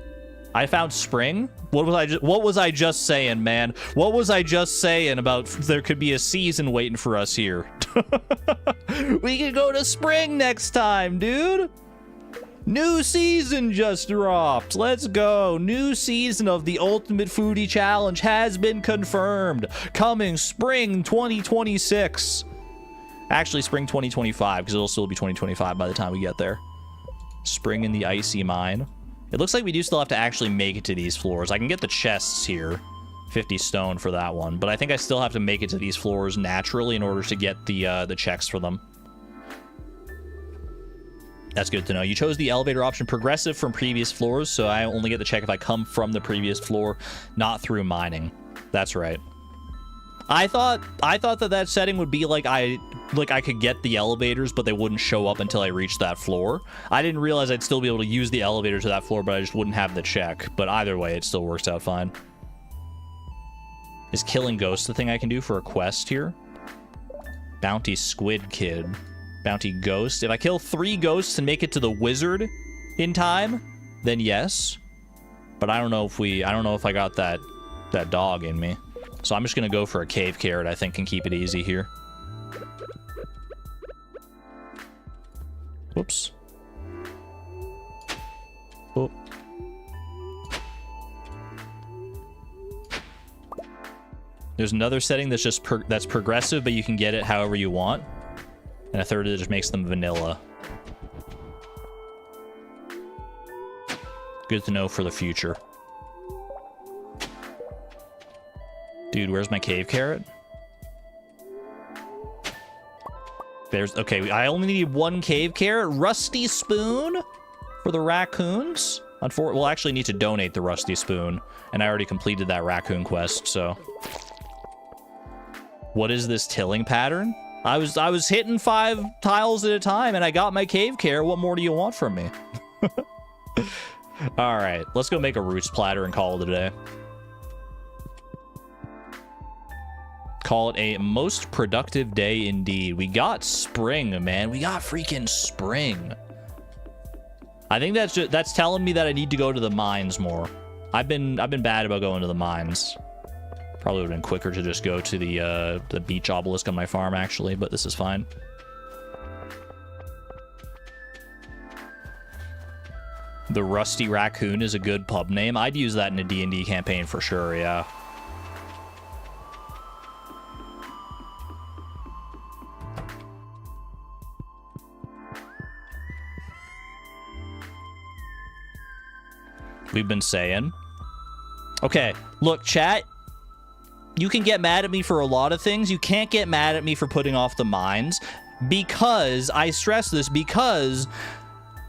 I found spring. What was I just saying, man? What was I just saying about there could be a season waiting for us here? We can go to spring next time, dude. New season just dropped. Let's go. New season of the Ultimate Foodie Challenge has been confirmed. Coming spring 2026. Actually, spring 2025, because it'll still be 2025 by the time we get there. Spring in the icy mine. It looks like we do still have to actually make it to these floors. I can get the chests here. 50 stone for that one. But I think I still have to make it to these floors naturally in order to get the checks for them. That's good to know. You chose the elevator option progressive from previous floors, so I only get the check if I come from the previous floor, not through mining. That's right. I thought that setting would be like I could get the elevators, but they wouldn't show up until I reached that floor. I didn't realize I'd still be able to use the elevator to that floor, but I just wouldn't have the check. But either way, it still works out fine. Is killing ghosts the thing I can do for a quest here? Bounty Squid Kid. Bounty Ghost. If I kill 3 ghosts and make it to the wizard in time, then yes. But I don't know if I got that dog in me. So I'm just gonna go for a cave carrot, I think, and keep it easy here. Whoops. Oh. There's another setting that's just that's progressive, but you can get it however you want. And a third that just makes them vanilla. Good to know for the future. Dude, where's my cave carrot? There's... Okay, I only need 1 cave carrot. Rusty spoon for the raccoons. We'll actually need to donate the rusty spoon. And I already completed that raccoon quest, so... What is this tilling pattern? I was hitting 5 tiles at a time, and I got my cave carrot. What more do you want from me? All right, let's go make a roots platter and call it a day. Call it a most productive day indeed. We got spring, man. We got freaking spring. I think that's telling me that I need to go to the mines more. I've been bad about going to the mines. Probably would have been quicker to just go to the beach obelisk on my farm, actually, but this is fine. The Rusty Raccoon is a good pub name. I'd use that in a D&D campaign for sure, yeah. We've been saying. Okay, look, chat. You can get mad at me for a lot of things. You can't get mad at me for putting off the mines. Because, I stress this, because...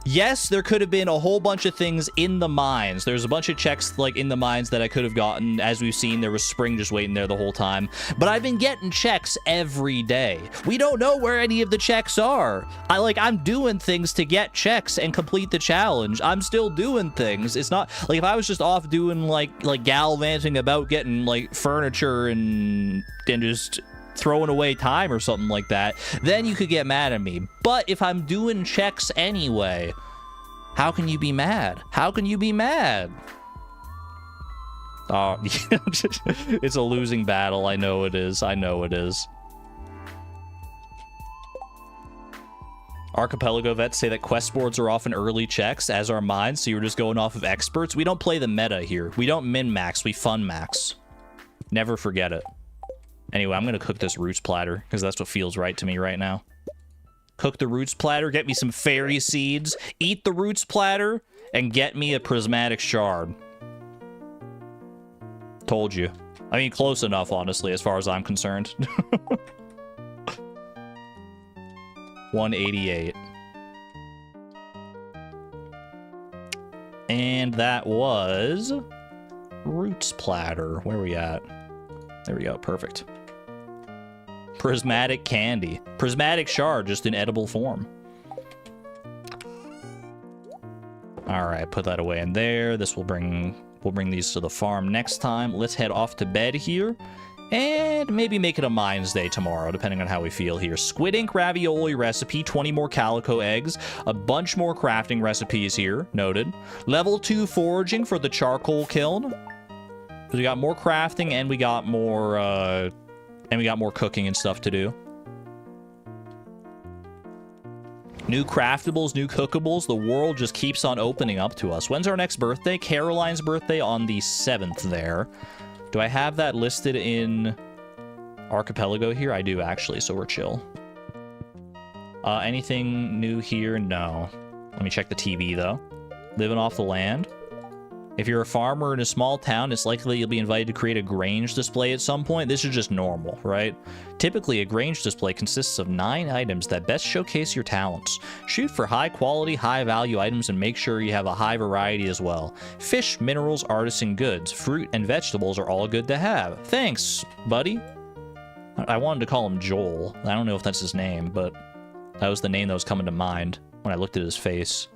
yes, there could have been a whole bunch of things in the mines. There's a bunch of checks, like, in the mines that I could have gotten. As we've seen, there was spring just waiting there the whole time. But I've been getting checks every day. We don't know where any of the checks are. I'm doing things to get checks and complete the challenge. I'm still doing things. It's not, like, if I was just off doing, like gallivanting about getting, like, furniture and just... throwing away time or something like that, then you could get mad at me. But if I'm doing checks anyway, how can you be mad? How can you be mad? Oh, it's a losing battle. I know it is. I know it is. Archipelago vets say that quest boards are often early checks, as are mine, so you're just going off of experts. We don't play the meta here. We don't min-max, we fun-max. Never forget it. Anyway, I'm going to cook this roots platter, because that's what feels right to me right now. Cook the roots platter, get me some fairy seeds, eat the roots platter, and get me a prismatic shard. Told you. I mean, close enough, honestly, as far as I'm concerned. 188. And that was... roots platter. Where are we at? There we go, perfect. Prismatic candy. Prismatic shard, just in edible form. Alright, put that away in there. This will bring... we'll bring these to the farm next time. Let's head off to bed here. And maybe make it a Mines Day tomorrow, depending on how we feel here. Squid ink ravioli recipe, 20 more calico eggs, a bunch more crafting recipes here, noted. Level 2 foraging for the charcoal kiln. We got more crafting and we got more cooking and stuff to do. New craftables, new cookables. The world just keeps on opening up to us. When's our next birthday? Caroline's birthday on the 7th there. Do I have that listed in Archipelago here? I do, actually, so we're chill. Anything new here? No. Let me check the TV, though. Living off the land. If you're a farmer in a small town, it's likely you'll be invited to create a Grange display at some point. This is just normal, right? Typically, a Grange display consists of 9 items that best showcase your talents. Shoot for high-quality, high-value items and make sure you have a high variety as well. Fish, minerals, artisan goods, fruit, and vegetables are all good to have. Thanks, buddy. I wanted to call him Joel. I don't know if that's his name, but that was the name that was coming to mind when I looked at his face.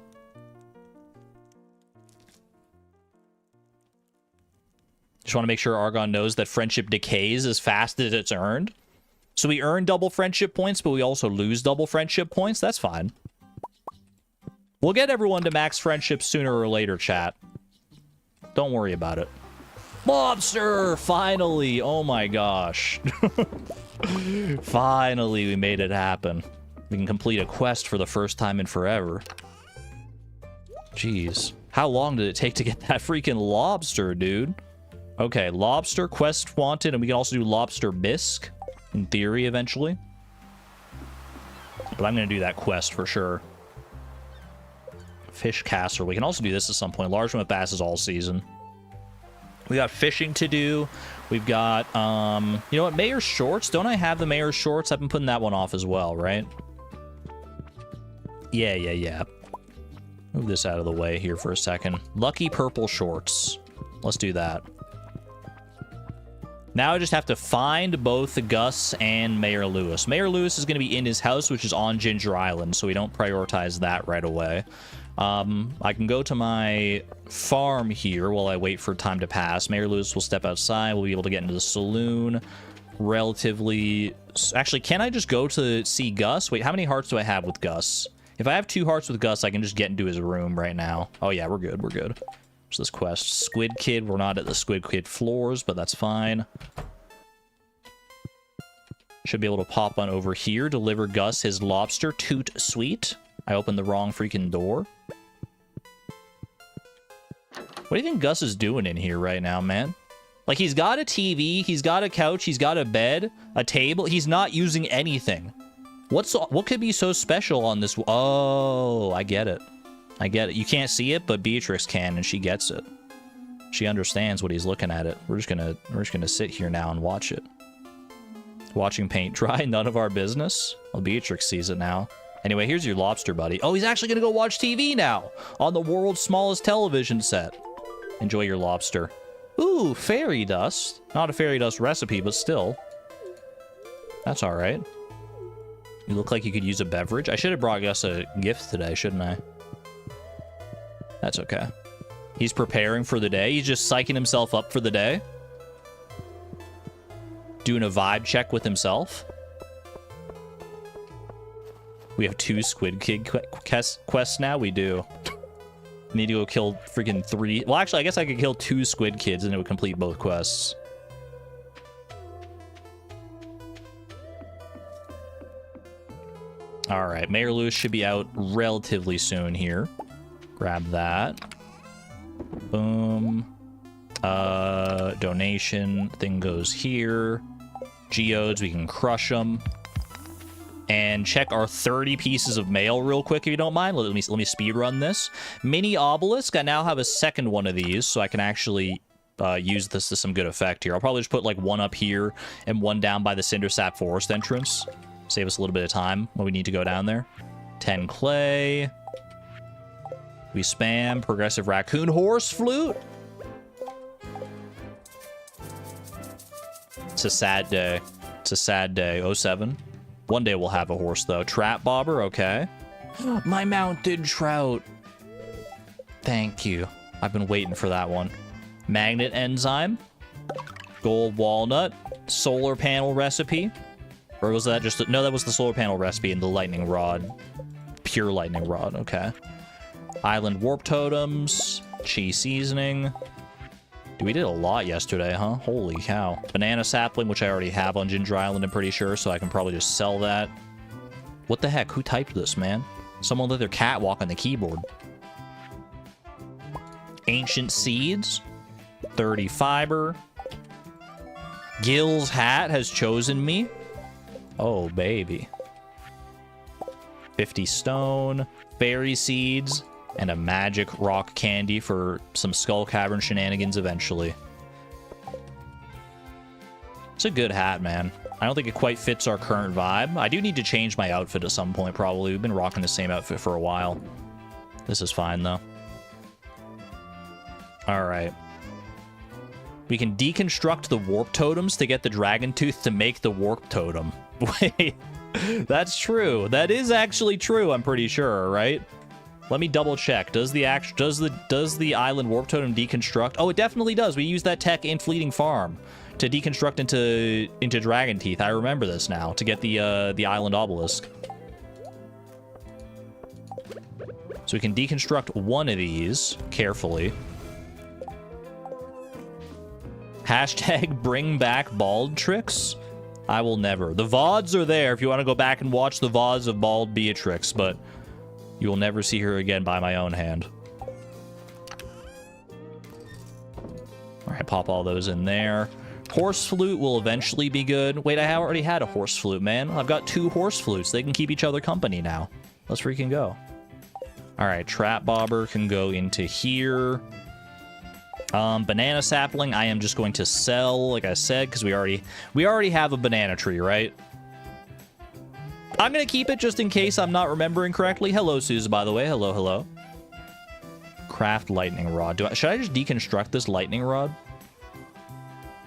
Just want to make sure Argon knows that friendship decays as fast as it's earned. So we earn double friendship points, but we also lose double friendship points. That's fine. We'll get everyone to max friendship sooner or later, chat. Don't worry about it. Lobster! Finally! Oh my gosh. Finally, we made it happen. We can complete a quest for the first time in forever. Jeez. How long did it take to get that freaking lobster, dude? Okay, lobster, quest wanted, and we can also do lobster bisque, in theory, eventually. But I'm going to do that quest for sure. Fish casserole. We can also do this at some point. Largemouth bass is all season. We got fishing to do. We've got, you know what, Mayor's Shorts? Don't I have the Mayor's Shorts? I've been putting that one off as well, right? Yeah. Move this out of the way here for a second. Lucky Purple Shorts. Let's do that. Now I just have to find both Gus and Mayor Lewis. Mayor Lewis is going to be in his house, which is on Ginger Island, so we don't prioritize that right away. I can go to my farm here while I wait for time to pass. Mayor Lewis will step outside. We'll be able to get into the saloon. relatively... Actually, can I just go to see Gus? Wait, how many hearts do I have with Gus? If I have 2 hearts with Gus, I can just get into his room right now. Oh, yeah, we're good. We're good. So this quest. Squid Kid. We're not at the Squid Kid floors, but that's fine. Should be able to pop on over here. Deliver Gus his lobster toot sweet. I opened the wrong freaking door. What do you think Gus is doing in here right now, man? Like, he's got a TV, he's got a couch, he's got a bed, a table. He's not using anything. What could be so special on this? Oh, I get it. I get it. You can't see it, but Beatrix can, and she gets it. She understands what he's looking at it. We're just gonna sit here now and watch it. Watching paint dry, none of our business. Well, Beatrix sees it now. Anyway, here's your lobster buddy. Oh, he's actually gonna go watch TV now on the world's smallest television set. Enjoy your lobster. Ooh, fairy dust. Not a fairy dust recipe, but still. That's all right. You look like you could use a beverage. I should have brought Gus a gift today, shouldn't I? That's okay. He's preparing for the day. He's just psyching himself up for the day. Doing a vibe check with himself. We have 2 Squid Kid quests now. We do. Need to go kill freaking 3. Well, actually, I guess I could kill 2 Squid Kids and it would complete both quests. All right, Mayor Lewis should be out relatively soon here. Grab that. Boom. Donation thing goes here. Geodes, we can crush them. And check our 30 pieces of mail real quick, if you don't mind. Let me speed run this. Mini obelisk. I now have a second one of these, so I can actually use this to some good effect here. I'll probably just put like 1 up here and 1 down by the Cindersap Forest entrance. Save us a little bit of time when we need to go down there. 10 clay. We spam progressive raccoon horse flute. It's a sad day. It's a sad day. 07. One day we'll have a horse, though. Trap bobber, okay. My mounted trout. Thank you. I've been waiting for that one. Magnet enzyme. Gold walnut. Solar panel recipe. Or was that just... No, that was the solar panel recipe and the lightning rod. Pure lightning rod, okay. Island warp totems. Cheese seasoning. Dude, we did a lot yesterday, huh? Holy cow. Banana sapling, which I already have on Ginger Island, I'm pretty sure, so I can probably just sell that. What the heck? Who typed this, man? Someone let their cat walk on the keyboard. Ancient seeds. 30 fiber. Gil's hat has chosen me. Oh, baby. 50 stone. Fairy seeds. And a magic rock candy for some Skull Cavern shenanigans eventually. It's a good hat, man. I don't think it quite fits our current vibe. I do need to change my outfit at some point, probably. We've been rocking the same outfit for a while. This is fine, though. Alright. We can deconstruct the warp totems to get the dragon tooth to make the warp totem. Wait, that's true. That is actually true, I'm pretty sure, right? Let me double check. Does the island warp totem deconstruct? Oh, it definitely does. We use that tech in Fleeting Farm to deconstruct into dragon teeth. I remember this now to get the island obelisk. So we can deconstruct one of these carefully. Hashtag bring back bald tricks. I will never. The VODs are there if you want to go back and watch the VODs of bald Beatrix, but you will never see her again by my own hand. All right, pop all those in there. Horse flute will eventually be good. Wait, I already had a horse flute, man. I've got 2 horse flutes. They can keep each other company now. Let's freaking go. All right, trap bobber can go into here. Banana sapling, I am just going to sell, like I said, because we already have a banana tree, right? I'm going to keep it just in case I'm not remembering correctly. Hello, Suze, by the way. Hello, hello. Craft lightning rod. Should I just deconstruct this lightning rod?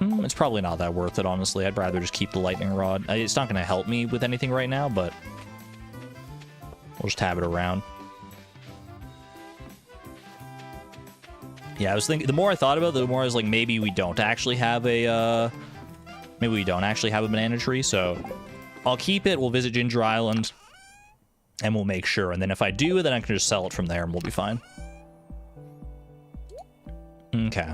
It's probably not that worth it, honestly. I'd rather just keep the lightning rod. It's not going to help me with anything right now, but we'll just have it around. Yeah, I was thinking, the more I thought about it, the more I was like, maybe we don't actually have a Maybe we don't actually have a banana tree, so I'll keep it. We'll visit Ginger Island, and we'll make sure. And then if I do, then I can just sell it from there, and we'll be fine. Okay.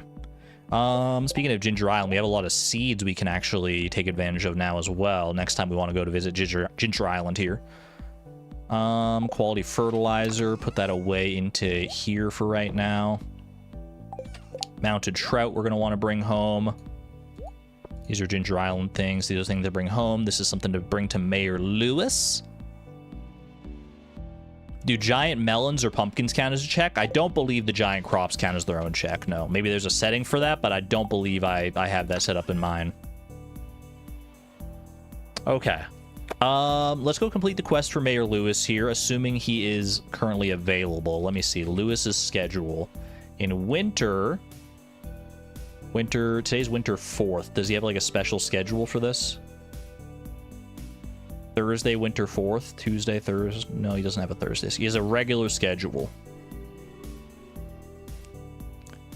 Speaking of Ginger Island, we have a lot of seeds we can actually take advantage of now as well. Next time we want to go to visit Ginger Island here. Quality fertilizer, put that away into here for right now. Mounted trout we're going to want to bring home. These are Ginger Island things. These are things to bring home. This is something to bring to Mayor Lewis. Do giant melons or pumpkins count as a check? I don't believe the giant crops count as their own check. No, maybe there's a setting for that, but I don't believe I have that set up in mine. Okay. Let's go complete the quest for Mayor Lewis here, assuming he is currently available. Let me see. Lewis's schedule. In winter, today's winter 4th. Does he have like a special schedule for this? Thursday, winter 4th, Tuesday, Thursday. No, he doesn't have a Thursday. He has a regular schedule.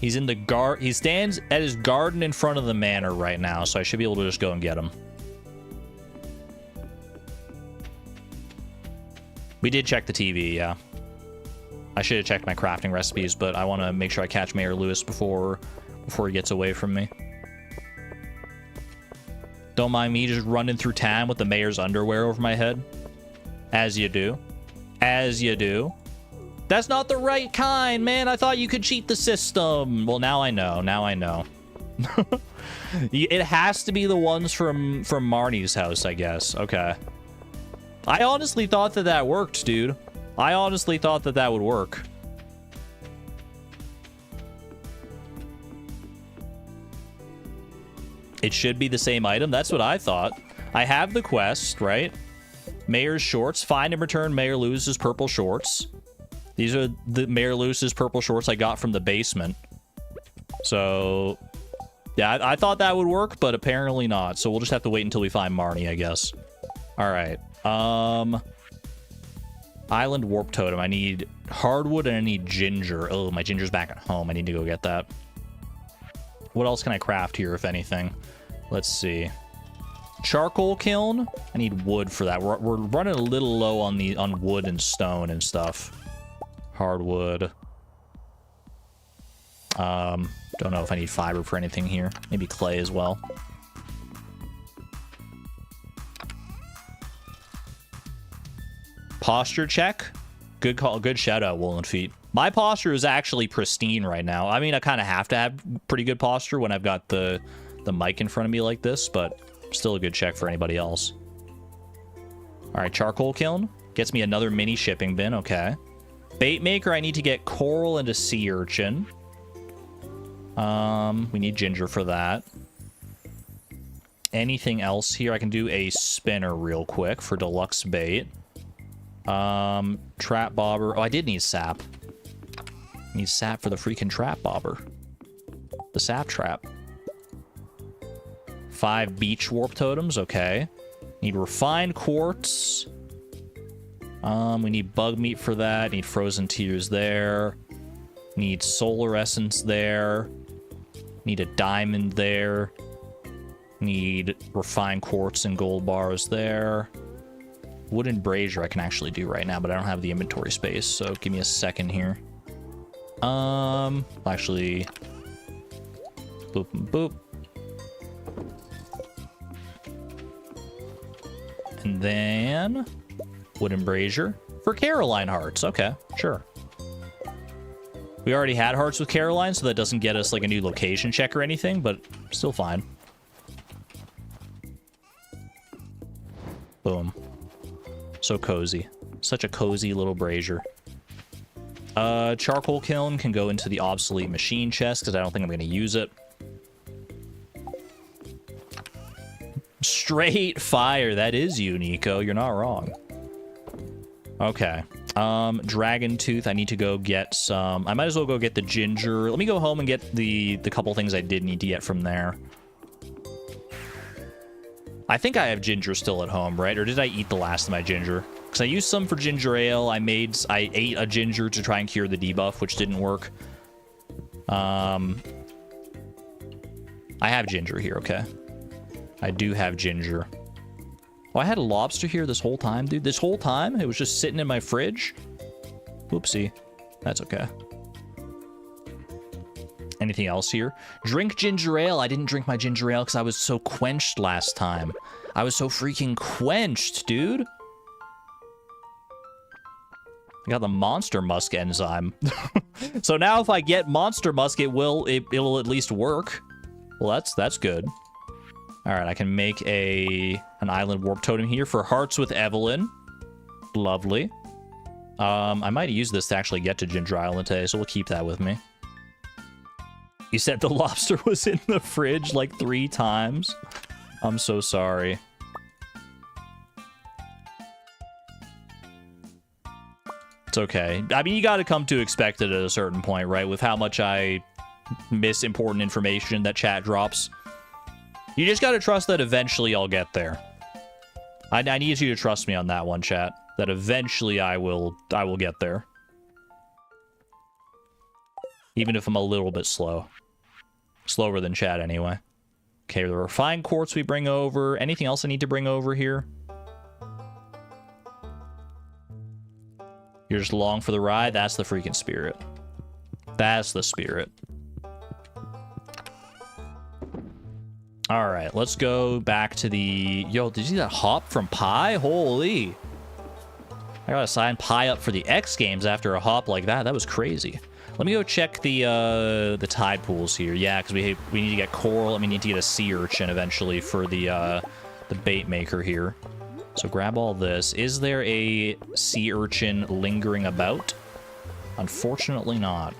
He's in the he stands at his garden in front of the manor right now, so I should be able to just go and get him. We did check the TV, yeah. I should have checked my crafting recipes, but I want to make sure I catch Mayor Lewis before he gets away from me. Don't mind me just running through town with the mayor's underwear over my head. As you do. As you do. That's not the right kind, man. I thought you could cheat the system. Well, now I know. Now I know. It has to be the ones from Marnie's house, I guess. Okay. I honestly thought that worked, dude. I honestly thought that would work. It should be the same item. That's what I thought. I have the quest, right? Mayor's shorts. Find and return Mayor Lewis's purple shorts. These are the Mayor Lewis's purple shorts I got from the basement. So, yeah, I thought that would work, but apparently not. So we'll just have to wait until we find Marnie, I guess. All right. Island warp totem. I need hardwood and I need ginger. Oh, my ginger's back at home. I need to go get that. What else can I craft here, if anything? Let's see. Charcoal kiln. I need wood for that. We're running a little low on wood and stone and stuff. Hardwood. Don't know if I need fiber for anything here. Maybe clay as well. Posture check. Good call. Good shout out, Woolen Feet. My posture is actually pristine right now. I mean, I kind of have to have pretty good posture when I've got the mic in front of me like this, but still a good check for anybody else. All right, charcoal kiln. Gets me another mini shipping bin. Okay. Bait maker, I need to get coral and a sea urchin. We need ginger for that. Anything else here? I can do a spinner real quick for deluxe bait. Trap bobber. Oh, I did need sap. Need sap for the freaking trap bobber. The sap trap. 5 beach warp totems. Okay. Need refined quartz. We need bug meat for that. Need frozen tears there. Need solar essence there. Need a diamond there. Need refined quartz and gold bars there. Wooden brazier I can actually do right now, but I don't have the inventory space, so give me a second here. Actually, boop and boop. And then wooden brazier for Caroline hearts. Okay, sure. We already had hearts with Caroline, so that doesn't get us like a new location check or anything, but still fine. Boom. So cozy. Such a cozy little brazier. Charcoal kiln can go into the obsolete machine chest because I don't think I'm going to use it. Straight fire. That is you, Nico. You're not wrong. Okay. Dragon tooth. I need to go get some. I might as well go get the ginger. Let me go home and get the couple things I did need to get from there. I think I have ginger still at home, right? Or did I eat the last of my ginger? Because I used some for ginger ale. I ate a ginger to try and cure the debuff, which didn't work. I have ginger here, okay. I do have ginger. Oh, I had a lobster here this whole time, dude. This whole time? It was just sitting in my fridge? Oopsie. That's okay. Anything else here? Drink ginger ale. I didn't drink my ginger ale because I was so quenched last time. I was so freaking quenched, dude. I got the monster musk enzyme. So now if I get monster musk, it'll at least work. Well, that's good. All right, I can make an island warp totem here for hearts with Evelyn. Lovely. I might use this to actually get to Ginger Island today, so we'll keep that with me. You said the lobster was in the fridge like 3 times. I'm so sorry. It's okay. I mean, you got to come to expect it at a certain point, right? With how much I miss important information that chat drops. You just got to trust that eventually I'll get there. I need you to trust me on that one, chat. That eventually I will get there. Even if I'm a little bit slow. Slower than chat, anyway. Okay, the refined quartz we bring over. Anything else I need to bring over here? You're just along for the ride? That's the freaking spirit. That's the spirit. Alright, let's go back to the... Yo, did you see that hop from Pi? Holy. I gotta sign Pi up for the X Games after a hop like that. That was crazy. Let me go check the tide pools here. Yeah, because we need to get coral and we need to get a sea urchin eventually for the bait maker here. So grab all this. Is there a sea urchin lingering about? Unfortunately not.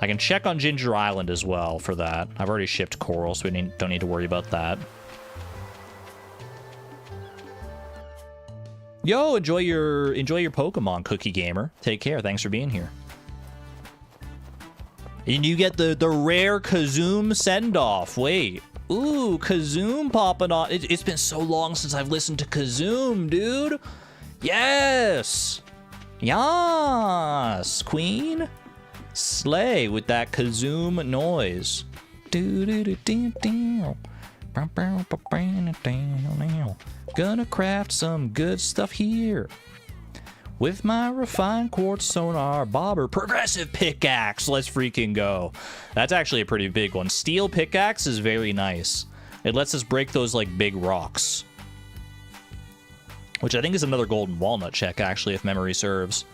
I can check on Ginger Island as well for that. I've already shipped coral, so we don't need to worry about that. Yo, enjoy your Pokemon, Cookie Gamer. Take care. Thanks for being here. And you get the rare Kazoom send-off. Wait. Ooh, Kazoom popping on. It's been so long since I've listened to Kazoom, dude. Yes. Yes, Queen. Slay with that Kazoom noise. Gonna craft some good stuff here. With my refined quartz sonar bobber progressive pickaxe. Let's freaking go. That's actually a pretty big one. Steel pickaxe is very nice. It lets us break those like big rocks. Which I think is another golden walnut check actually, if memory serves.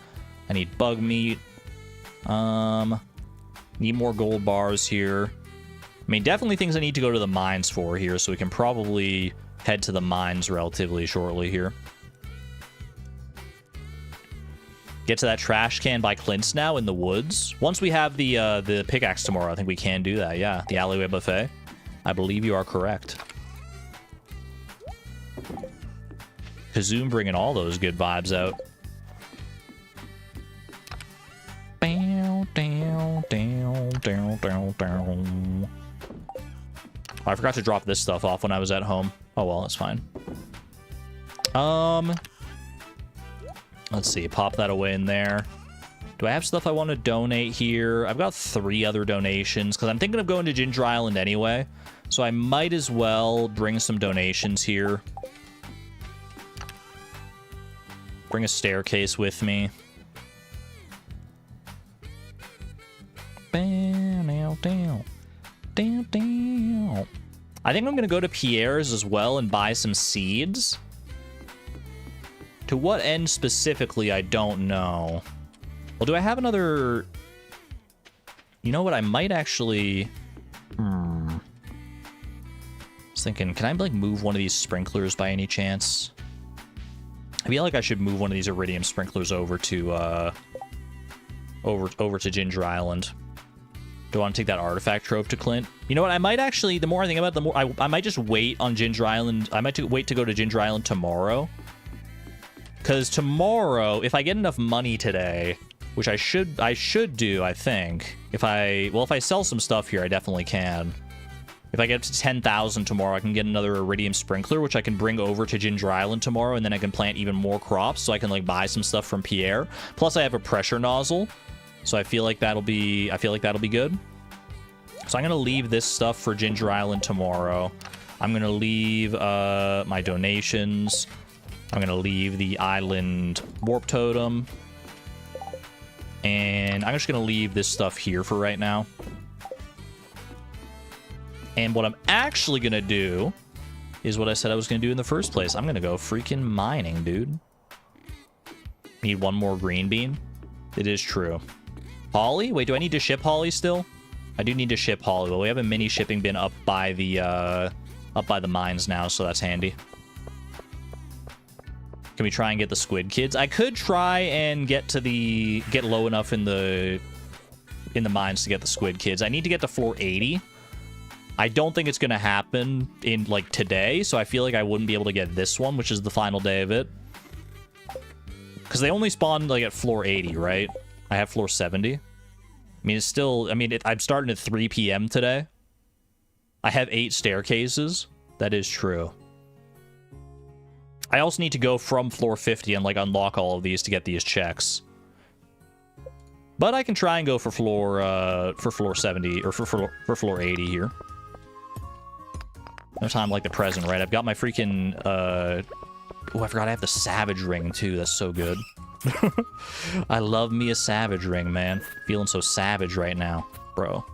I need bug meat. Need more gold bars here. I mean, definitely things I need to go to the mines for here, so we can probably head to the mines relatively shortly here. Get to that trash can by Clint's now in the woods. Once we have the pickaxe tomorrow, I think we can do that, yeah. The alleyway buffet. I believe you are correct. Kazoom bringing all those good vibes out. I forgot to drop this stuff off when I was at home. Oh well, that's fine. Let's see, pop that away in there. Do I have stuff I want to donate here? I've got 3 other donations because I'm thinking of going to Ginger Island anyway, so I might as well bring some donations here. Bring a staircase with me. I think I'm gonna go to Pierre's as well and buy some seeds. To what end specifically, I don't know. Well, do I have another... You know what, I might actually... I was thinking, can I like move one of these sprinklers by any chance? I feel like I should move one of these iridium sprinklers over to over to Ginger Island. Do I want to take that artifact trove to Clint? You know what? I might actually, the more I think about it, the more I might just wait on Ginger Island. I might wait to go to Ginger Island tomorrow. Because tomorrow, if I get enough money today, which I should do, I think. If I sell some stuff here, I definitely can. If I get up to 10,000 tomorrow, I can get another iridium sprinkler, which I can bring over to Ginger Island tomorrow, and then I can plant even more crops, so I can like buy some stuff from Pierre. Plus, I have a pressure nozzle. So I feel like that'll be good. So I'm gonna leave this stuff for Ginger Island tomorrow. I'm going to leave my donations. I'm going to leave the island warp totem. And I'm just going to leave this stuff here for right now. And what I'm actually going to do is what I said I was going to do in the first place. I'm going to go freaking mining, dude. Need one more green bean. It is true. Holly? Wait, do I need to ship Holly still? I do need to ship Holly. Well, we have a mini shipping bin up by the mines now, so that's handy. Can we try and get the squid kids? I could try and get low enough in the mines to get the squid kids. I need to get to floor 80. I don't think it's going to happen in, like, today, so I feel like I wouldn't be able to get this one, which is the final day of it. Because they only spawn, like, at floor 80, right? I have floor 70. I mean, it's still... I mean, I'm starting at 3 p.m. today. I have 8 staircases. That is true. I also need to go from floor 50 and, like, unlock all of these to get these checks. But I can try and go for floor 70, or for floor 80 here. No time like the present, right? I've got my freaking, Oh, I forgot I have the Savage Ring, too. That's so good. I love me a Savage Ring, man. Feeling so savage right now, bro.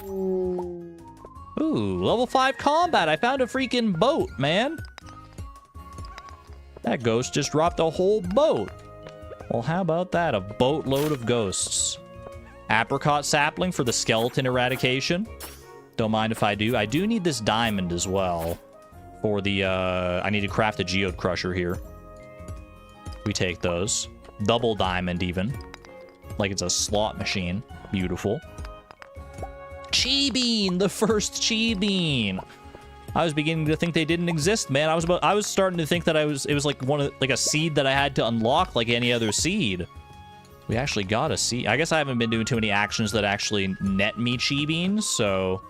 Ooh, level 5 combat. I found a freaking boat, man. That ghost just dropped a whole boat. Well, how about that? A boatload of ghosts. Apricot sapling for the skeleton eradication. Don't mind if I do. I do need this diamond as well. For the, I need to craft a geode crusher here. We take those. Double diamond, even. Like it's a slot machine. Beautiful. Chi bean! The first chi bean! I was beginning to think they didn't exist, man. I was starting to think that it was like a seed that I had to unlock like any other seed. We actually got a seed. I guess I haven't been doing too many actions that actually net me chi beans, so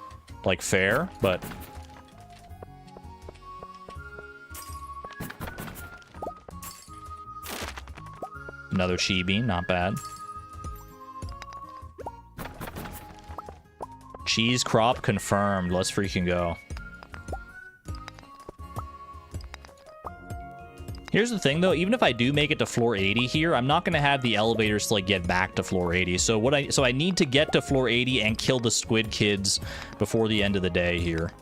like fair, but another chi bean, not bad. Cheese crop confirmed. Let's freaking go. Here's the thing, though. Even if I do make it to floor 80 here, I'm not going to have the elevators to, like, get back to floor 80. So I need to get to floor 80 and kill the squid kids before the end of the day here.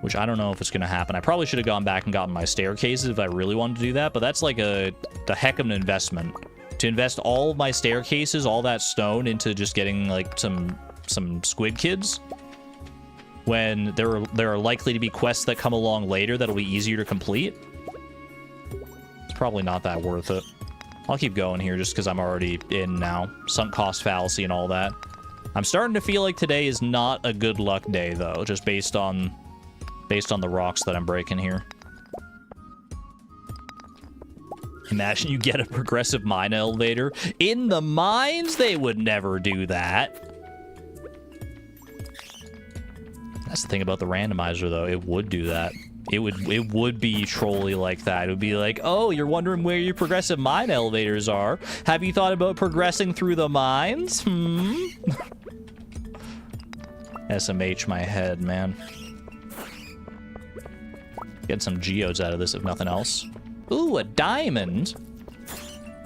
Which I don't know if it's going to happen. I probably should have gone back and gotten my staircases if I really wanted to do that. But that's, like, the heck of an investment. To invest all of my staircases, all that stone, into just getting, like, some squid kids, when there are likely to be quests that come along later that'll be easier to complete. Probably not that worth it. I'll keep going here just because I'm already in now. Sunk cost fallacy and all that. I'm starting to feel like today is not a good luck day, though, just based on the rocks that I'm breaking here. Imagine you get a progressive mine elevator. In the mines, they would never do that. That's the thing about the randomizer, though. It would do that. It would be trolly like that. It would be like, oh, you're wondering where your progressive mine elevators are. Have you thought about progressing through the mines? SMH my head, man. Get some geodes out of this, if nothing else. Ooh, a diamond.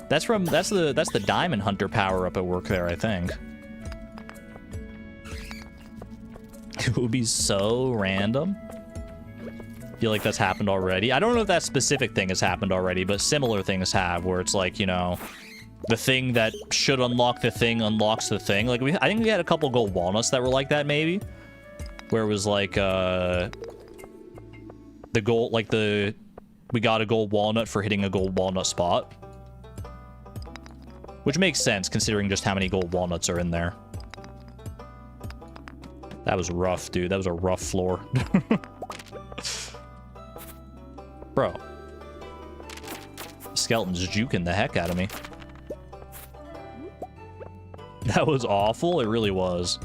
That's the diamond hunter power up at work there, I think. It would be so random. Feel like that's happened already. I don't know if that specific thing has happened already, but similar things have, where it's like, you know, the thing that should unlock the thing unlocks the thing. Like, I think we had a couple gold walnuts that were like that, maybe, where it was like the gold, like we got a gold walnut for hitting a gold walnut spot, which makes sense considering just how many gold walnuts are in there. That was rough, dude. That was a rough floor. Bro. Skeleton's juking the heck out of me. That was awful. It really was.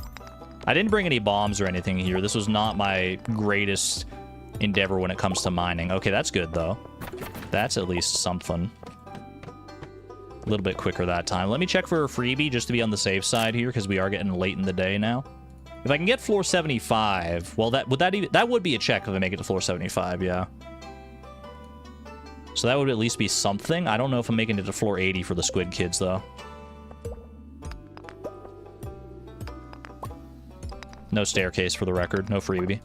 I didn't bring any bombs or anything here. This was not my greatest endeavor when it comes to mining. Okay, that's good, though. That's at least something. A little bit quicker that time. Let me check for a freebie just to be on the safe side here, because we are getting late in the day now. If I can get floor 75, well, that would be a check if I make it to floor 75, yeah. So that would at least be something. I don't know if I'm making it to floor 80 for the squid kids, though. No staircase for the record. No freebie.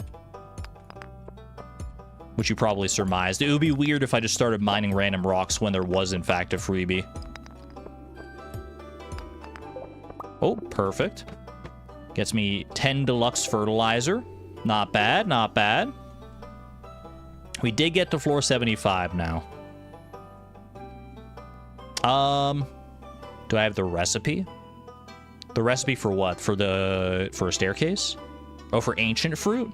Which you probably surmised. It would be weird if I just started mining random rocks when there was, in fact, a freebie. Oh, perfect. Gets me 10 deluxe fertilizer. Not bad, not bad. We did get to floor 75 now. Do I have the recipe? The recipe for what? For a staircase? Oh, for ancient fruit?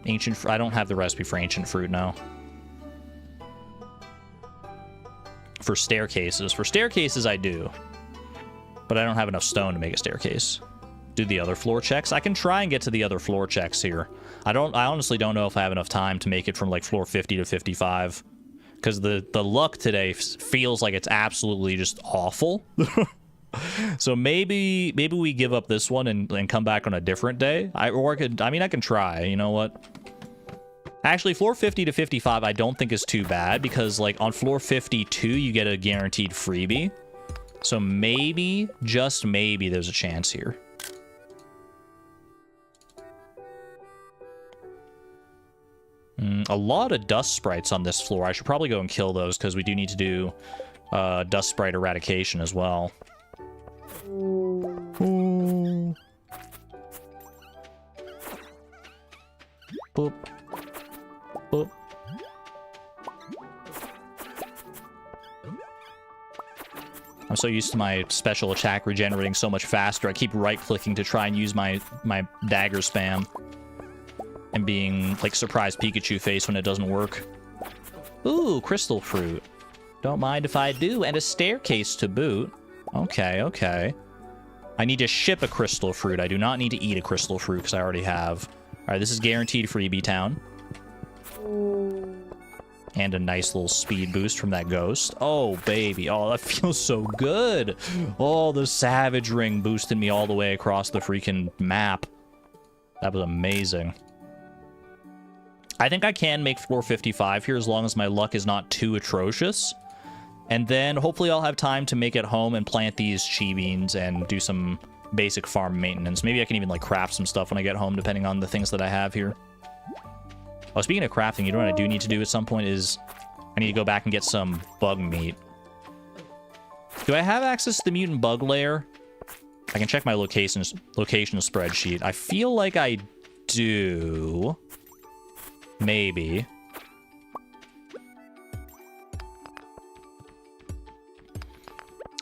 I don't have the recipe for ancient fruit, no. For staircases. For staircases, I do. But I don't have enough stone to make a staircase. Do the other floor checks? I can try and get to the other floor checks here. I honestly don't know if I have enough time to make it from like floor 50 to 55. Because the luck today feels like it's absolutely just awful. So maybe we give up this one and come back on a different day. I can try. You know what? Actually, floor 50 to 55 I don't think is too bad, because like on floor 52 you get a guaranteed freebie. So maybe, just maybe, there's a chance here. A lot of dust sprites on this floor. I should probably go and kill those, because we do need to do dust sprite eradication as well. Ooh. Boop. Boop. I'm so used to my special attack regenerating so much faster. I keep right-clicking to try and use my dagger spam. And being, like, surprised Pikachu face when it doesn't work. Ooh, crystal fruit. Don't mind if I do. And a staircase to boot. Okay, okay. I need to ship a crystal fruit. I do not need to eat a crystal fruit, because I already have. Alright, this is guaranteed freebie town. And a nice little speed boost from that ghost. Oh, baby. Oh, that feels so good. Oh, the Savage Ring boosted me all the way across the freaking map. That was amazing. I think I can make floor 55 here as long as my luck is not too atrocious. And then hopefully I'll have time to make it home and plant these chi beans and do some basic farm maintenance. Maybe I can even like craft some stuff when I get home, depending on the things that I have here. Oh, speaking of crafting, you know what I do need to do at some point is I need to go back and get some bug meat. Do I have access to the mutant bug lair? I can check my location spreadsheet. I feel like I do. Maybe.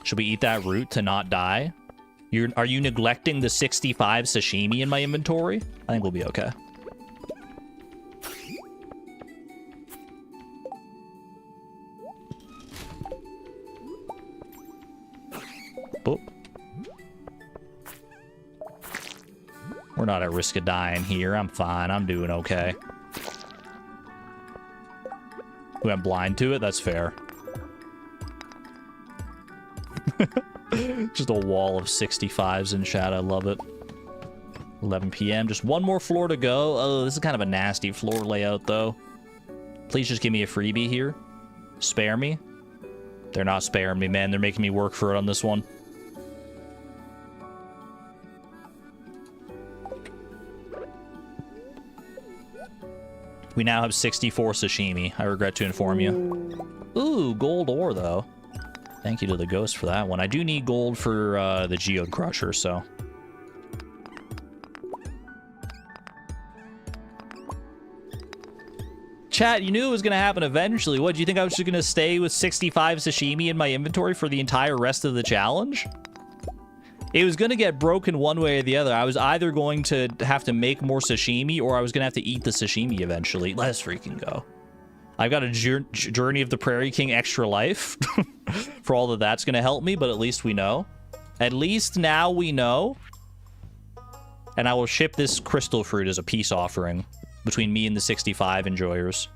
Should we eat that root to not die? Are you neglecting the 65 sashimi in my inventory? I think we'll be okay. Boop. We're not at risk of dying here. I'm fine. I'm doing okay. We went blind to it? That's fair. Just a wall of 65s in chat. I love it. 11 p.m. Just one more floor to go. Oh, this is kind of a nasty floor layout, though. Please just give me a freebie here. Spare me. They're not sparing me, man. They're making me work for it on this one. We now have 64 sashimi. I regret to inform you. Ooh, gold ore, though. Thank you to the ghost for that one. I do need gold for the Geode Crusher, so... Chat, you knew it was going to happen eventually. What, do you think I was just going to stay with 65 sashimi in my inventory for the entire rest of the challenge? It was going to get broken one way or the other. I was either going to have to make more sashimi, or I was going to have to eat the sashimi eventually. Let's freaking go. I've got a Journey of the Prairie King extra life for all that that's going to help me, but at least we know. At least now we know. And I will ship this crystal fruit as a peace offering between me and the 65 enjoyers.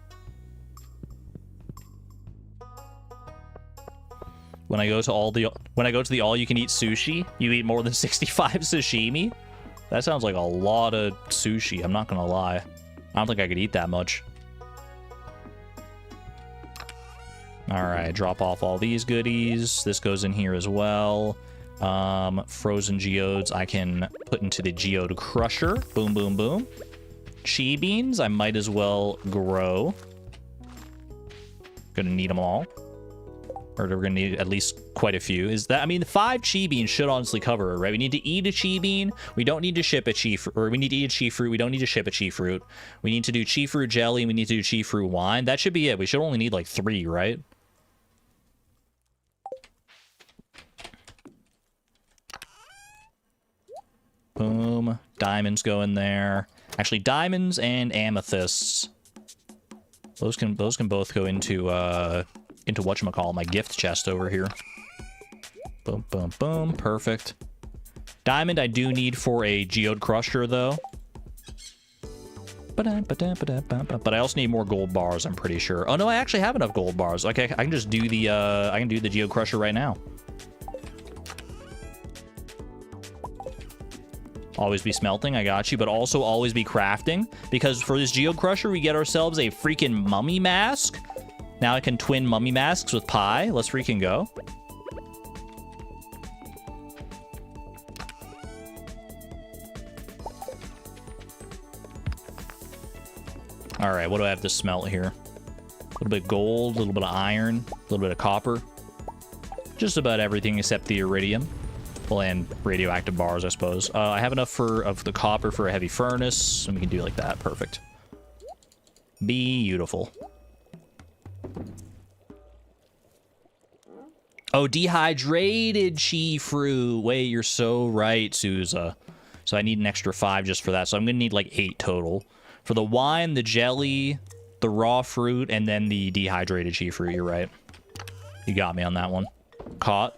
When I go to the all-you-can-eat sushi, you eat more than 65 sashimi? That sounds like a lot of sushi. I'm not gonna lie. I don't think I could eat that much. All right, drop off all these goodies. This goes in here as well. Frozen geodes I can put into the geode crusher. Boom, boom, boom. Chi beans I might as well grow. Gonna need them all. Or we're gonna need at least quite a few. Is that, I mean, 5 chi beans should honestly cover it, right? We need to eat a chi bean. We don't need to ship a chi fruit, or we need to eat a chi fruit. We don't need to ship a chi fruit. We need to do chi fruit jelly. We need to do chi fruit wine. That should be it. We should only need like 3, right? Boom. Diamonds go in there. Actually, diamonds and amethysts. Those can both go into whatchamacallit, my gift chest over here. Boom, boom, boom. Perfect. Diamond I do need for a geode crusher, though. But I also need more gold bars, I'm pretty sure. Oh, no, I actually have enough gold bars. Okay, I can just do the, I can do the geode crusher right now. Always be smelting, I got you, but also always be crafting, because for this geode crusher, we get ourselves a freaking mummy mask. Now I can twin mummy masks with pie. Let's freaking go. All right, what do I have to smelt here? A little bit of gold, a little bit of iron, a little bit of copper. Just about everything except the iridium. Well, and radioactive bars, I suppose. I have enough of the copper for a heavy furnace, and we can do it like that. Perfect. Beautiful. Oh, dehydrated chi fruit. Wait, you're so right, Souza. So I need an extra 5 just for that. So I'm going to need like 8 total. For the wine, the jelly, the raw fruit, and then the dehydrated chi fruit. You're right. You got me on that one. Caught.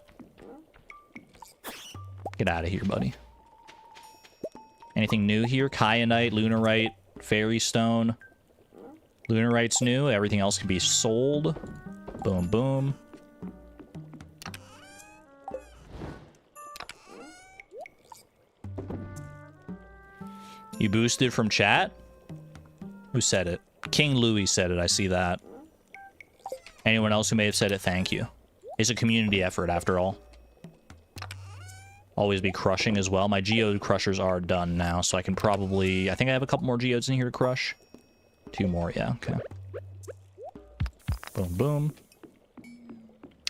Get out of here, buddy. Anything new here? Kyanite, lunarite, fairy stone. Lunarite's new. Everything else can be sold. Boom, boom. You boosted from chat? Who said it? King Louis said it. I see that. Anyone else who may have said it, thank you. It's a community effort, after all. Always be crushing as well. My geode crushers are done now, so I can probably... I think I have a couple more geodes in here to crush. 2 more, yeah, okay. Boom, boom.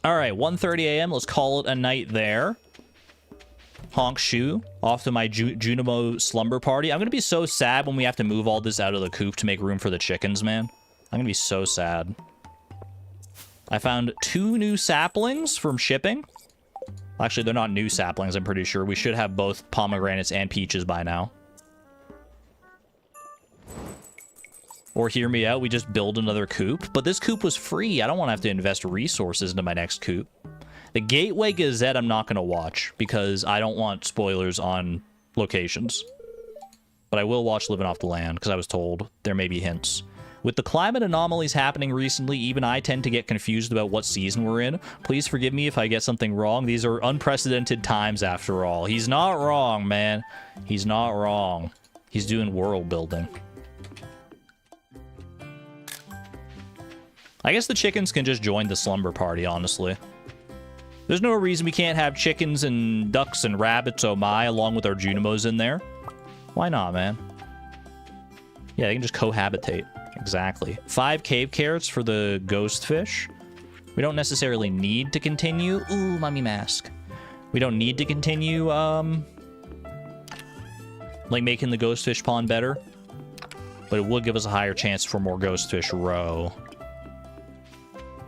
All right, 1:30 a.m. Let's call it a night there. Honk shoe. Off to my Junimo slumber party. I'm going to be so sad when we have to move all this out of the coop to make room for the chickens, man. I'm going to be so sad. I found 2 new saplings from shipping. Actually, they're not new saplings, I'm pretty sure. We should have both pomegranates and peaches by now. Or hear me out, we just build another coop. But this coop was free. I don't want to have to invest resources into my next coop. The Gateway Gazette I'm not going to watch because I don't want spoilers on locations. But I will watch Living Off the Land because I was told there may be hints. With the climate anomalies happening recently, even I tend to get confused about what season we're in. Please forgive me if I get something wrong. These are unprecedented times after all. He's not wrong, man. He's not wrong. He's doing world building. I guess the chickens can just join the slumber party, honestly. There's no reason we can't have chickens and ducks and rabbits, oh my, along with our Junimos in there. Why not, man? Yeah, they can just cohabitate. Exactly. 5 cave carrots for the ghost fish. We don't necessarily need to continue. Ooh, mummy mask. We don't need to continue, like making the ghost fish pond better. But it would give us a higher chance for more ghost fish roe.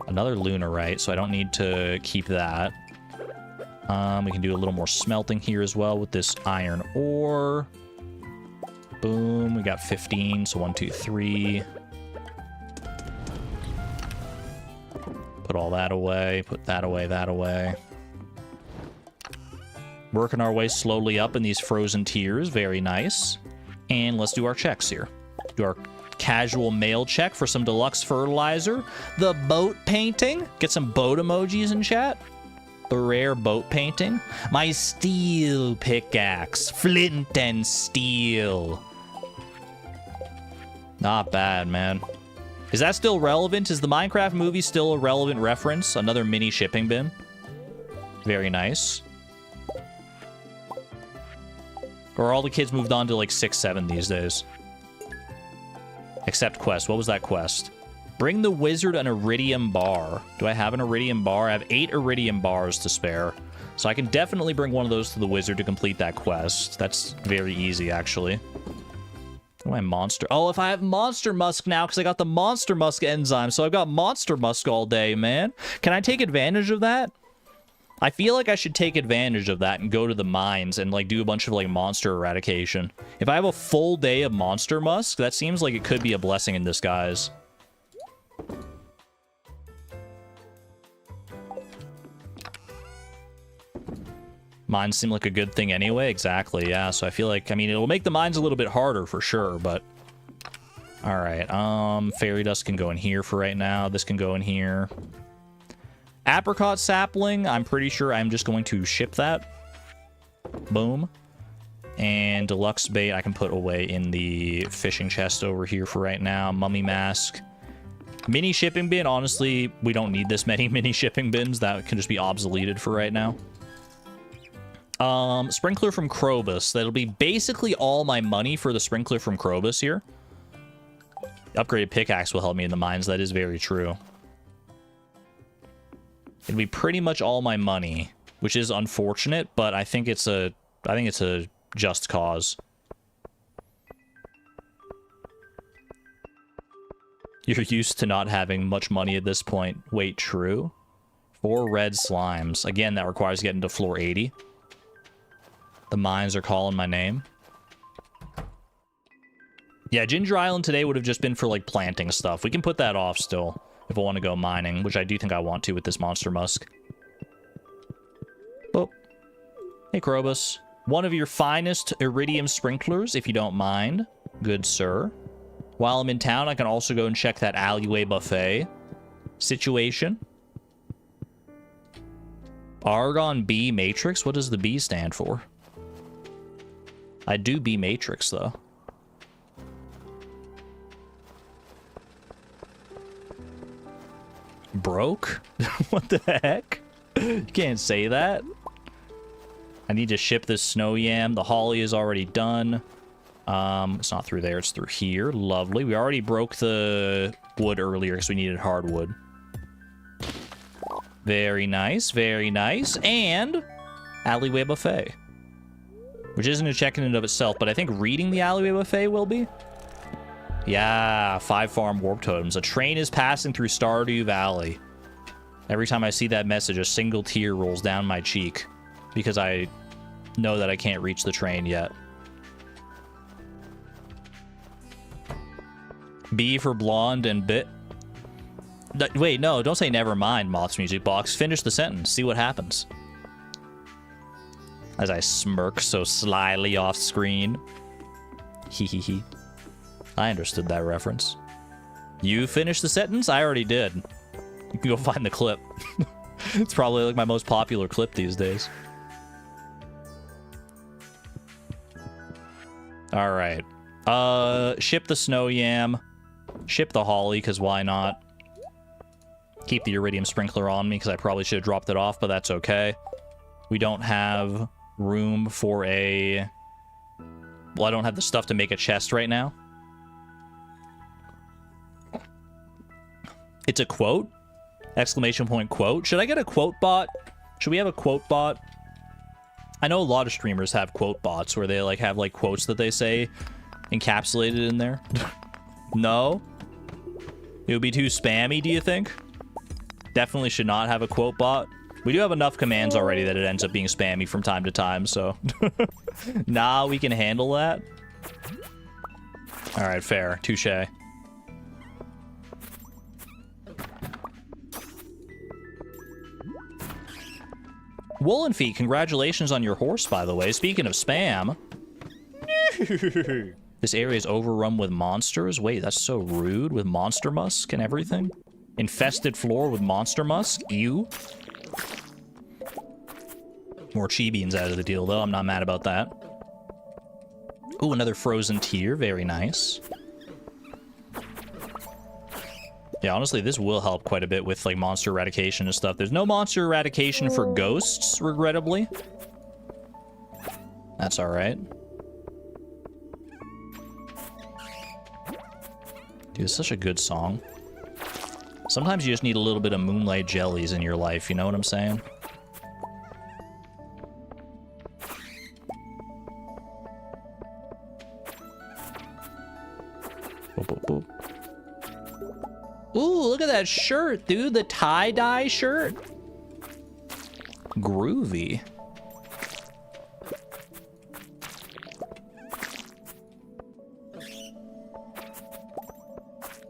Another lunarite, so I don't need to keep that. We can do a little more smelting here as well with this iron ore. Boom, we got 15, so 1, 2, 3. Put all that away, put that away, that away. Working our way slowly up in these frozen tiers, very nice. And let's do our checks here. Do our casual mail check for some deluxe fertilizer. The boat painting, get some boat emojis in chat. A rare boat painting. My steel pickaxe. Flint and steel. Not bad, man. Is that still relevant? Is the Minecraft movie still a relevant reference? Another mini shipping bin. Very nice. Or all the kids moved on to like 6, 7 these days. Except quest. What was that quest? Bring the wizard an iridium bar. Do I have an iridium bar? I have 8 iridium bars to spare. So I can definitely bring one of those to the wizard to complete that quest. That's very easy, actually. Oh, my monster. Oh, if I have monster musk now, because I got the monster musk enzyme. So I've got monster musk all day, man. Can I take advantage of that? I feel like I should take advantage of that and go to the mines and, like, do a bunch of, like, monster eradication. If I have a full day of monster musk, that seems like it could be a blessing in disguise. Mines seem like a good thing anyway. Exactly, yeah. So I feel like, I mean, it'll make the mines a little bit harder for sure, but... Alright, fairy dust can go in here for right now. This can go in here. Apricot sapling, I'm pretty sure I'm just going to ship that. Boom. And deluxe bait I can put away in the fishing chest over here for right now. Mummy mask. Mini shipping bin, honestly, we don't need this many mini shipping bins. That can just be obsoleted for right now. Sprinkler from Krobus. That'll be basically all my money for the sprinkler from Krobus here. Upgraded pickaxe will help me in the mines. That is very true. It'll be pretty much all my money, which is unfortunate, but I think it's a just cause. You're used to not having much money at this point. Wait, true? 4 red slimes. Again, that requires getting to floor 80. The mines are calling my name. Yeah, Ginger Island today would have just been for, like, planting stuff. We can put that off still if I want to go mining, which I do think I want to with this monster musk. Oh. Hey, Krobus. One of your finest iridium sprinklers, if you don't mind. Good sir. While I'm in town, I can also go and check that alleyway buffet situation. Argon B matrix? What does the B stand for? I do B matrix, though. Broke? What the heck? You can't say that. I need to ship this snow yam. The holly is already done. It's not through there, it's through here. Lovely. We already broke the wood earlier because we needed hardwood. Very nice, very nice. And alleyway buffet. Which isn't a check in and of itself, but I think reading the alleyway buffet will be. Yeah, 5 farm warp totems. A train is passing through Stardew Valley. Every time I see that message, a single tear rolls down my cheek. Because I know that I can't reach the train yet. B for blonde and bit. Wait, no, don't say never mind, Moth's Music Box. Finish the sentence. See what happens. As I smirk so slyly off screen. Hee hee hee. I understood that reference. You finished the sentence? I already did. You can go find the clip. It's probably like my most popular clip these days. Alright. Ship the snow yam. Ship the holly, because why not? Keep the iridium sprinkler on me, because I probably should have dropped it off, but that's okay. We don't have room for a... Well, I don't have the stuff to make a chest right now. It's a quote? Exclamation point quote. Should I get a quote bot? Should we have a quote bot? I know a lot of streamers have quote bots where they like have like quotes that they say encapsulated in there. No? It would be too spammy, do you think? Definitely should not have a quote bot. We do have enough commands already that it ends up being spammy from time to time, so... Nah, we can handle that. Alright, fair. Touché. Woolen Feet, congratulations on your horse, by the way. Speaking of spam... This area is overrun with monsters? Wait, that's so rude. With monster musk and everything? Infested floor with monster musk? Ew. More chi-beans out of the deal, though. I'm not mad about that. Ooh, another frozen tier. Very nice. Yeah, honestly, this will help quite a bit with, like, monster eradication and stuff. There's no monster eradication for ghosts, regrettably. That's alright. Dude, it's such a good song. Sometimes you just need a little bit of moonlight jellies in your life, you know what I'm saying? Boop, boop, boop. Ooh, look at that shirt, dude. The tie-dye shirt. Groovy.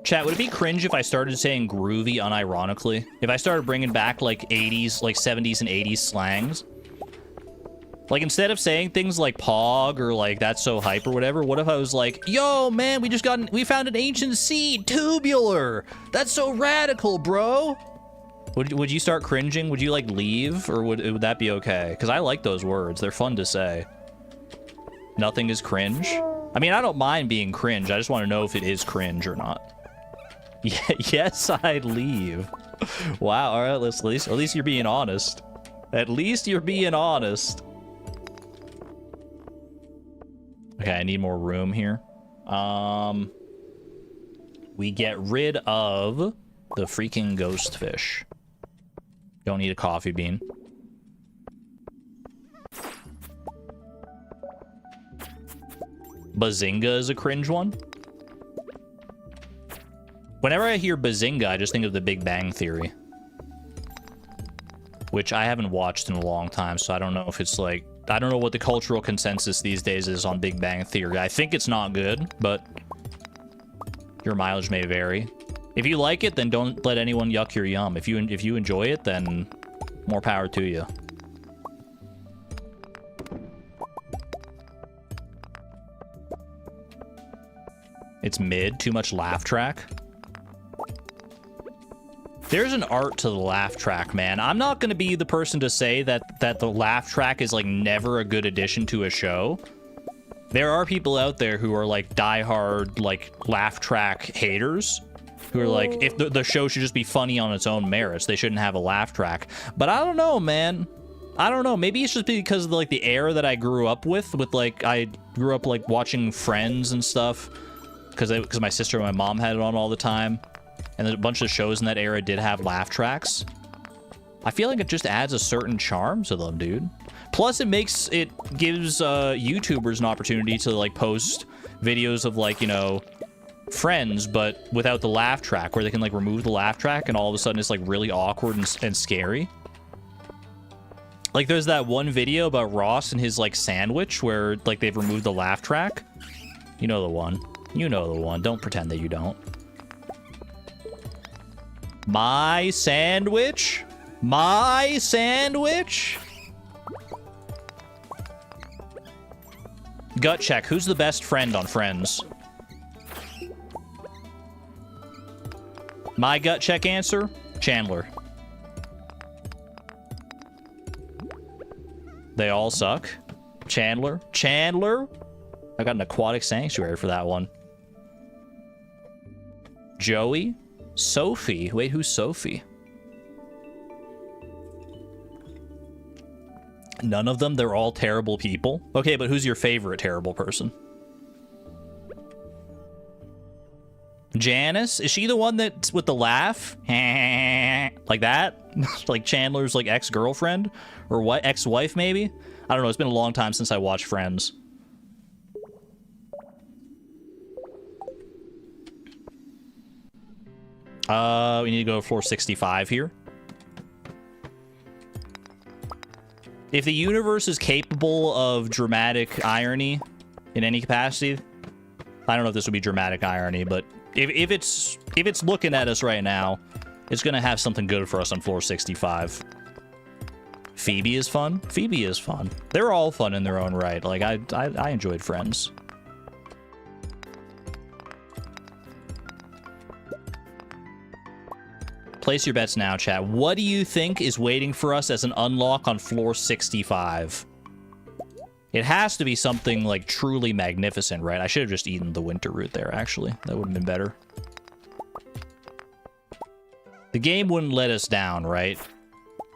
Chat, would it be cringe if I started saying groovy unironically? If I started bringing back, like, 80s, like, 70s and 80s slangs? Like, instead of saying things like pog or, like, that's so hype or whatever, what if I was like, yo, man, we found an ancient seed, tubular! That's so radical, bro! Would you start cringing? Would you, like, leave? Or would that be okay? Because I like those words. They're fun to say. Nothing is cringe? I mean, I don't mind being cringe. I just want to know if it is cringe or not. Yeah, yes, I'd leave. Wow, all right, at least you're being honest. At least you're being honest. Okay, I need more room here. We get rid of the freaking ghost fish. Don't need a coffee bean. Bazinga is a cringe one. Whenever I hear Bazinga, I just think of the Big Bang Theory. Which I haven't watched in a long time, so I don't know if it's like... I don't know what the cultural consensus these days is on Big Bang Theory. I think it's not good, but... your mileage may vary. If you like it, then don't let anyone yuck your yum. If you enjoy it, then more power to you. It's mid, too much laugh track. There's an art to the laugh track, man. I'm not going to be the person to say that the laugh track is, like, never a good addition to a show. There are people out there who are, like, diehard, like, laugh track haters. Who are like, if the show should just be funny on its own merits. They shouldn't have a laugh track. But I don't know, man. I don't know. Maybe it's just because of, like, the era that I grew up with, like, I grew up, like, watching Friends and stuff. Because my sister and my mom had it on all the time. And a bunch of shows in that era did have laugh tracks. I feel like it just adds a certain charm to them, dude. Plus, it gives YouTubers an opportunity to, like, post videos of, like, you know, Friends, but without the laugh track, where they can, like, remove the laugh track, and all of a sudden it's, like, really awkward and scary. Like, there's that one video about Ross and his, like, sandwich, where, like, they've removed the laugh track. You know the one. You know the one. Don't pretend that you don't. My sandwich? My sandwich? Gut check. Who's the best friend on Friends? My gut check answer? Chandler. They all suck. Chandler? Chandler? I got an aquatic sanctuary for that one. Joey? Sophie? Wait, who's Sophie? None of them? They're all terrible people? Okay, but who's your favorite terrible person? Janice? Is she the one that's with the laugh? Like that? Like Chandler's, like, ex-girlfriend? Or what? Ex-wife, maybe? I don't know. It's been a long time since I watched Friends. We need to go to floor 65 here. If the universe is capable of dramatic irony in any capacity, I don't know if this would be dramatic irony, but if it's looking at us right now, it's gonna have something good for us on floor 65. Phoebe is fun. Phoebe is fun. They're all fun in their own right. Like, I enjoyed Friends. Place your bets now, chat. What do you think is waiting for us as an unlock on floor 65? It has to be something, like, truly magnificent, right? I should have just eaten the winter root there, actually. That would have been better. The game wouldn't let us down, right?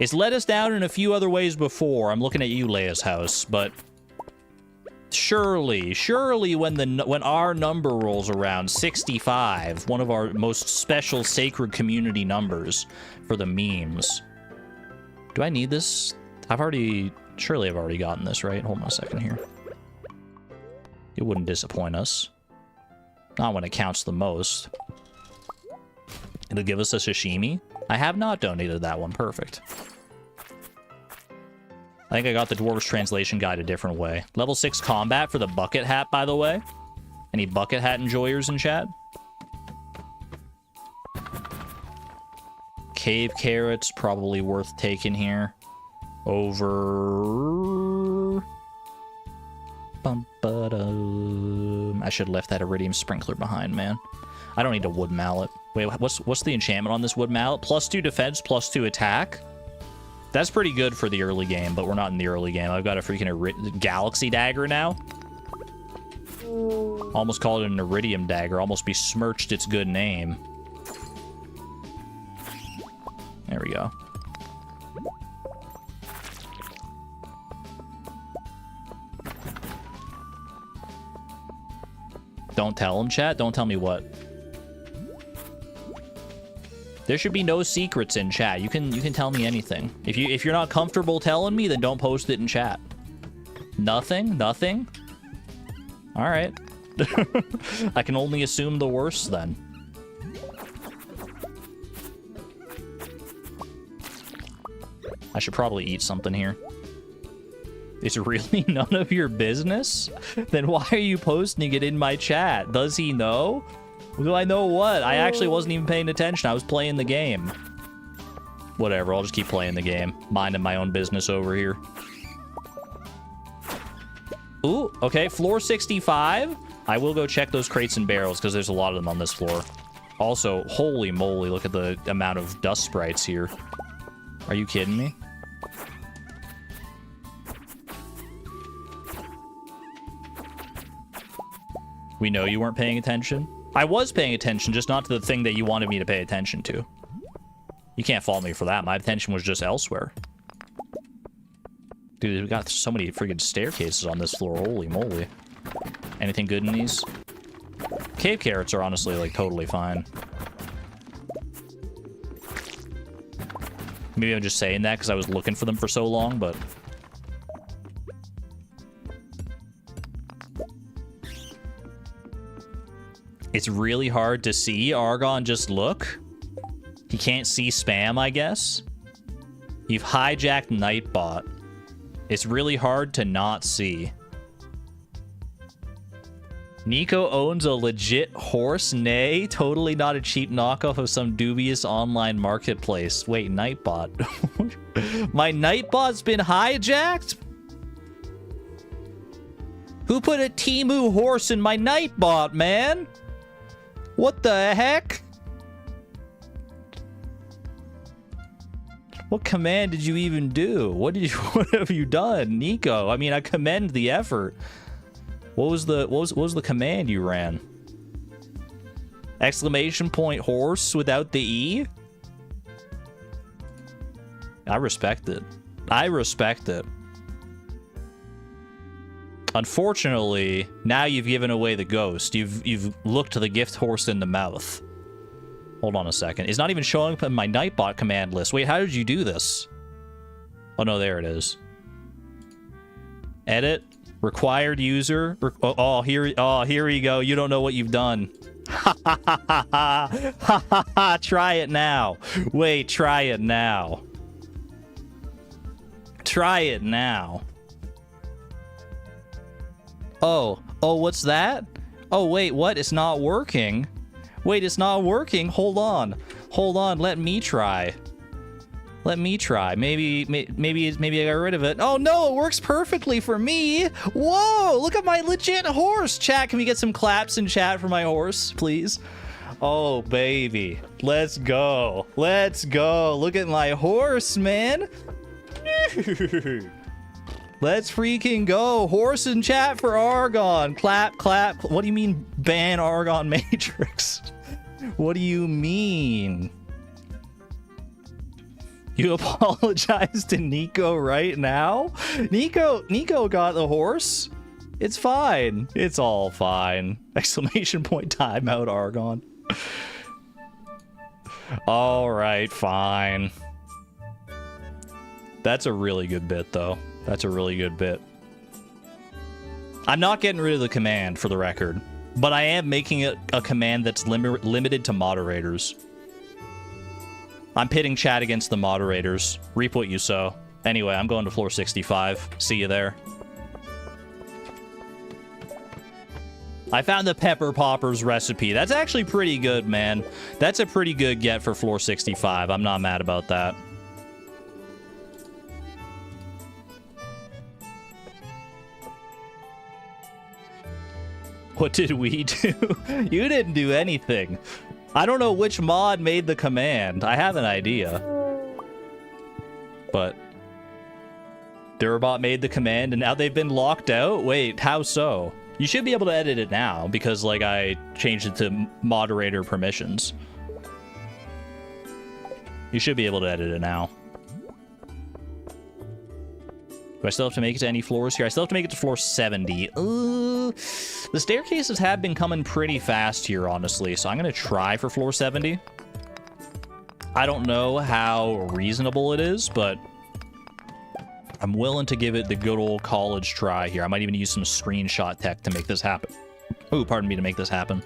It's let us down in a few other ways before. I'm looking at you, Leia's house, but... Surely, when our number rolls around, 65, one of our most special sacred community numbers for the memes. Do I need this? Surely I've already gotten this, right? Hold on a second here. It wouldn't disappoint us. Not when it counts the most. It'll give us a sashimi. I have not donated that one. Perfect. I think I got the Dwarves Translation Guide a different way. Level 6 combat for the bucket hat, by the way. Any bucket hat enjoyers in chat? Cave carrots, probably worth taking here. Over... I should have left that Iridium Sprinkler behind, man. I don't need a wood mallet. Wait, what's the enchantment on this wood mallet? +2 defense, +2 attack? That's pretty good for the early game, but we're not in the early game. I've got a freaking Galaxy Dagger now. Almost called it an Iridium Dagger. Almost besmirched its good name. There we go. Don't tell him, chat. Don't tell me what. There should be no secrets in chat. You can tell me anything. If you're not comfortable telling me, then don't post it in chat. Nothing? Nothing? All right. I can only assume the worst then. I should probably eat something here. It's really none of your business? Then why are you posting it in my chat? Does he know? Do I know what? I actually wasn't even paying attention. I was playing the game. Whatever, I'll just keep playing the game. Minding my own business over here. Ooh, okay, floor 65. I will go check those crates and barrels because there's a lot of them on this floor. Also, holy moly, look at the amount of dust sprites here. Are you kidding me? We know you weren't paying attention. I was paying attention, just not to the thing that you wanted me to pay attention to. You can't fault me for that. My attention was just elsewhere. Dude, we got so many freaking staircases on this floor. Holy moly. Anything good in these? Cave carrots are honestly, like, totally fine. Maybe I'm just saying that because I was looking for them for so long, but... It's really hard to see. Argon, just look. He can't see spam, I guess. You've hijacked Nightbot. It's really hard to not see. Nico owns a legit horse? Nay, totally not a cheap knockoff of some dubious online marketplace. Wait, Nightbot. My Nightbot's been hijacked? Who put a Temu horse in my Nightbot, man? What the heck? What command did you even do? What have you done, Nico? I mean, I commend the effort. What was the command you ran? Exclamation point horse without the E? I respect it. I respect it. Unfortunately, now you've given away the ghost. You've looked the gift horse in the mouth. Hold on a second. It's not even showing up in my Nightbot command list. Wait, how did you do this? Oh no, there it is. Edit. Required user. Here we go. You don't know what you've done. Try it now. Wait, try it now. Try it now. Oh, what's that? Oh, wait, what? It's not working. Wait, it's not working. Hold on. Let me try. Maybe I got rid of it. Oh no, it works perfectly for me. Whoa, look at my legit horse. Chat, can we get some claps in chat for my horse, please? Oh, baby. Let's go. Let's go. Look at my horse, man. Let's freaking go. Horse in chat for Argon. Clap, clap. What do you mean ban Argon Matrix? What do you mean? You apologize to Nico right now? Nico got the horse. It's fine. It's all fine. Exclamation point timeout, Argon. All right, fine. That's a really good bit, though. That's a really good bit. I'm not getting rid of the command, for the record, but I am making it a command that's limited to moderators. I'm pitting chat against the moderators. Reap what you sow. Anyway, I'm going to floor 65. See you there. I found the Pepper Poppers recipe. That's actually pretty good, man. That's a pretty good get for floor 65. I'm not mad about that. What did we do? You didn't do anything. I don't know which mod made the command. I have an idea. But Durabot made the command and now they've been locked out? Wait, how so? You should be able to edit it now because, like, I changed it to moderator permissions. You should be able to edit it now. Do I still have to make it to any floors here? I still have to make it to floor 70. The staircases have been coming pretty fast here, honestly, so I'm going to try for floor 70. I don't know how reasonable it is, but I'm willing to give it the good old college try here. I might even use some screenshot tech to make this happen. Oh, pardon me, to make this happen.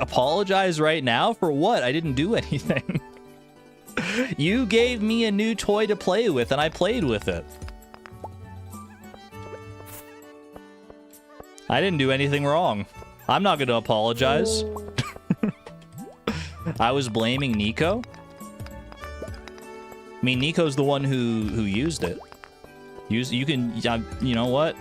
Apologize right now? For what? I didn't do anything. You gave me a new toy to play with, and I played with it. I didn't do anything wrong. I'm not going to apologize. I was blaming Nico. I mean, Nico's the one who used it. You can, you know what?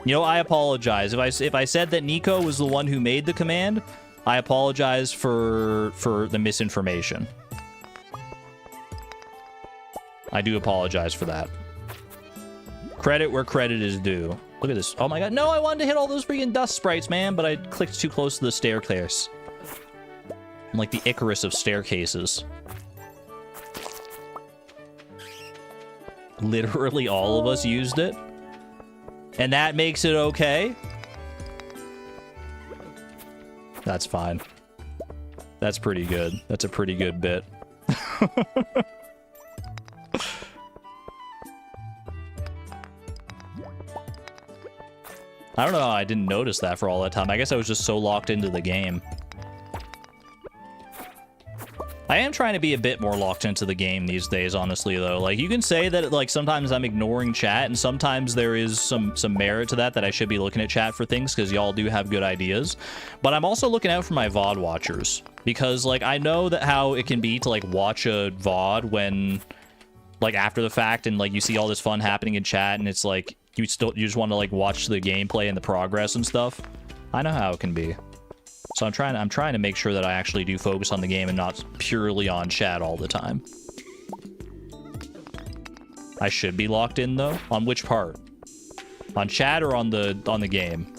You know, I apologize. If I said that Nico was the one who made the command, I apologize for the misinformation. I do apologize for that. Credit where credit is due. Look at this. Oh my god. No, I wanted to hit all those freaking dust sprites, man, but I clicked too close to the staircase. I'm like the Icarus of staircases. Literally all of us used it. And that makes it okay? That's fine. That's pretty good. That's a pretty good bit. I don't know how I didn't notice that for all that time. I guess I was just so locked into the game. I am trying to be a bit more locked into the game these days, honestly, though. Like, you can say that, like, sometimes I'm ignoring chat, and sometimes there is some merit to that I should be looking at chat for things, because y'all do have good ideas. But I'm also looking out for my VOD watchers, because, like, I know that how it can be to, like, watch a VOD when, like, after the fact, and, like, you see all this fun happening in chat, and it's, like, you just want to, like, watch the gameplay and the progress and stuff. I know how it can be. So I'm trying to make sure that I actually do focus on the game and not purely on chat all the time. I should be locked in though. On which part? On chat or on the game?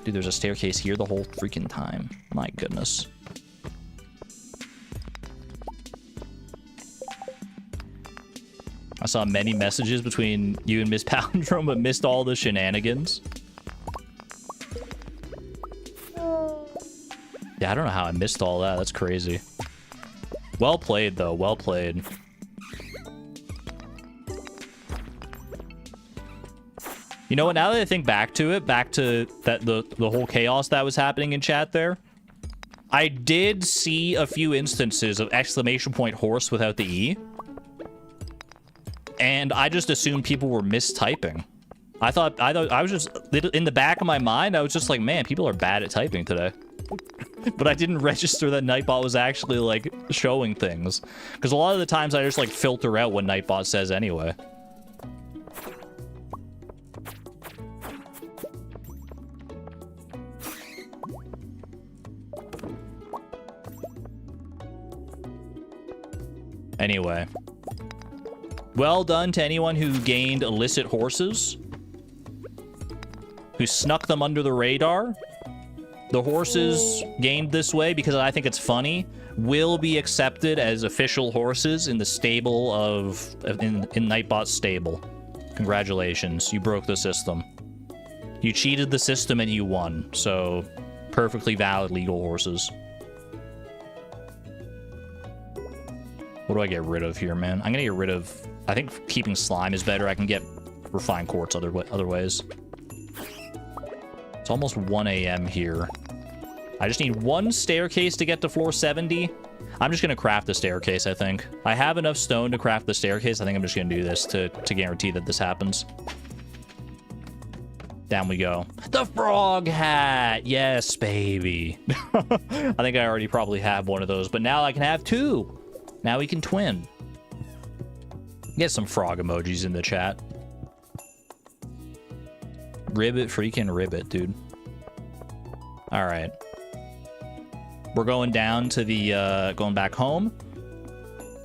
Dude, there's a staircase here the whole freaking time. My goodness. I saw many messages between you and Miss Palindrome, but missed all the shenanigans. Yeah, I don't know how I missed all that. That's crazy. Well played, though. Well played. You know what? Now that I think back to it, back to that the whole chaos that was happening in chat there, I did see a few instances of exclamation point horse without the E. And I just assumed people were mistyping. I thought I was just, in the back of my mind, I was just like, man, people are bad at typing today. But I didn't register that Nightbot was actually, like, showing things. Because a lot of the times I just, like, filter out what Nightbot says anyway. Anyway. Well done to anyone who gained illicit horses. Who snuck them under the radar. The horses gained this way because I think it's funny will be accepted as official horses in the stable in Nightbot's stable. Congratulations, you broke the system. You cheated the system and you won, so perfectly valid legal horses. What do I get rid of here, man? I'm gonna get rid of... I think keeping slime is better. I can get refined quartz other ways. It's almost 1 a.m. here. I just need one staircase to get to floor 70. I'm just gonna craft the staircase, I think. I have enough stone to craft the staircase. I think I'm just gonna do this to guarantee that this happens. Down we go. The frog hat! Yes, baby. I think I already probably have one of those, but now I can have two. Now we can twin. Get some frog emojis in the chat. Ribbit, freaking ribbit, dude. All right. We're going down to the, going back home.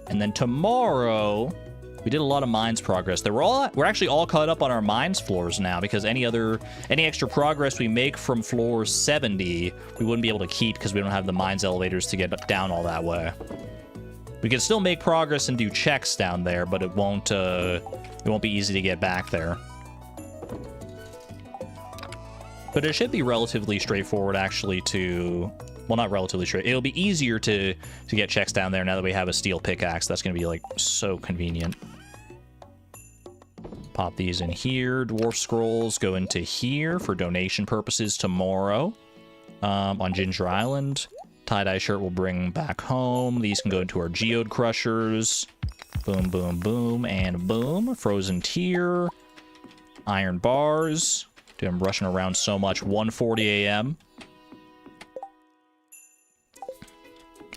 And then tomorrow, we did a lot of mines progress. We're actually all caught up on our mines floors now because any extra progress we make from floor 70, we wouldn't be able to keep because we don't have the mines elevators to get down all that way. We can still make progress and do checks down there, but it won't be easy to get back there. But it should be relatively straightforward, actually, to... Well, not relatively straight. It'll be easier to get checks down there now that we have a steel pickaxe. That's going to be, like, so convenient. Pop these in here. Dwarf scrolls go into here for donation purposes tomorrow. On Ginger Island. Tie-dye shirt we'll bring back home. These can go into our geode crushers. Boom, boom, boom, and boom. Frozen tier. Iron bars. Dude, I'm rushing around so much. 1:40 a.m.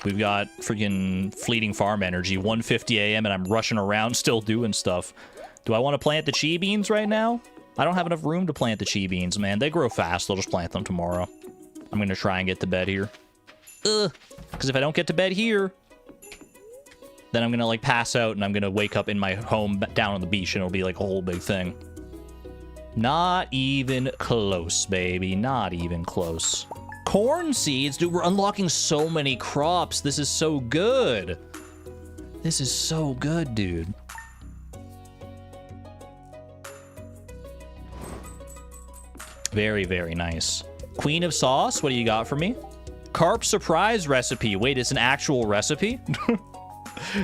We've got freaking fleeting farm energy. 1:50 a.m. and I'm rushing around still doing stuff. Do I want to plant the chi beans right now? I don't have enough room to plant the chi beans, man. They grow fast. I'll just plant them tomorrow. I'm going to try and get to bed here. Because if I don't get to bed here, then I'm going to, like, pass out and I'm going to wake up in my home down on the beach and it'll be, like, a whole big thing. Not even close, baby. Not even close. Corn seeds? Dude, we're unlocking so many crops. This is so good. This is so good, dude. Very, very nice. Queen of sauce, what do you got for me? Carp surprise recipe. Wait, it's an actual recipe?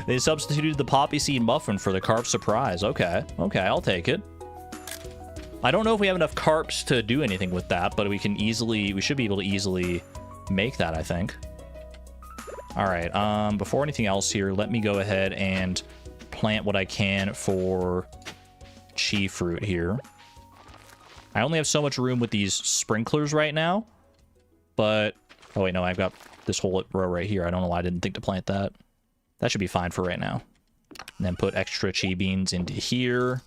They substituted the poppy seed muffin for the carp surprise. Okay, okay, I'll take it. I don't know if we have enough carps to do anything with that, but we should be able to easily make that, I think. All right, before anything else here, let me go ahead and plant what I can for chi fruit here. I only have so much room with these sprinklers right now, but... Oh, wait, no, I've got this whole row right here. I don't know why I didn't think to plant that. That should be fine for right now. And then put extra chi beans into here.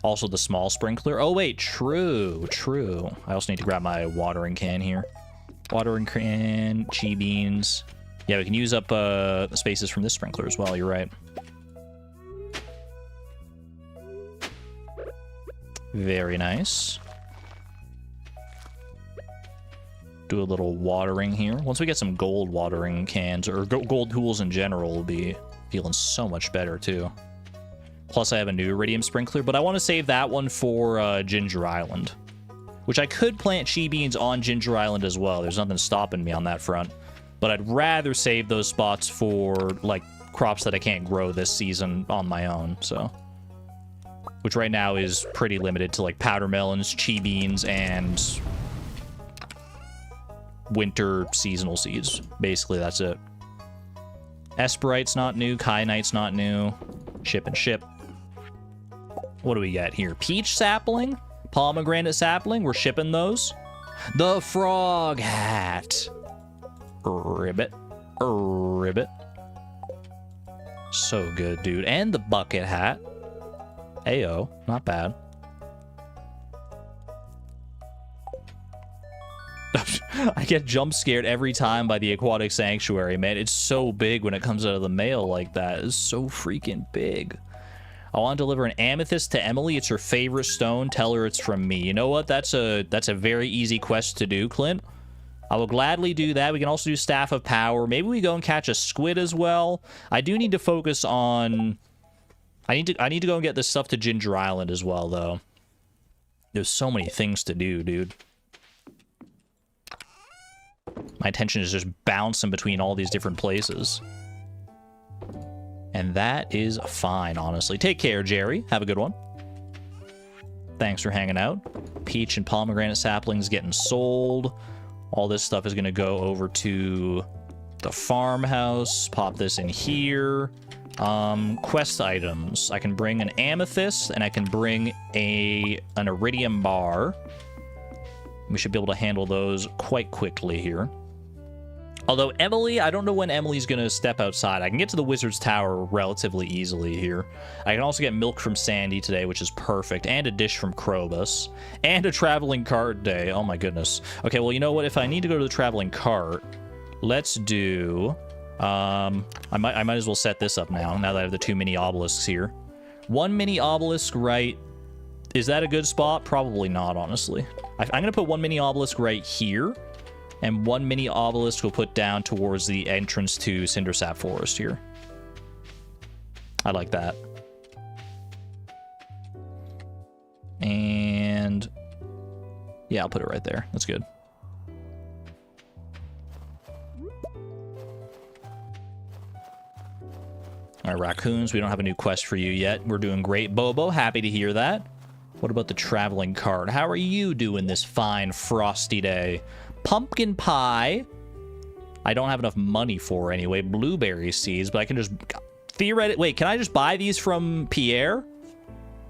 Also the small sprinkler. Oh, wait, true, true. I also need to grab my watering can here. Watering can, chi beans. Yeah, we can use up the spaces from this sprinkler as well, you're right. Very nice. Do a little watering here. Once we get some gold watering cans, or gold tools in general, we'll be feeling so much better, too. Plus, I have a new iridium sprinkler, but I want to save that one for Ginger Island. Which I could plant chi beans on Ginger Island as well. There's nothing stopping me on that front. But I'd rather save those spots for, like, crops that I can't grow this season on my own, so... Which right now is pretty limited to, like, powder melons, chi beans, and... winter seasonal seeds. Basically, that's it. Esperite's not new. Kyanite's not new. Ship and ship. What do we got here? Peach sapling? Pomegranate sapling? We're shipping those. The frog hat. Ribbit. Ribbit. So good, dude. And the bucket hat. Ayo. Not bad. I get jump scared every time by the aquatic sanctuary, man. It's so big when it comes out of the mail like that. It's so freaking big. I want to deliver an amethyst to Emily. It's her favorite stone. Tell her it's from me. You know what? That's a very easy quest to do, Clint. I will gladly do that. We can also do Staff of Power. Maybe we go and catch a squid as well. I do need to focus on... I need to go and get this stuff to Ginger Island as well, though. There's so many things to do, dude. My attention is just bouncing between all these different places. And that is fine, honestly. Take care, Jerry. Have a good one. Thanks for hanging out. Peach and pomegranate saplings getting sold. All this stuff is going to go over to the farmhouse. Pop this in here. Quest items. I can bring an amethyst, and I can bring an iridium bar. We should be able to handle those quite quickly here. Although Emily, I don't know when Emily's going to step outside. I can get to the Wizard's Tower relatively easily here. I can also get milk from Sandy today, which is perfect, and a dish from Krobus, and a traveling cart day. Oh my goodness. Okay, well, you know what? If I need to go to the traveling cart, let's do... I might as well set this up now that I have the 2 mini obelisks here. 1 mini obelisk right... Is that a good spot? Probably not, honestly. I'm going to put 1 mini obelisk right here. And 1 mini obelisk we'll put down towards the entrance to Cindersap Forest here. I like that. And... yeah, I'll put it right there. That's good. Alright, raccoons, we don't have a new quest for you yet. We're doing great, Bobo. Happy to hear that. What about the traveling cart? How are you doing this fine, frosty day? Pumpkin pie. I don't have enough money for anyway. Blueberry seeds, but I can just... theoretically... wait, can I just buy these from Pierre?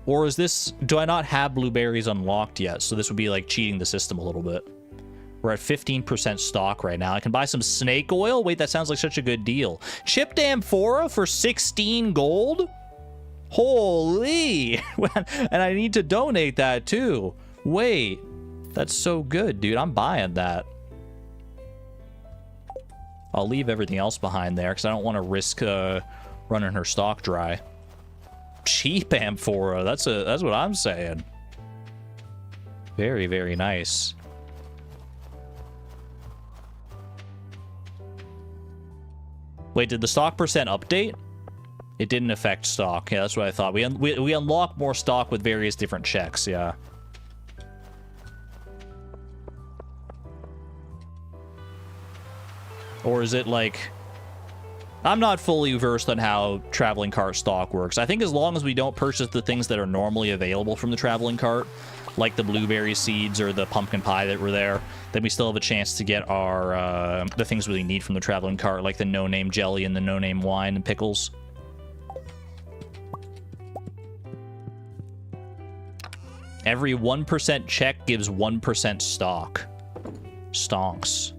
Or is this... do I not have blueberries unlocked yet? So this would be like cheating the system a little bit. We're at 15% stock right now. I can buy some snake oil? Wait, that sounds like such a good deal. Chipped amphora for 16 gold? Holy! And I need to donate that too. Wait. That's so good, dude. I'm buying that. I'll leave everything else behind there because I don't want to risk running her stock dry. Cheap amphora. That's what I'm saying. Very, very nice. Wait, did the stock percent update? It didn't affect stock. Yeah, that's what I thought. We unlock more stock with various different checks, yeah. Or is it like... I'm not fully versed on how traveling cart stock works. I think as long as we don't purchase the things that are normally available from the traveling cart, like the blueberry seeds or the pumpkin pie that were there, then we still have a chance to get our the things we need from the traveling cart, like the no-name jelly and the no-name wine and pickles. Every 1% check gives 1% stock. Stonks.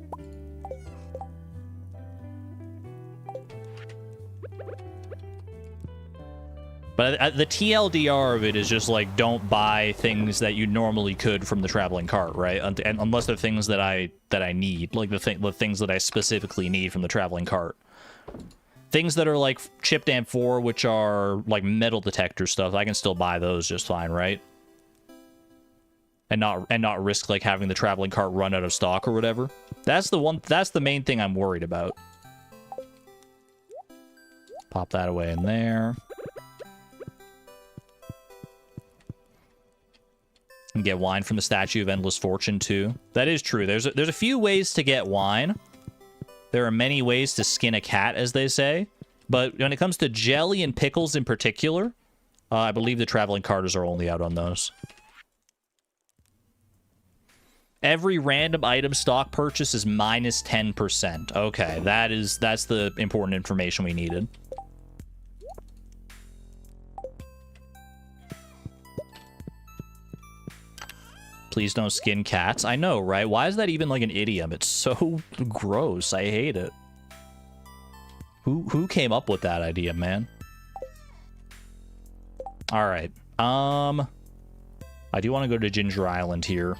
But the TLDR of it is just like, don't buy things that you normally could from the traveling cart, right? And unless they're things that I need, like the things that I specifically need from the traveling cart. Things that are like chipped amphora, which are like metal detector stuff, I can still buy those just fine, right? And not risk like having the traveling cart run out of stock or whatever. That's the main thing I'm worried about. Pop that away in there. And get wine from the Statue of Endless Fortune too. That is true. There's a few ways to get wine. There are many ways to skin a cat, as they say. But when it comes to jelly and pickles in particular, I believe the traveling carters are only out on those. Every random item stock purchase is minus 10%. Okay, that's the important information we needed. Please don't skin cats. I know, right? Why is that even like an idiom? It's so gross. I hate it. Who came up with that idea, man? All right. I do want to go to Ginger Island here.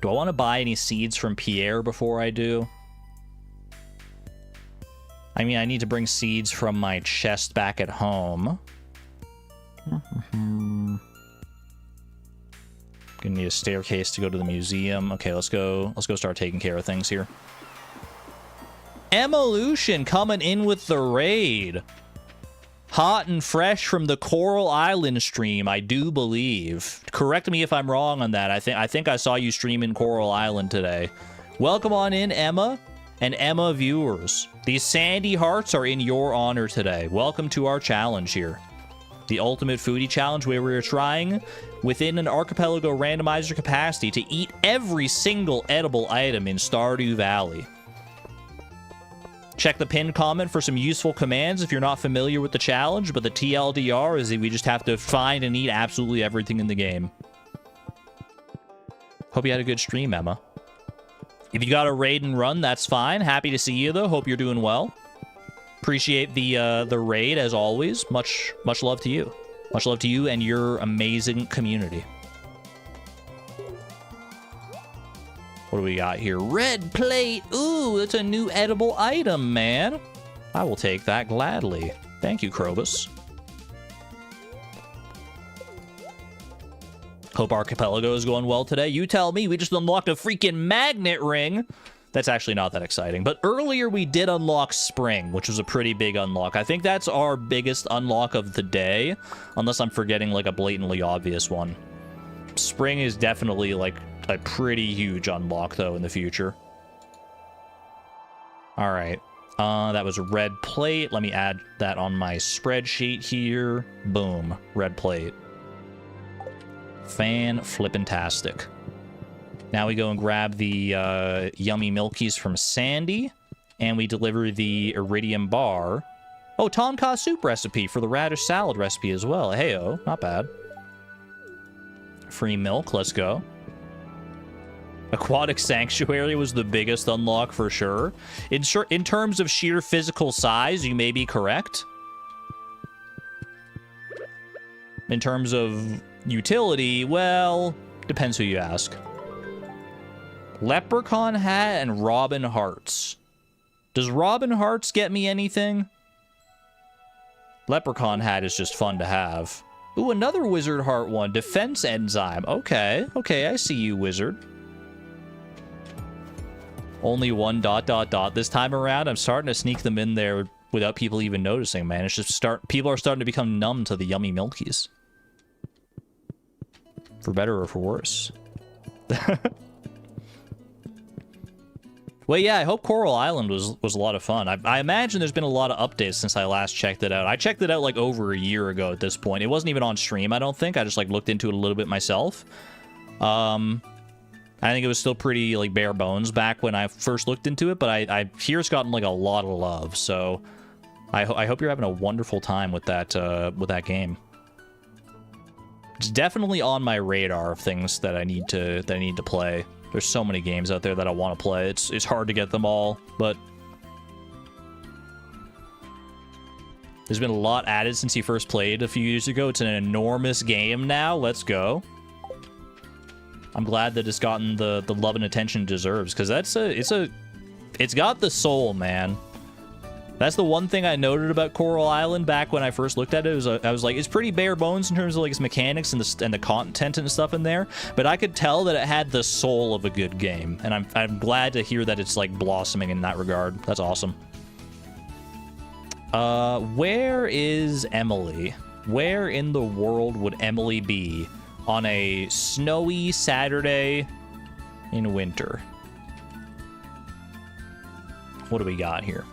Do I want to buy any seeds from Pierre before I do? I mean, I need to bring seeds from my chest back at home. Gonna need a staircase to go to the museum. Okay, let's go start taking care of things here. Evolution coming in with the raid. Hot and fresh from the Coral Island stream, I do believe. Correct me if I'm wrong on that. I think I saw you stream in Coral Island today. Welcome on in, Emma and Emma viewers. These sandy hearts are in your honor today. Welcome to our challenge here. The Ultimate Foodie Challenge, where we are trying within an Archipelago Randomizer capacity to eat every single edible item in Stardew Valley. Check the pinned comment for some useful commands if you're not familiar with the challenge, but the TLDR is that we just have to find and eat absolutely everything in the game. Hope you had a good stream, Emma. If you got a raid and run, that's fine. Happy to see you, though. Hope you're doing well. Appreciate the raid, as always. Much love to you. Much love to you and your amazing community. What do we got here? Red plate. Ooh, it's a new edible item, man. I will take that gladly. Thank you, Krobus. Hope Archipelago is going well today. You tell me. We just unlocked a freaking magnet ring. That's actually not that exciting. But earlier we did unlock Spring, which was a pretty big unlock. I think that's our biggest unlock of the day, unless I'm forgetting like a blatantly obvious one. Spring is definitely like a pretty huge unlock, though, in the future. All right. That was a red plate. Let me add that on my spreadsheet here. Boom. Red plate. Fan-flippin-tastic. Now we go and grab the yummy milkies from Sandy, and we deliver the iridium bar. Oh, tonka soup recipe for the radish salad recipe as well. Hey-oh, not bad. Free milk, let's go. Aquatic Sanctuary was the biggest unlock for sure. In terms of sheer physical size, you may be correct. In terms of utility, well, depends who you ask. Leprechaun hat and Robin Hearts. Does Robin Hearts get me anything? Leprechaun hat is just fun to have. Ooh, another Wizard Heart one. Defense enzyme. Okay, I see you, Wizard. Only one ... this time around. I'm starting to sneak them in there without people even noticing, man. It's just people are starting to become numb to the yummy milkies. For better or for worse. Well, yeah, I hope Coral Island was a lot of fun. I imagine there's been a lot of updates since I last checked it out. I checked it out like over a year ago at this point. It wasn't even on stream, I don't think. I just like looked into it a little bit myself. I think it was still pretty like bare bones back when I first looked into it, but I hear it's gotten like a lot of love. So I hope you're having a wonderful time with that game. It's definitely on my radar of things that I need to play. There's so many games out there that I want to play. It's hard to get them all, but there's been a lot added since you first played a few years ago. It's an enormous game now. Let's go. I'm glad that it's gotten the love and attention it deserves, because it's got the soul, man. That's the one thing I noted about Coral Island back when I first looked at it. I was like, it's pretty bare bones in terms of like its mechanics and the content and stuff in there, but I could tell that it had the soul of a good game, and I'm glad to hear that it's like blossoming in that regard. That's awesome. Where is Emily? Where in the world would Emily be on a snowy Saturday in winter? What do we got here?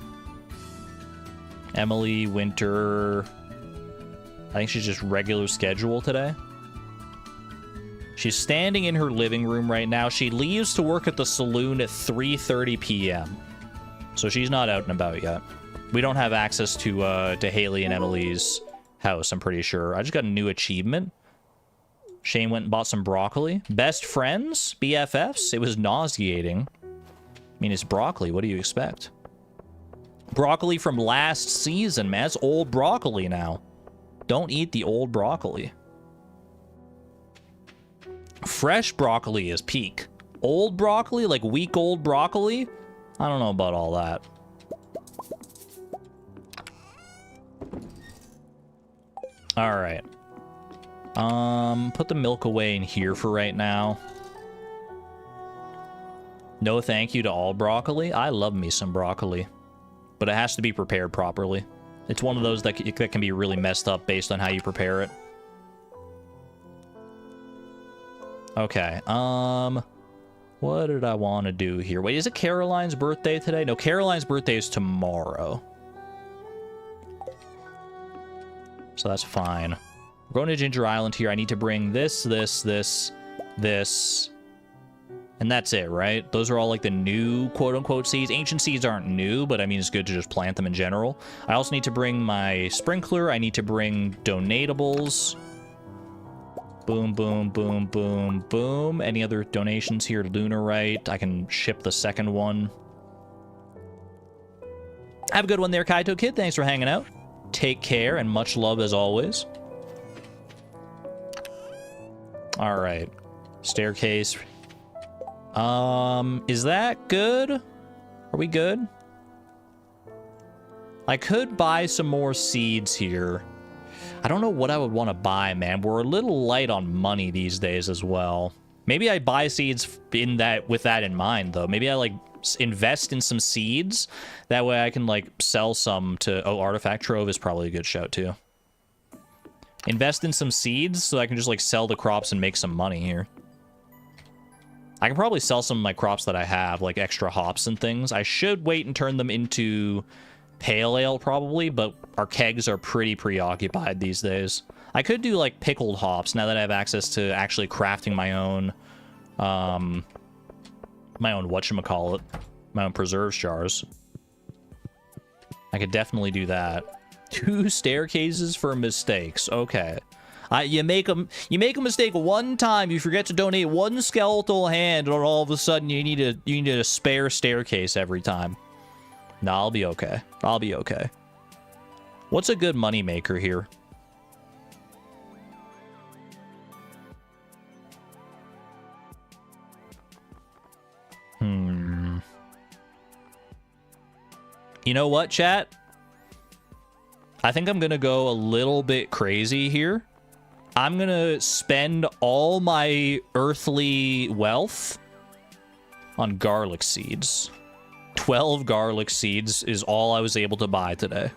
Emily, winter. I think she's just regular schedule today. She's standing in her living room right now. She leaves to work at the saloon at 3:30 p.m. So she's not out and about yet. We don't have access to Haley and Emily's house, I'm pretty sure. I just got a new achievement. Shane went and bought some broccoli. Best friends? BFFs? It was nauseating. I mean, it's broccoli. What do you expect? Broccoli from last season, man. It's old broccoli now. Don't eat the old broccoli. Fresh broccoli is peak. old broccoli, like week old broccoli. I don't know about all that. All right. Put the milk away in here for right now. No thank you to all broccoli. I love me some broccoli, but it has to be prepared properly. It's one of those that can be really messed up based on how you prepare it. Okay, what did I want to do here? Wait, is it Caroline's birthday today? No, Caroline's birthday is tomorrow. So that's fine. We're going to Ginger Island here. I need to bring this, this, and that's it, right? Those are all like the new quote-unquote seeds. Ancient seeds aren't new, but I mean, it's good to just plant them in general. I also need to bring my sprinkler. I need to bring donatables. Boom, boom, boom, boom, boom. Any other donations here? Lunarite. I can ship the second one. Have a good one there, Kaito Kid. Thanks for hanging out. Take care and much love as always. All right. Staircase. Is that good? Are we good? I could buy some more seeds here. I don't know what I would want to buy, man. We're a little light on money these days as well. Maybe I buy seeds with that in mind, though. Maybe I, like, invest in some seeds. That way I can, like, sell some to... Oh, Artifact Trove is probably a good shout, too. Invest in some seeds so I can just, like, sell the crops and make some money here. I can probably sell some of my crops that I have, like extra hops and things. I should wait and turn them into pale ale, probably, but our kegs are pretty preoccupied these days. I could do, like, pickled hops now that I have access to actually crafting my own, whatchamacallit, my own preserves jars. I could definitely do that. 2 staircases for mistakes. Okay. You make a mistake one time, you forget to donate 1 skeletal hand, and all of a sudden you need a spare staircase every time. No, I'll be okay. I'll be okay. What's a good money maker here? You know what, chat? I think I'm gonna go a little bit crazy here. I'm gonna spend all my earthly wealth on garlic seeds. 12 garlic seeds is all I was able to buy today.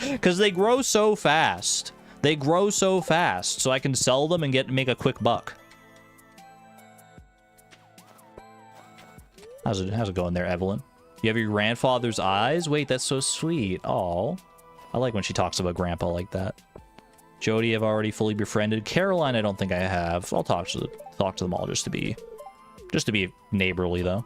Because they grow so fast. They grow so fast, so I can sell them and make a quick buck. How's it going there, Evelyn? You have your grandfather's eyes? Wait, that's so sweet. Aw. I like when she talks about grandpa like that. Jody, I've already fully befriended. Caroline, I don't think I have. I'll talk to them all just to be neighborly, though.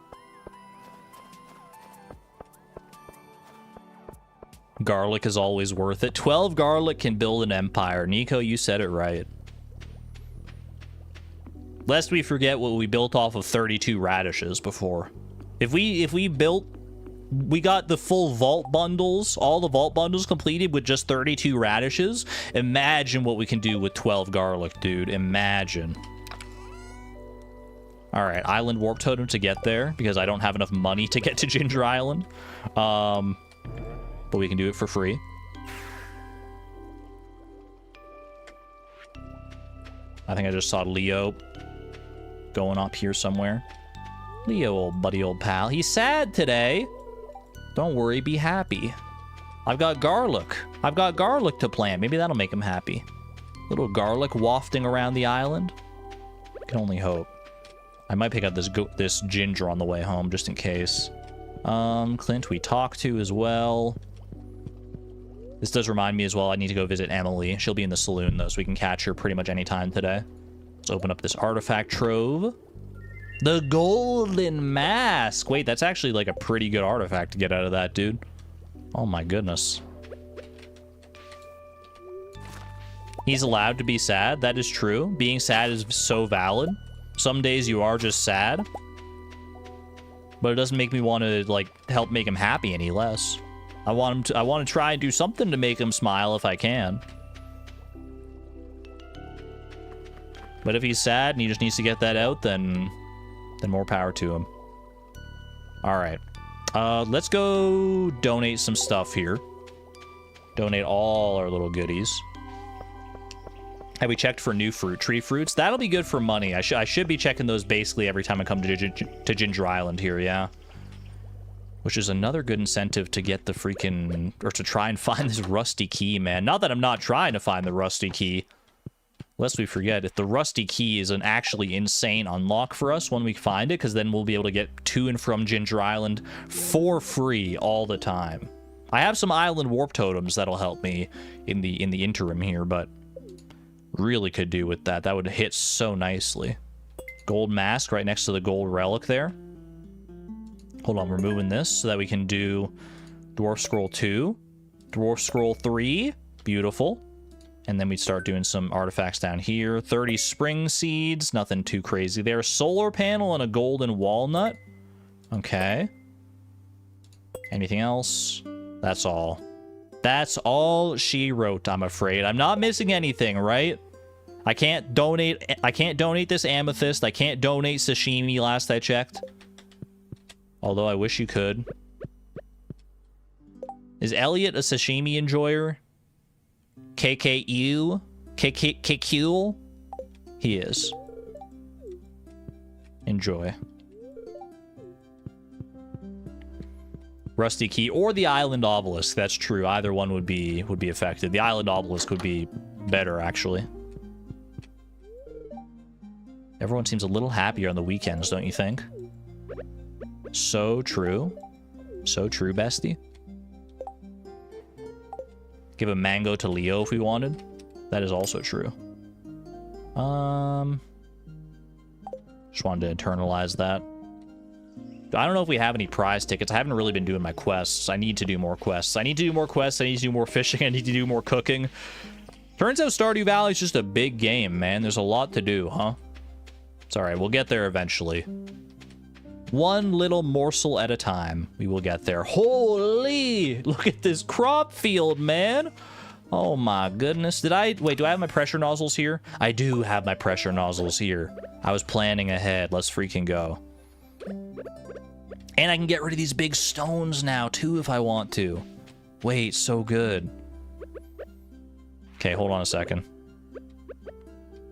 Garlic is always worth it. 12 garlic can build an empire. Nico, you said it right. Lest we forget what we built off of 32 radishes before. If we got the full vault bundles, all the vault bundles completed with just 32 radishes, imagine what we can do with 12 garlic, dude. Imagine. All right, Island Warp Totem to get there, because I don't have enough money to get to Ginger Island. But we can do it for free. I think I just saw Leo going up here somewhere. Leo, old buddy, old pal. He's sad today. Don't worry, be happy. I've got garlic. I've got garlic to plant. Maybe that'll make him happy. Little garlic wafting around the island. Can only hope. I might pick up this ginger on the way home, just in case. Clint, we talked to as well. This does remind me as well, I need to go visit Emily. She'll be in the saloon, though, so we can catch her pretty much any time today. Let's open up this artifact trove. The golden mask. Wait, that's actually like a pretty good artifact to get out of that, dude. Oh my goodness. He's allowed to be sad. That is true. Being sad is so valid. Some days you are just sad. But it doesn't make me want to, like, help make him happy any less. I want to try and do something to make him smile if I can. But if he's sad and he just needs to get that out, then then more power to him. All right. Let's go donate some stuff here. Donate all our little goodies. Have we checked for new tree fruits? That'll be good for money. I should be checking those basically every time I come to Ginger Island here, yeah. Which is another good incentive to get the freaking... or to try and find this rusty key, man. Not that I'm not trying to find the rusty key. Lest we forget, if the rusty key is an actually insane unlock for us when we find it, because then we'll be able to get to and from Ginger Island for free all the time. I have some island warp totems that'll help me in the interim here, but... really could do with that. That would hit so nicely. Gold mask right next to the gold relic there. Hold on, we're moving this so that we can do Dwarf Scroll 2, Dwarf Scroll 3, beautiful. And then we start doing some artifacts down here. 30 spring seeds, nothing too crazy there. Solar panel and a golden walnut. Okay. Anything else? That's all. That's all she wrote, I'm afraid. I'm not missing anything, right? I can't donate this amethyst. I can't donate sashimi last I checked. Although I wish you could. Is Elliot a sashimi enjoyer? KKU? KQ? He is. Enjoy. Rusty key or the island obelisk. That's true. Either one would be affected. The island obelisk would be better, actually. Everyone seems a little happier on the weekends, don't you think? So true. So true, bestie. Give a mango to Leo if we wanted. That is also true. Just wanted to internalize that. I don't know if we have any prize tickets. I haven't really been doing my quests. I need to do more quests. I need to do more quests. I need to do more fishing. I need to do more cooking. Turns out Stardew Valley is just a big game, man. There's a lot to do, huh? It's alright. We'll get there eventually. One little morsel at a time. We will get there. Holy! Look at this crop field, man! Oh my goodness. Wait, do I have my pressure nozzles here? I do have my pressure nozzles here. I was planning ahead. Let's freaking go. And I can get rid of these big stones now, too, if I want to. Wait, so good. Okay, hold on a second.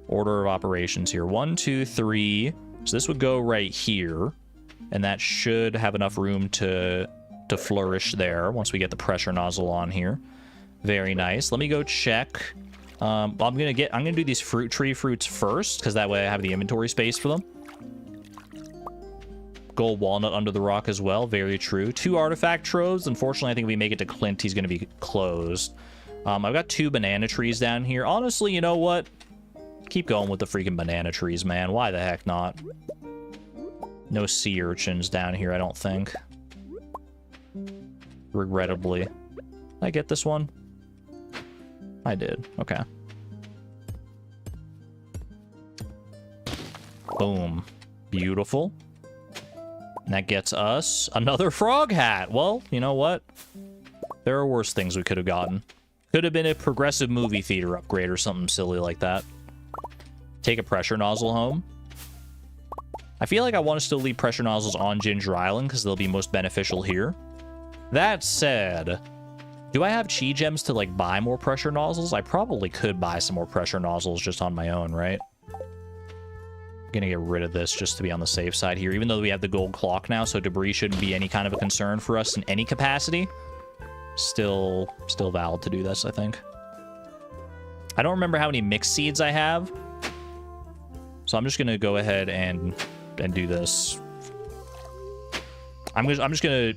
Order of operations here. 1, 2, 3. So this would go right here. And that should have enough room to flourish there once we get the pressure nozzle on here. Very nice. Let me go check. I'm gonna do these tree fruits first, because that way I have the inventory space for them. Gold walnut under the rock as well. Very true. 2 artifact troves. Unfortunately, I think if we make it to Clint, he's going to be closed. I've got 2 banana trees down here. Honestly, you know what? Keep going with the freaking banana trees, man. Why the heck not? No sea urchins down here, I don't think. Regrettably. Did I get this one? I did. Okay. Boom. Beautiful. And that gets us another frog hat. Well, you know what? There are worse things we could have gotten. Could have been a progressive movie theater upgrade or something silly like that. Take a pressure nozzle home. I feel like I want to still leave pressure nozzles on Ginger Island because they'll be most beneficial here. That said, do I have chi gems to, like, buy more pressure nozzles? I probably could buy some more pressure nozzles just on my own, right? Gonna get rid of this just to be on the safe side here, even though we have the gold clock now, so debris shouldn't be any kind of a concern for us in any capacity. Still valid to do this, I think. I don't remember how many mixed seeds I have, so I'm just gonna go ahead and do this. I'm just gonna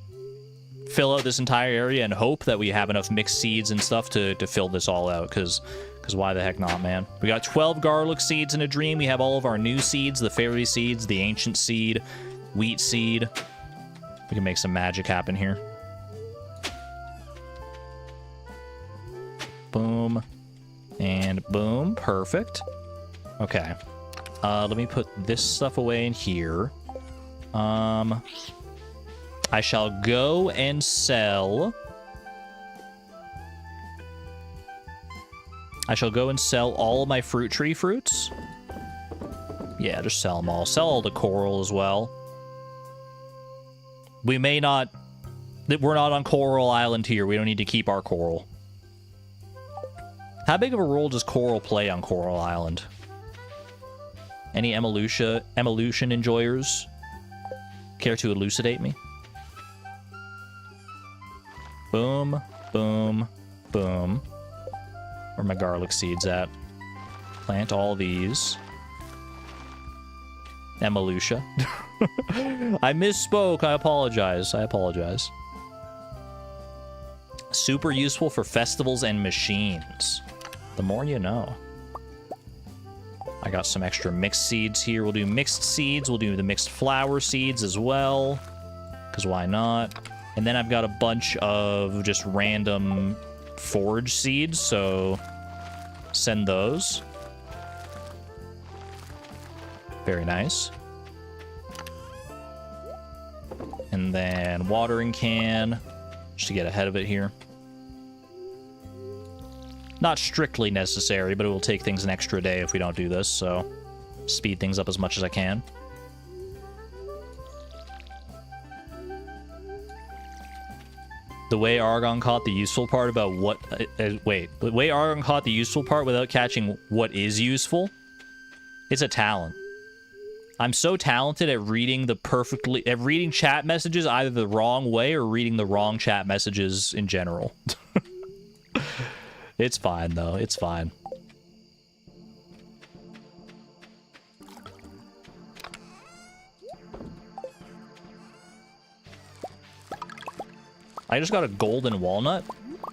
fill out this entire area and hope that we have enough mixed seeds and stuff to fill this all out, because why the heck not, man? We got 12 garlic seeds in a dream. We have all of our new seeds, the fairy seeds, the ancient seed, wheat seed. We can make some magic happen here. Boom. And boom. Perfect. Okay. Let me put this stuff away in here. I shall go and sell... all of my fruit tree fruits. Yeah, just sell them all. Sell all the coral as well. We may not... We're not on Coral Island here. We don't need to keep our coral. How big of a role does coral play on Coral Island? Any evolution enjoyers care to elucidate me? Boom, boom, boom. Where are my garlic seeds at? Plant all these. Evolution. I misspoke. I apologize. I apologize. Super useful for festivals and machines. The more you know. I got some extra mixed seeds here. We'll do mixed seeds. We'll do the mixed flower seeds as well. Because why not? And then I've got a bunch of just random forage seeds. So send those. Very nice. And then watering can. Just to get ahead of it here. Not strictly necessary, but it will take things an extra day if we don't do this, so speed things up as much as I can. The way Argon caught the useful part about what... wait, the way Argon caught the useful part without catching what is useful? It's a talent. I'm so talented at reading reading chat messages either the wrong way or reading the wrong chat messages in general. It's fine, though. It's fine. I just got a golden walnut.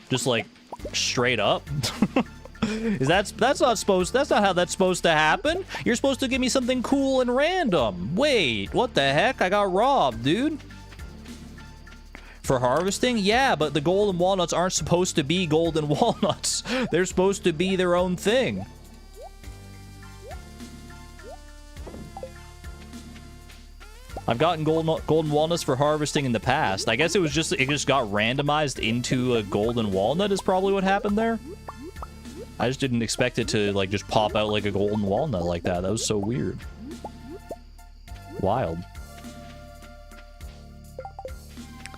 Just, like, straight up. That's not how that's supposed to happen. You're supposed to give me something cool and random. Wait, what the heck? I got robbed, dude. For harvesting? Yeah, but the golden walnuts aren't supposed to be golden walnuts. They're supposed to be their own thing. I've gotten golden walnuts for harvesting in the past. I guess it just got randomized into a golden walnut is probably what happened there. I just didn't expect it to, like, just pop out like a golden walnut like that. That was so weird. Wild.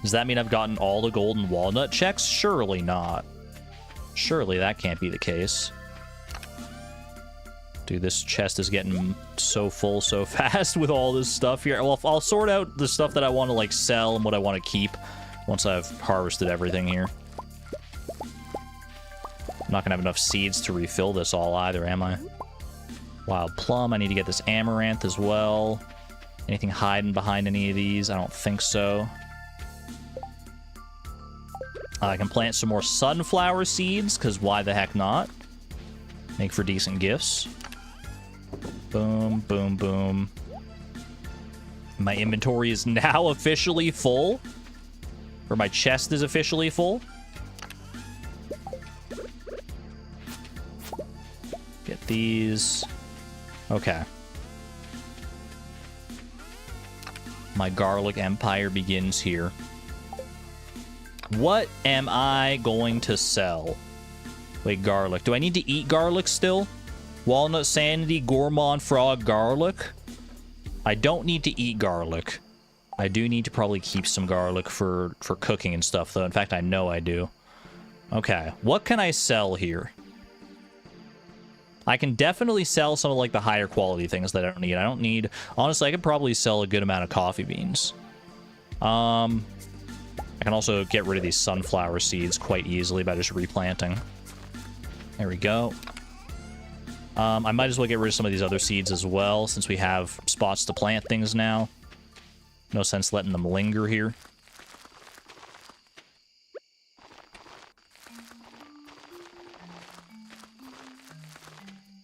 Does that mean I've gotten all the golden walnut checks? Surely not. Surely that can't be the case. Dude, this chest is getting so full so fast with all this stuff here. Well, I'll sort out the stuff that I want to, like, sell and what I want to keep once I've harvested everything here. I'm not going to have enough seeds to refill this all either, am I? Wild plum. I need to get this amaranth as well. Anything hiding behind any of these? I don't think so. I can plant some more sunflower seeds, because why the heck not? Make for decent gifts. Boom, boom, boom. My inventory is now officially full. Or my chest is officially full. Get these. Okay. My garlic empire begins here. What am I going to sell? Wait, garlic. Do I need to eat garlic still? Walnut sanity, gourmand frog, garlic? I don't need to eat garlic. I do need to probably keep some garlic for cooking and stuff, though. In fact, I know I do. Okay, what can I sell here? I can definitely sell some of, like, the higher quality things that I don't need. I don't need... Honestly, I could probably sell a good amount of coffee beans. I can also get rid of these sunflower seeds quite easily by just replanting. There we go. I might as well get rid of some of these other seeds as well, since we have spots to plant things now. No sense letting them linger here.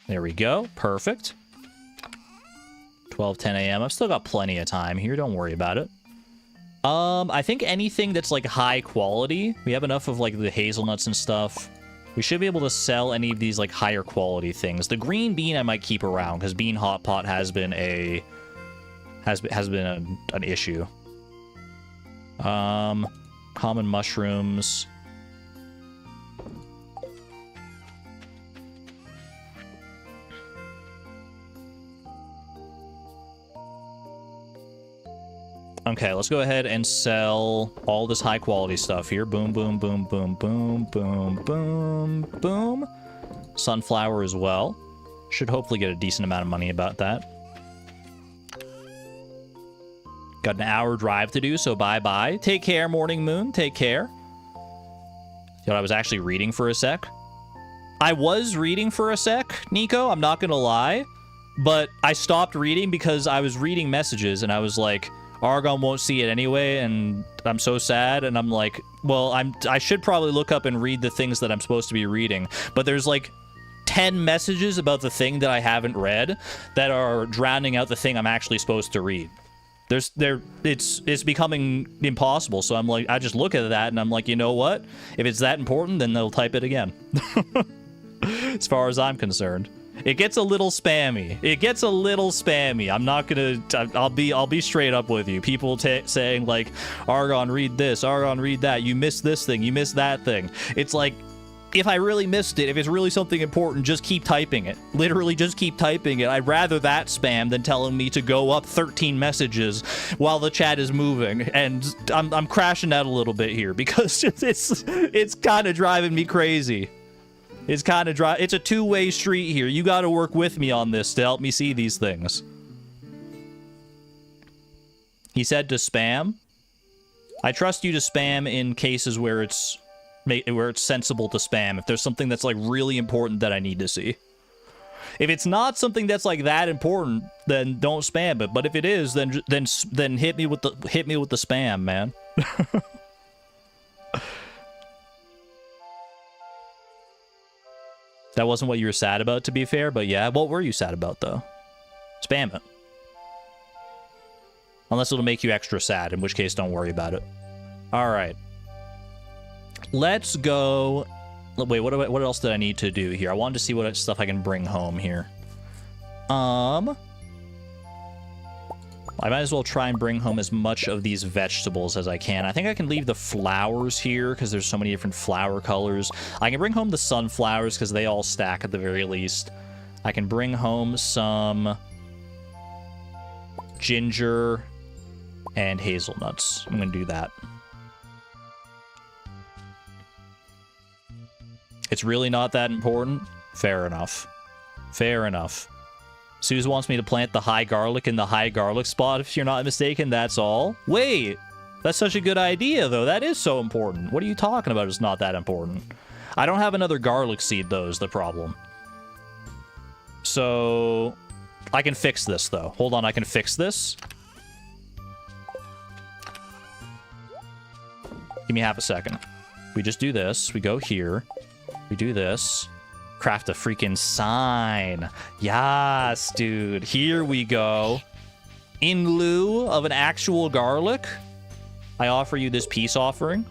There we go. Perfect. 12:10 a.m. I've still got plenty of time here. Don't worry about it. I think anything that's, like, high quality, we have enough of, like, the hazelnuts and stuff. We should be able to sell any of these, like, higher quality things. The green bean I might keep around, because bean hot pot has been an issue. Common mushrooms. Okay, let's go ahead and sell all this high quality stuff here. Boom, boom, boom, boom, boom, boom, boom, boom. Sunflower as well. Should hopefully get a decent amount of money about that. Got an hour drive to do, so bye-bye. Take care, Morning Moon. Take care. You know, I was actually reading for a sec. I was reading for a sec, Nico. I'm not gonna lie. But I stopped reading because I was reading messages, and I was like, Argon won't see it anyway, and I'm so sad. And I'm like, well, I should probably look up and read the things that I'm supposed to be reading. But there's like 10 messages about the thing that I haven't read that are drowning out the thing I'm actually supposed to read. It's becoming impossible. So I'm like, I just look at that and I'm like, you know what? If it's that important, then they'll type it again. As far as I'm concerned, it gets a little spammy. It gets a little spammy. I'm not gonna. I'll be straight up with you. People saying like, Argon, read this. Argon, read that. You missed this thing. You missed that thing. It's like, if I really missed it, if it's really something important, just keep typing it. Literally, just keep typing it. I'd rather that spam than telling me to go up 13 messages while the chat is moving. And I'm crashing out a little bit here because it's kind of driving me crazy. It's kind of it's a two-way street here. You got to work with me on this to help me see these things. He said to spam. I trust you to spam in cases where it's sensible to spam. If there's something that's like really important that I need to see. If it's not something that's like that important, then don't spam it. But if it is, then hit me with the spam, man. That wasn't what you were sad about, to be fair, but yeah, what were you sad about though? Spam it. Unless it'll make you extra sad, in which case don't worry about it. All right. Let's go. Wait, what else did I need to do here? I wanted to see what stuff I can bring home here. I might as well try and bring home as much of these vegetables as I can. I think I can leave the flowers here because there's so many different flower colors. I can bring home the sunflowers because they all stack at the very least. I can bring home some ginger and hazelnuts. I'm going to do that. It's really not that important? Fair enough. Fair enough. Suze wants me to plant the high garlic in the high garlic spot, if you're not mistaken, that's all. Wait, that's such a good idea, though. That is so important. What are you talking about? It's not that important. I don't have another garlic seed, though, is the problem. So, I can fix this, though. Hold on, I can fix this. Give me half a second. We just do this. We go here. We do this. Craft a freaking sign. Yes, dude. Here we go. In lieu of an actual garlic, I offer you this peace offering.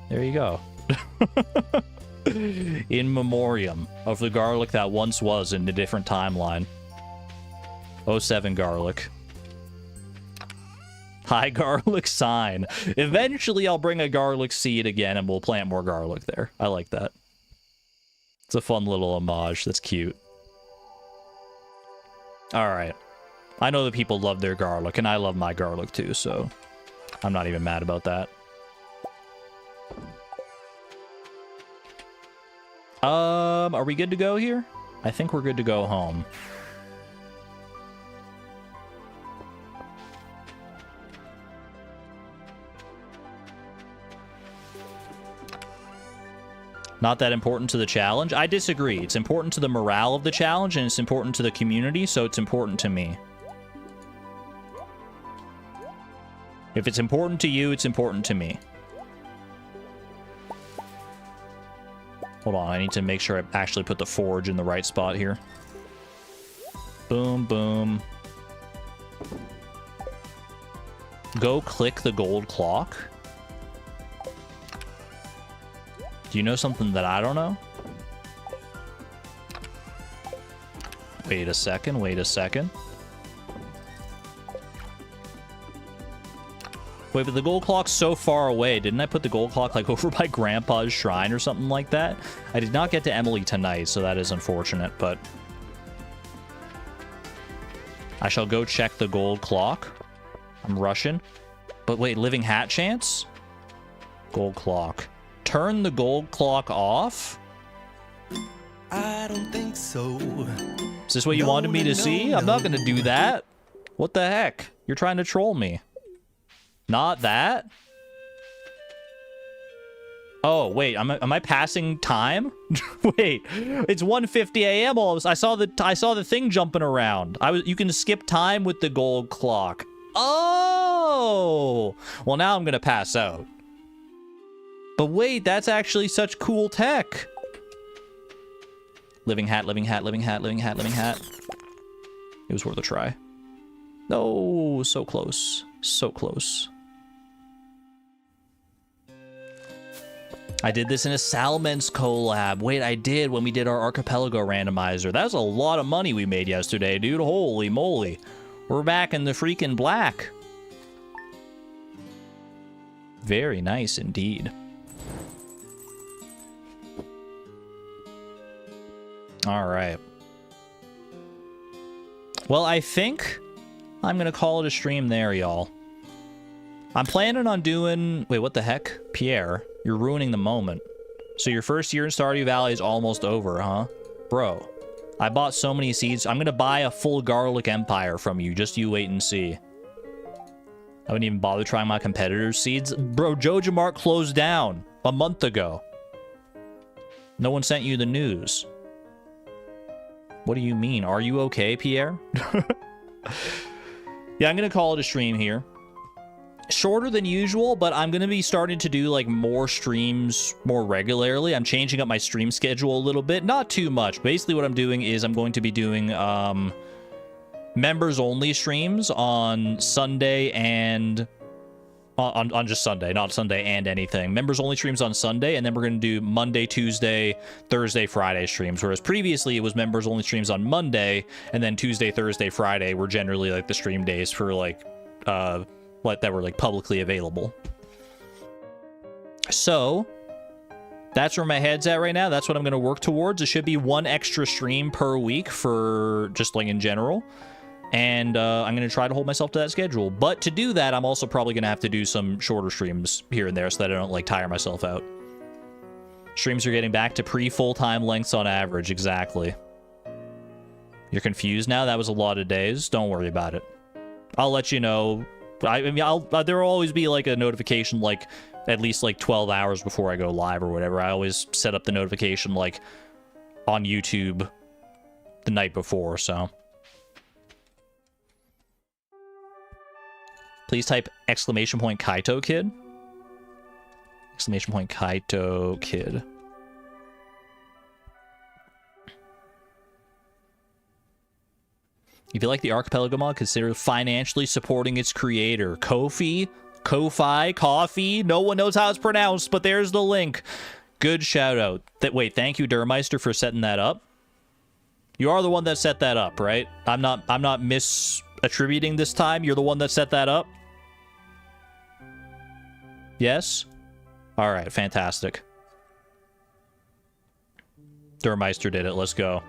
There you go. In memoriam of the garlic that once was in a different timeline. 07 garlic. High garlic sign. Eventually, I'll bring a garlic seed again and we'll plant more garlic there. I like that. It's a fun little homage. That's cute. Alright. I know that people love their garlic, and I love my garlic too, so I'm not even mad about that. Are we good to go here? I think we're good to go home. Not that important to the challenge? I disagree. It's important to the morale of the challenge, and it's important to the community, so it's important to me. If it's important to you, it's important to me. Hold on, I need to make sure I actually put the forge in the right spot here. Boom, boom. Go click the gold clock. Do you know something that I don't know? Wait a second, wait a second. Wait, but the gold clock's so far away. Didn't I put the gold clock like over by Grandpa's shrine or something like that? I did not get to Emily tonight, so that is unfortunate, but I shall go check the gold clock. I'm rushing. But wait, living hat chance? Gold clock. Turn the gold clock off? I don't think so. Is this what you wanted me to see? I'm not gonna do that. What the heck? You're trying to troll me. Not that? Oh, wait, am I passing time? Wait, it's 1:50 a.m. all of a sudden. I saw the thing jumping around. You can skip time with the gold clock. Oh! Well, now I'm gonna pass out. But wait, that's actually such cool tech. Living hat, living hat, living hat, living hat, living hat. It was worth a try. No, so close. So close. I did this in a Salmons collab. Wait, I did when we did our Archipelago Randomizer. That was a lot of money we made yesterday, dude. Holy moly. We're back in the freaking black. Very nice indeed. All right. Well, I think I'm going to call it a stream there, y'all. I'm planning on doing... Wait, what the heck? Pierre, you're ruining the moment. So your first year in Stardew Valley is almost over, huh? Bro, I bought so many seeds. I'm going to buy a full garlic empire from you. Just you wait and see. I wouldn't even bother trying my competitors' seeds. Bro, Joja Mart closed down a month ago. No one sent you the news. What do you mean? Are you okay, Pierre? Yeah, I'm going to call it a stream here. Shorter than usual, but I'm going to be starting to do like more streams more regularly. I'm changing up my stream schedule a little bit. Not too much. Basically what I'm doing is I'm going to be doing members only streams on Sunday and on just Sunday, not Sunday and anything. Members only streams on Sunday, and then we're going to do Monday, Tuesday, Thursday, Friday streams. Whereas previously it was members only streams on Monday, and then Tuesday, Thursday, Friday were generally like the stream days for like that were like publicly available. So that's where my head's at right now. That's what I'm going to work towards. It should be one extra stream per week for just like in general. And I'm going to try to hold myself to that schedule. But to do that, I'm also probably going to have to do some shorter streams here and there so that I don't like tire myself out. Streams are getting back to pre-full-time lengths on average. Exactly. You're confused now? That was a lot of days. Don't worry about it. I'll let you know. I mean, there will always be like a notification like at least like 12 hours before I go live or whatever. I always set up the notification like on YouTube the night before, so. Please type exclamation point Kaito Kid. Exclamation point Kaito Kid. If you like the Archipelago mod, consider financially supporting its creator. Ko-fi? Coffee? No one knows how it's pronounced, but there's the link. Good shout out. Wait, thank you, Dermeister, for setting that up. You are the one that set that up, right? I'm not misattributing this time. You're the one that set that up? Yes? Alright, fantastic. Dermeister did it. Let's go.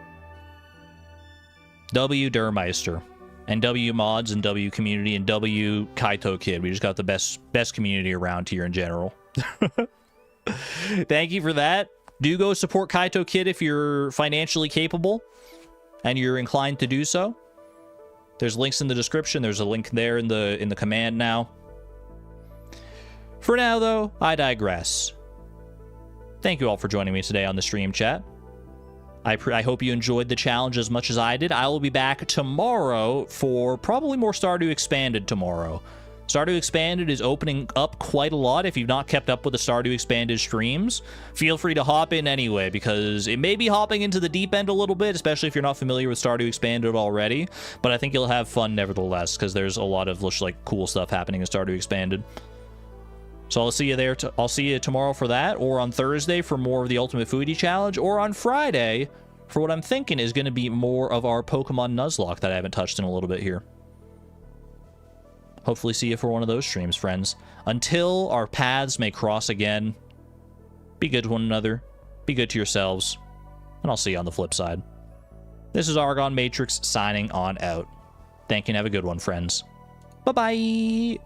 W Dermeister. And W Mods and W Community and W Kaito Kid. We just got the best community around here in general. Thank you for that. Do go support Kaito Kid if you're financially capable and you're inclined to do so. There's links in the description. There's a link there in the command now. For now, though, I digress. Thank you all for joining me today on the stream chat. I hope you enjoyed the challenge as much as I did. I will be back tomorrow for probably more Stardew Expanded tomorrow. Stardew Expanded is opening up quite a lot. If you've not kept up with the Stardew Expanded streams, feel free to hop in anyway, because it may be hopping into the deep end a little bit, especially if you're not familiar with Stardew Expanded already, but I think you'll have fun nevertheless, because there's a lot of like cool stuff happening in Stardew Expanded. So I'll see you there. I'll see you tomorrow for that, or on Thursday for more of the Ultimate Foodie Challenge, or on Friday for what I'm thinking is going to be more of our Pokemon Nuzlocke that I haven't touched in a little bit here. Hopefully see you for one of those streams, friends. Until our paths may cross again, be good to one another, be good to yourselves, and I'll see you on the flip side. This is Argon Matrix signing on out. Thank you and have a good one, friends. Bye-bye!